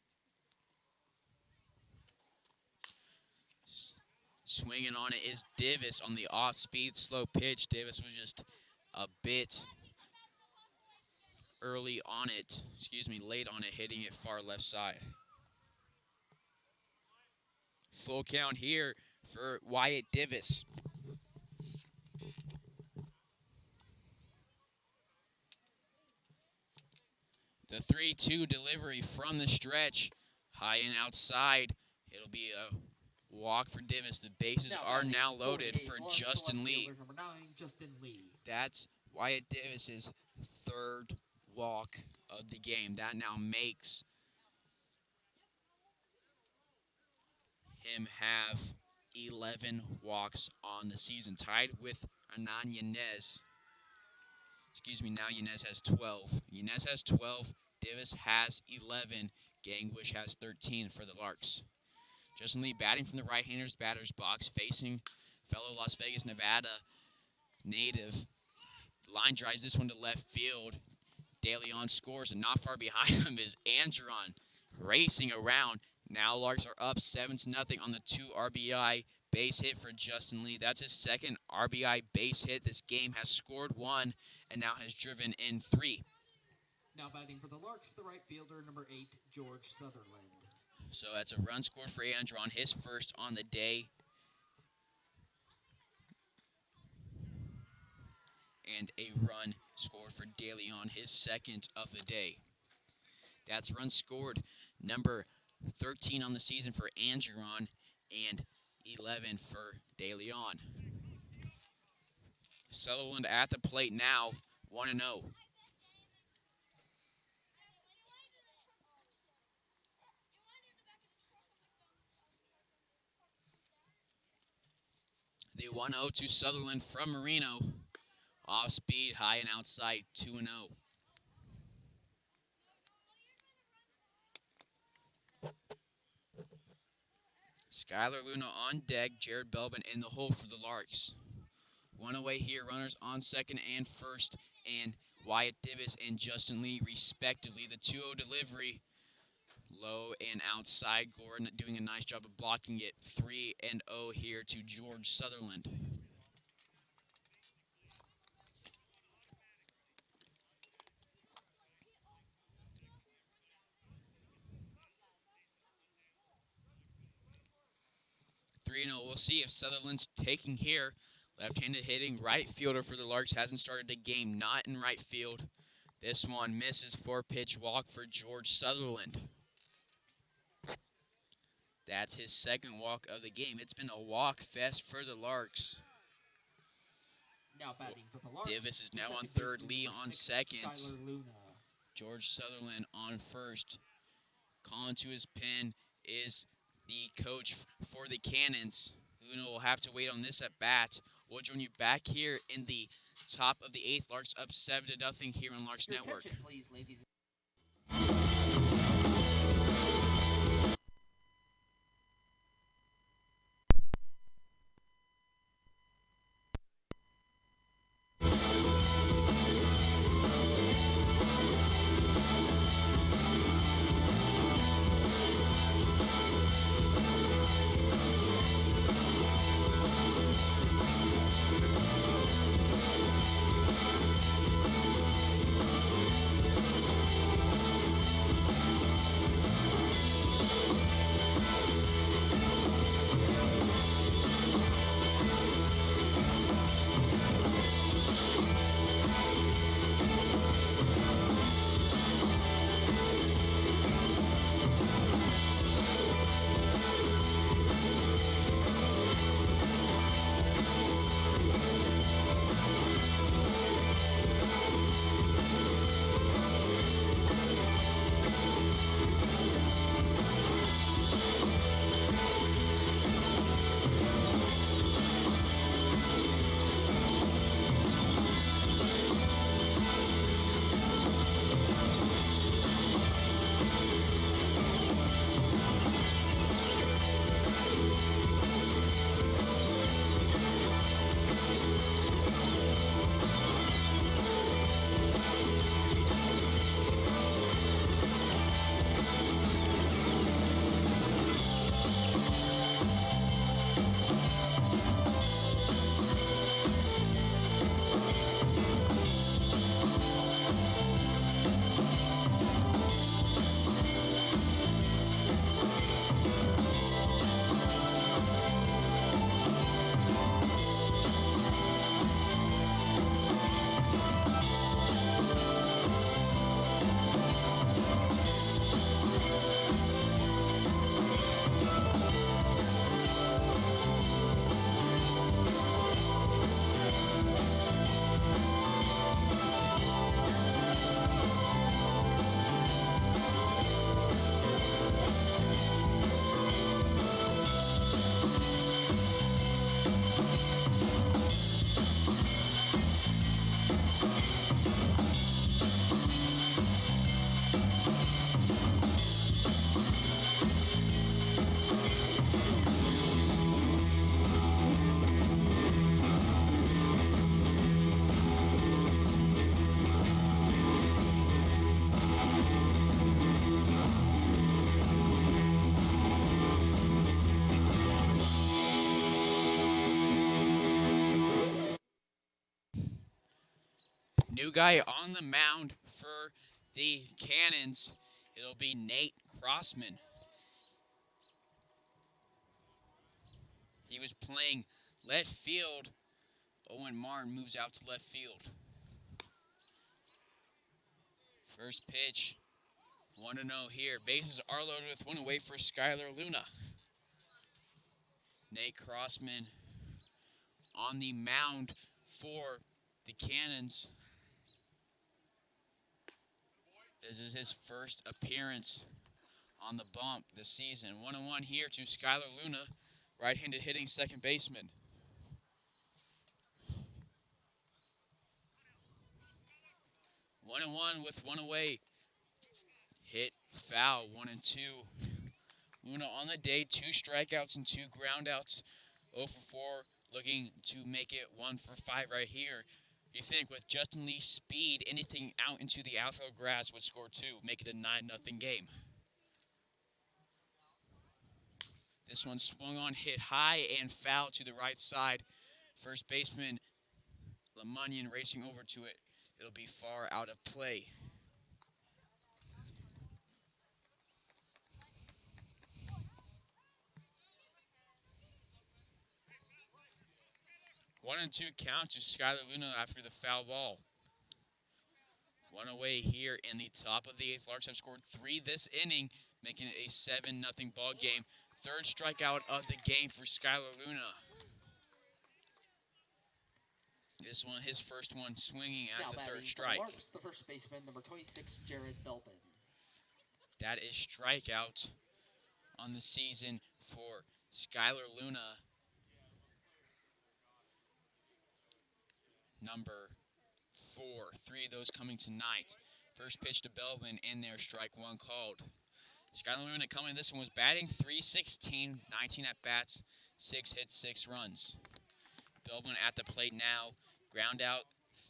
Swinging on it is Davis on the off-speed slow pitch. Davis was just a bit late on it, hitting it far left side. Full count here for Wyatt Davis. The 3-2 delivery from the stretch, high and outside. It'll be a walk for Davis. The bases are now loaded for Justin Lee. Number 9, Justin Lee. That's Wyatt Davis's 3rd walk of the game. That now makes him have 11 walks on the season, tied with Hernan Yanez. Now Yanez has 12. Yanez has 12. Davis has 11. Gangwish has 13 for the Larks. Justin Lee batting from the right-hander's batter's box, facing fellow Las Vegas, Nevada native. Line drives this one to left field. DeLeon scores, and not far behind him is Andron racing around. Now Larks are up 7-0 on the 2 RBI base hit for Justin Lee. That's his 2nd RBI base hit. This game has scored 1 and now has driven in 3. Now batting for the Larks, the right fielder, number 8, George Sutherland. So that's a run score for Andron, his 1st on the day. and a run scored for De Leon, his second of the day. That's runs scored number 13 on the season for Angeron and 11 for De Leon. Sutherland at the plate now, 1-0. The 1-0 to Sutherland from Marino. Off speed, high and outside, 2-0. Skylar Luna on deck, Jared Belbin in the hole for the Larks. One away here, runners on second and first, and Wyatt Divis and Justin Lee respectively. The 2-0 delivery, low and outside. Gordon doing a nice job of blocking it. 3-0 here to George Sutherland. We'll see if Sutherland's taking here. Left-handed hitting right fielder for the Larks hasn't started the game. Not in right field. This one misses 4-pitch walk for George Sutherland. That's his second walk of the game. It's been a walk fest for the Larks. Now batting for the Larks. Divis is now on Second third, baseman Lee number on 6, second. Skylar Luna. George Sutherland on first. Calling to his pen is the coach for the Cannons. Luna will have to wait on this at bat. We'll join you back here in the top of the 8th. Larks up 7-0 here on Larks Your Network. attention, please, ladies. New guy on the mound for the Cannons. It'll be Nate Crossman. He was playing left field Owen Martin moves out to left field. First pitch, 1-0 here. Bases are loaded with one away for Skylar Luna. Nate Crossman on the mound for the Cannons. This is his first appearance on the bump this season. 1-1 here to Skylar Luna, right-handed hitting second baseman. One and one with one away. Hit foul, 1-2. Luna on the day, 2 strikeouts and 2 groundouts. 0 for 4, looking to make it 1 for 5 right here. You think with Justin Lee's speed, anything out into the outfield grass would score 2, make it a 9-0 game. This one swung on, hit high and foul to the right side. First baseman Lemunion racing over to it. It'll be far out of play. One and 2 count to Skylar Luna after the foul ball. One away here in the top of the 8th. Larks have scored 3 this inning, making it a 7-0 ball game. Third strikeout of the game for Skylar Luna. This one, his first one, swinging at the third strike. Larks, the first baseman, number 26, Jared Belbin. That is strikeout on the season for Skylar Luna. Number 4. 3 of those coming tonight. First pitch to Belbin, in there, strike 1 called. Skylar Luna coming, this one was batting .316, 19 at-bats, 6 hits, 6 runs. Belbin at the plate now, ground out,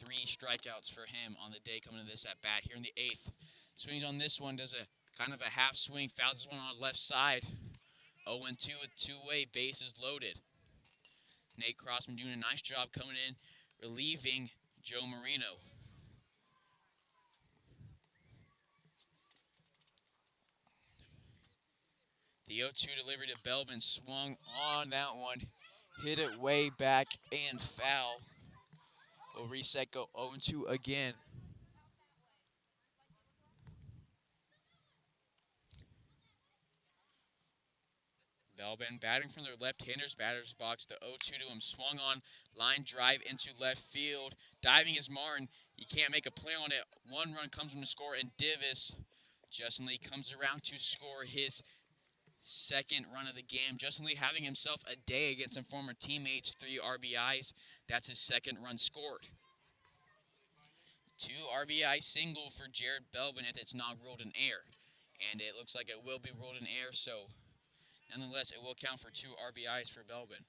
3 strikeouts for him on the day coming to this at-bat here in the 8th. Swings on this one, does a kind of a half swing, fouls this one on the left side. 0-2 with 2-way, bases loaded. Nate Crossman doing a nice job coming in, relieving Joe Marino. The 0-2 delivery to Belbin, swung on that one, hit it way back and foul. Will reset, go 0-2 again. Belbin batting from their left-hander's batter's box. The 0-2 to him, swung on, line drive into left field. Diving is Martin. He can't make a play on it. 1 run comes from the score, and Divis, Justin Lee, comes around to score his 2nd run of the game. Justin Lee having himself a day against some former teammates, 3 RBIs. That's his 2nd run scored. 2 RBI single for Jared Belbin if it's not ruled in air. And it looks like it will be ruled in air, so nonetheless, it will count for 2 RBIs for Belbin.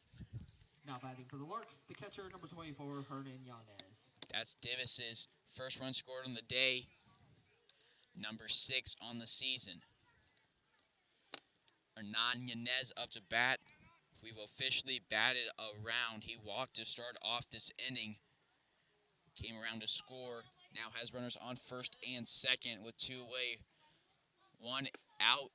Now batting for the Larks, the catcher, number 24, Hernan Yanez. That's Divis's first run scored on the day, number 6 on the season. Hernan Yanez up to bat. We've officially batted around. He walked to start off this inning. Came around to score. Now has runners on first and second with 2 away. 1 out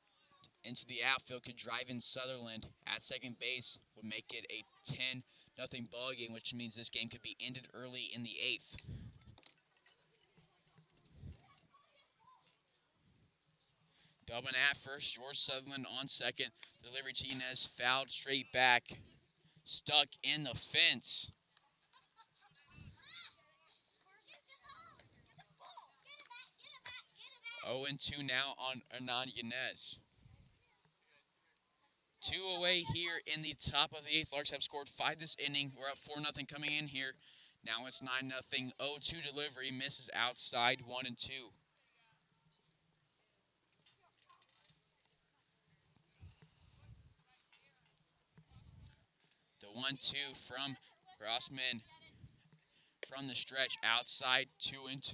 into the outfield could drive in Sutherland. At second base would make it a 10-0 ball game, which means this game could be ended early in the 8th. Belbin at first, George Sutherland on second. Delivery to Yanez, fouled straight back. Stuck in the fence. Oh and 2 now on Hernan Yanez. 2 away here in the top of the 8th. Larks have scored 5 this inning. We're up 4-0 coming in here. Now it's 9-0. 0-2 delivery, misses outside, 1-2. The 1-2 from Grossman from the stretch, outside, 2-2.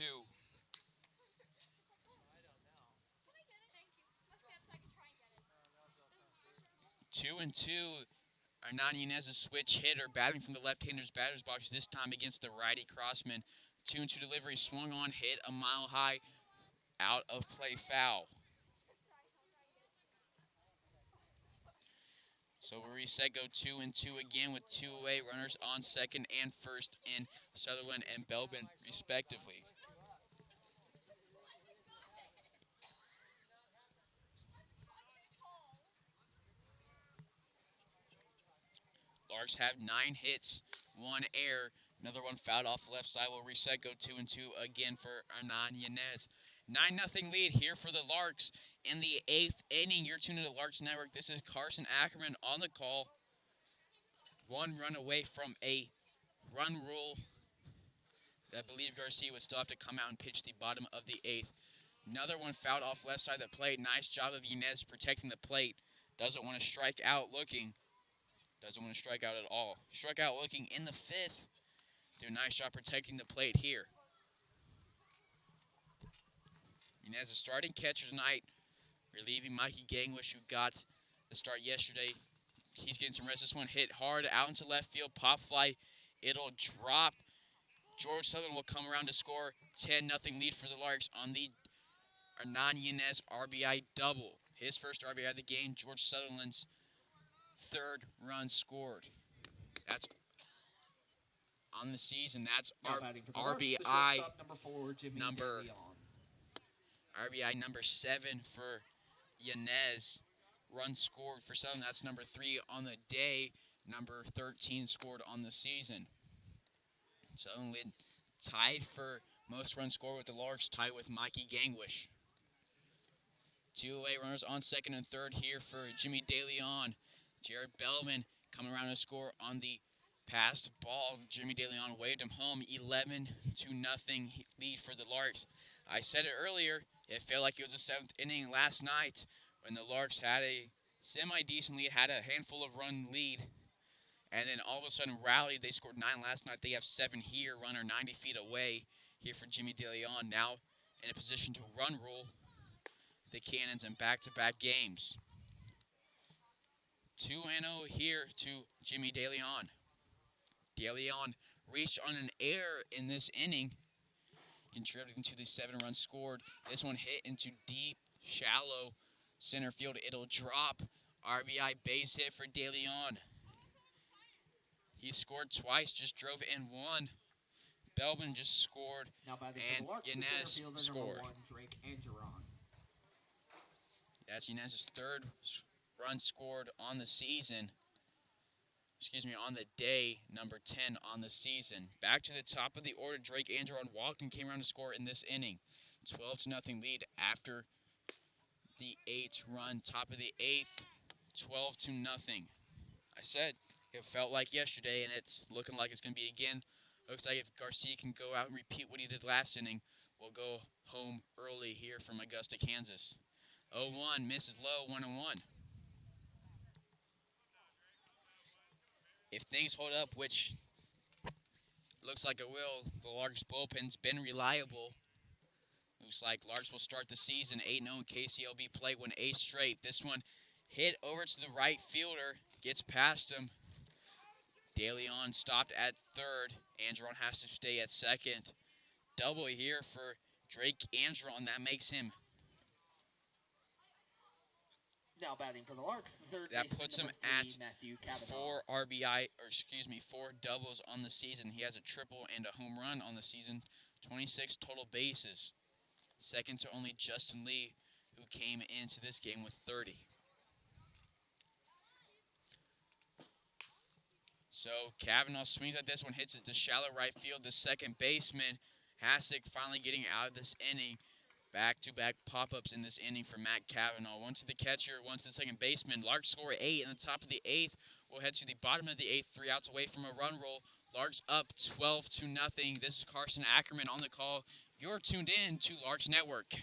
2-2. Hernan Yanez's switch hitter, batting from the left-hander's batter's box, this time against the righty Crossman. 2-2 delivery, swung on, hit a mile high, out of play, foul. So we reset, go 2-2 again with 2 away runners on second and first in Sutherland and Belbin, respectively. Larks have 9 hits, 1 error, another one fouled off the left side. We'll reset, go 2-2 again for Hernan Yanez. 9-0 lead here for the Larks in the 8th inning. You're tuned to the Larks Network. This is Carson Ackerman on the call. 1 run away from a run rule. I believe Garcia would still have to come out and pitch the bottom of the 8th. Another one fouled off left side of the plate. Nice job of Yanez protecting the plate. Doesn't want to strike out looking. Doesn't want to strike out at all. Struck out looking in the 5th. Do a nice job protecting the plate here. Yanez is starting catcher tonight, relieving Mikey Gangwish, who got the start yesterday. He's getting some rest. This one hit hard out into left field. Pop fly. It'll drop. George Sutherland will come around to score. 10-0 lead for the Larks on the Hernan Yanez RBI double. His first RBI of the game. George Sutherland's 3rd run scored. That's on the season. That's RBI number 4, Jimmy number DeLeon. RBI number 7 for Yanez. Run scored for Sutherland. That's number 3 on the day. Number 13 scored on the season. Sutherland tied for most runs scored with the Larks, tied with Mikey Gangwish. 2 away runners on second and third here for Jimmy DeLeon. Jared Bellman coming around to score on the passed ball. Jimmy DeLeon waved him home. 11-0 lead for the Larks. I said it earlier, it felt like it was the 7th inning last night when the Larks had a semi-decent lead, had a handful of run lead, and then all of a sudden rallied. They scored 9 last night. They have 7 here, runner 90 feet away here for Jimmy DeLeon. Now in a position to run rule the Cannons in back-to-back games. 2-0 here to Jimmy DeLeon. DeLeon reached on an error in this inning, contributing to the 7 runs scored. This one hit into deep, shallow center field. It'll drop. RBI base hit for DeLeon. He scored twice, just drove in 1. Belbin just scored, Now batting and for the Larks, the Yanez center fielder, scored. number 1, Drake Angeron. That's Yanez's 3rd run scored on the season. On the day, number 10 on the season. Back to the top of the order, Drake Angeron walked and came around to score in this inning. 12-0 lead after the 8th run. Top of the 8th, 12-0. I said it felt like yesterday, and it's looking like it's going to be again. Looks like if Garcia can go out and repeat what he did last inning, we'll go home early here from Augusta, Kansas. 0-1, misses low, 1-1. If things hold up, which looks like it will, the Larks bullpen's been reliable. Looks like Larks will start the season 8-0 in KCLB play, win 8 straight. This one hit over to the right fielder, gets past him. DeLeon stopped at 3rd. Angeron has to stay at 2nd. Double here for Drake Angeron. That makes him. Now batting for the Larks, the 3rd That baseman, puts him number 3, at Matthew Cavanaugh. 4 doubles on the season. He has a triple and a home run on the season. 26 total bases. Second to only Justin Lee, who came into this game with 30. So Cavanaugh swings at this one, hits it to shallow right field. The second baseman, Hasek, finally getting out of this inning. Back-to-back pop-ups in this inning for Matt Cavanaugh. One to the catcher, one to the second baseman. Larks score 8 in the top of the 8th. We'll head to the bottom of the 8th, 3 outs away from a run roll. Larks up 12-0. This is Carson Ackerman on the call. You're tuned in to Larks Network.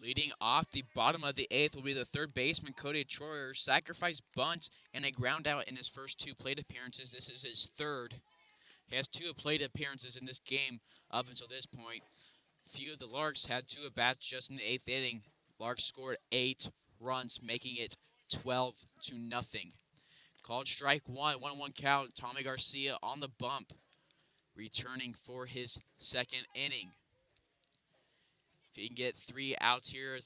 Leading off the bottom of the 8th will be the third baseman, Cody Troyer. Sacrifice bunt and a ground out in his first 2 plate appearances. This is his third. He has 2 plate appearances in this game up until this point. Few of the Larks had 2 at-bats just in the 8th inning. Larks scored 8 runs, making it 12-0. Called strike 1, 1-1 count. Tommy Garcia on the bump, returning for his second inning. If he can get 3 outs here,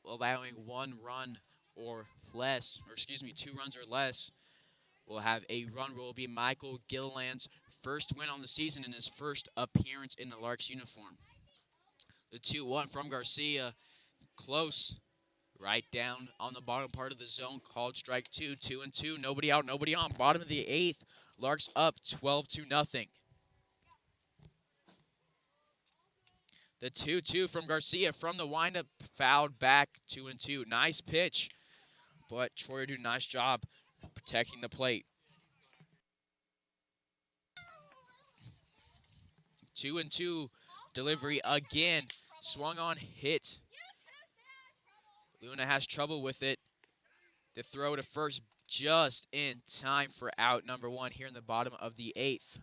allowing 1 run or less, or excuse me, 2 runs or less, we'll have a run rule. Will be Michael Gilliland's first win on the season and his first appearance in the Larks uniform. The 2-1 from Garcia, close, right down on the bottom part of the zone. Called strike 2, 2-2, nobody out, nobody on. Bottom of the 8th, Larks up 12-0. The 2-2 from Garcia from the windup, fouled back, 2-2. Nice pitch, but Troyer did a nice job protecting the plate. 2-2 delivery again, swung on, hit. Luna has trouble with it. The throw to first just in time for out number 1 here in the bottom of the 8th.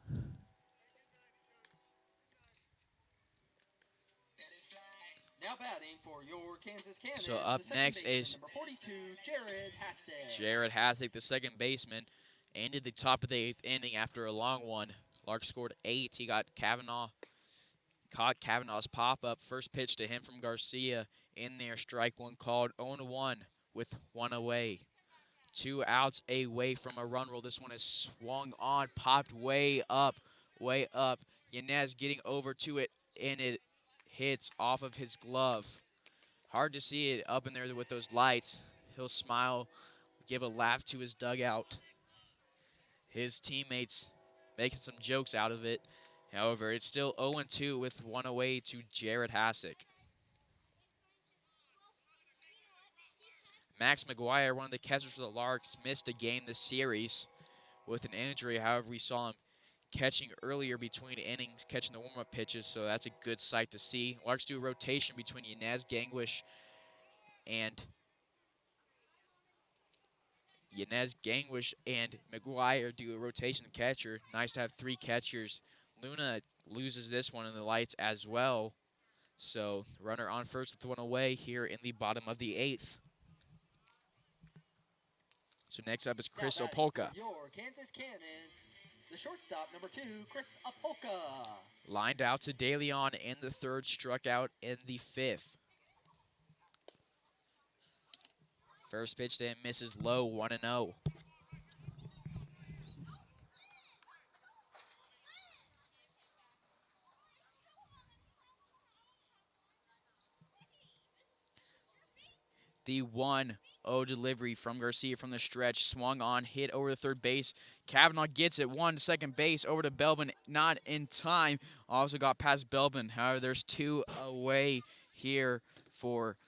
Now batting for your Kansas Cannons. So up next is number 42, Jared Hassett. Jared Hassett, the second baseman, ended the top of the 8th inning after a long one. Lark scored 8. He got caught Kavanaugh's pop-up. First pitch to him from Garcia in there. Strike 1 called, 0-1 with 1 away. 2 outs away from a run rule. This one is swung on, popped way up, way up. Yanez getting over to it, and it hits off of his glove. Hard to see it up in there with those lights. He'll smile, give a laugh to his dugout. His teammates making some jokes out of it. However, it's still 0-2 with 1 away to Jared Hassick. Max McGuire, one of the catchers for the Larks, missed a game this series with an injury. However, we saw him catching earlier between innings, catching the warm-up pitches, so that's a good sight to see. Larks do a rotation between Yanez Gangwish and McGuire do a rotation catcher. Nice to have 3 catchers. Luna loses this one in the lights as well. So runner on first with 1 away here in the bottom of the 8th. So next up is Chris Opolka. Your Kansas Cannons, the shortstop, number 2, Chris Opolka. Lined out to De Leon in the 3rd, struck out in the 5th. First pitch to him misses low, 1-0. The 1-0 delivery from Garcia from the stretch, swung on, hit over the 3rd base. Kavanaugh gets it, 1 to 2nd base, over to Belbin, not in time. Also got past Belbin. However, there's 2 away here for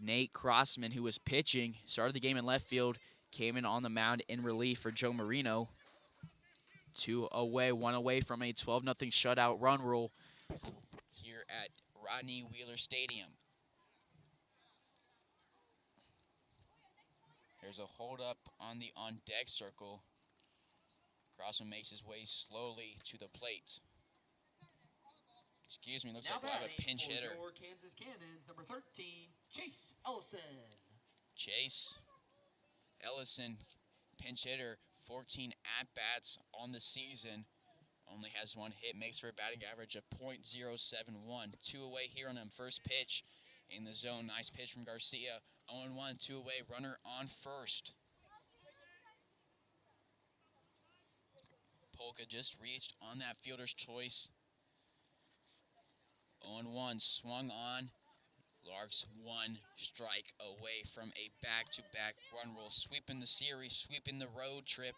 Nate Crossman, who was pitching. Started the game in left field, came in on the mound in relief for Joe Marino. 2 away, 1 away from a 12-0 shutout run rule here at Rodney Wheeler Stadium. There's a hold-up on the on-deck circle. Crossman makes his way slowly to the plate. Excuse me, looks like we'll have a pinch hitter. Your Kansas Cannons, number 13, Chase Ellison. Chase Ellison, pinch hitter, 14 at-bats on the season. Only has 1 hit, makes for a batting average of .071. 2 away here on him. First pitch in the zone. Nice pitch from Garcia. 0-1, 2 away, runner on first. Polka just reached on that fielder's choice. 0-1, swung on. Larks 1 strike away from a back-to-back run rule. Sweeping the series, sweeping the road trip.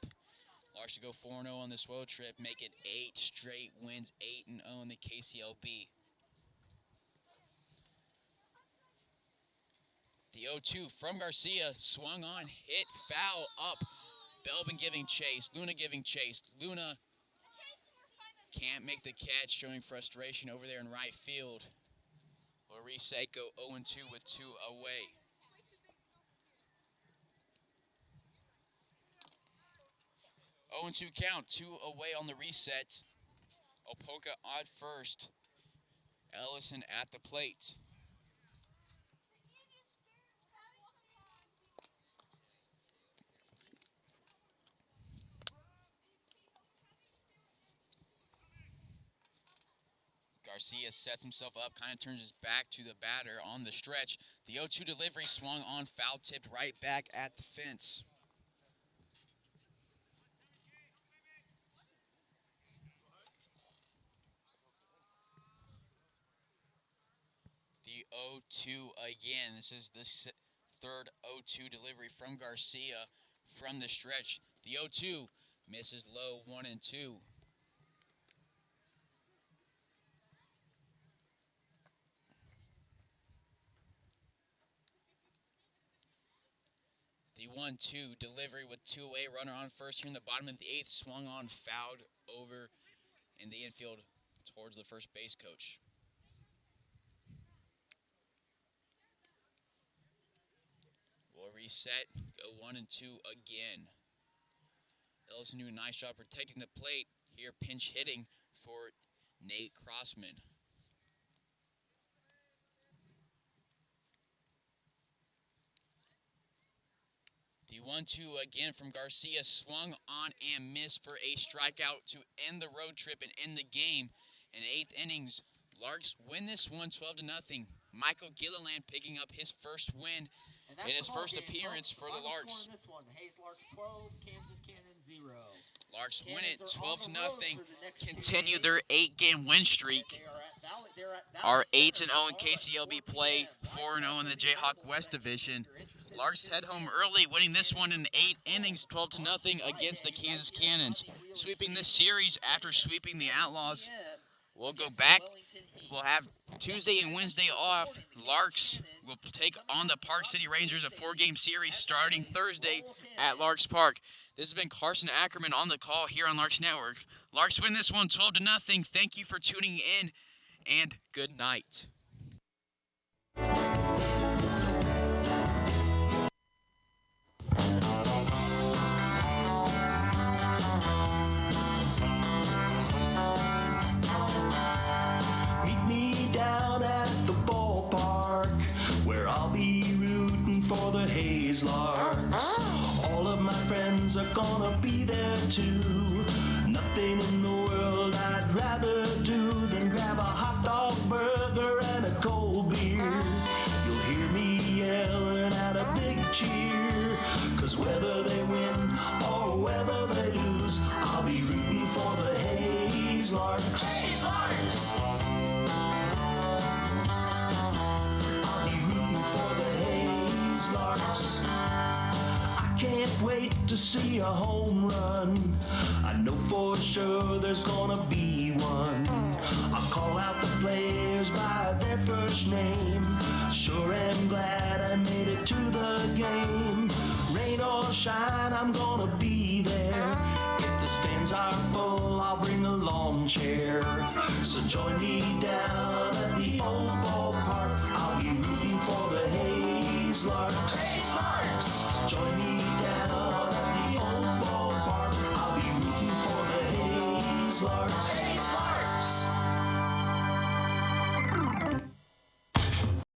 Larks to go 4-0 on this road trip, make it 8 straight wins, 8-0 in the KCLB. The 0-2 from Garcia, swung on, hit, foul, up. Belbin giving chase, Luna giving chase. Luna can't make the catch, showing frustration over there in right field. We'll reset, go 0-2 with 2 away. Oh and 2 count, 2 away on the reset. Opolka on first. Ellison at the plate. Garcia sets himself up, kind of turns his back to the batter on the stretch. The 0-2 delivery swung on, foul tipped right back at the fence. The 0-2 again. This is the third 0-2 delivery from Garcia from the stretch. The 0-2 misses low, 1-2. The 1-2 delivery with 2 away, runner on first here in the bottom of the 8th, swung on, fouled over in the infield towards the first base coach. We'll reset, go 1-2 again. Ellison doing a nice job protecting the plate. Here pinch hitting for Nate Crossman. The 1-2 again from Garcia, swung on and missed for a strikeout to end the road trip and end the game. In 8th innings, Larks win this one 12-0. Michael Gilliland picking up his first win in his first appearance for the Larks. This one, Hays Larks 12, Kansas Cannon 0. Larks win it 12-0. Continue their 8-game win streak. Are 8-0 in KCLB play, 4-0 in the Jayhawk West Division. Larks head home early, winning this one in 8 innings, 12-0 against the Kansas Cannons. Sweeping this series after sweeping the Outlaws. We'll go back. We'll have Tuesday and Wednesday off. Larks will take on the Park City Rangers, a 4-game series starting Thursday at Larks Park. This has been Carson Ackerman on the call here on Larks Network. Larks win this one 12-0. Thank you for tuning in, and good night. Meet me down at the ballpark, where I'll be rooting for the Hays Larks. All of my friends are gonna be there too. Nothing in the world I'd rather do than grab a hot dog burger and a cold beer. You'll hear me yelling at a big cheer, 'cause whether they win or whether they lose, I'll be rooting for the Hays Larks. Hays Larks! I'll be rooting for the Hays Larks. I can't wait to see a home run. I know for sure there's gonna be one. I'll call out the players by their first name. Sure am glad I made it to the game. Rain or shine, I'm gonna be there. If the stands are full, I'll bring a lawn chair. So join me down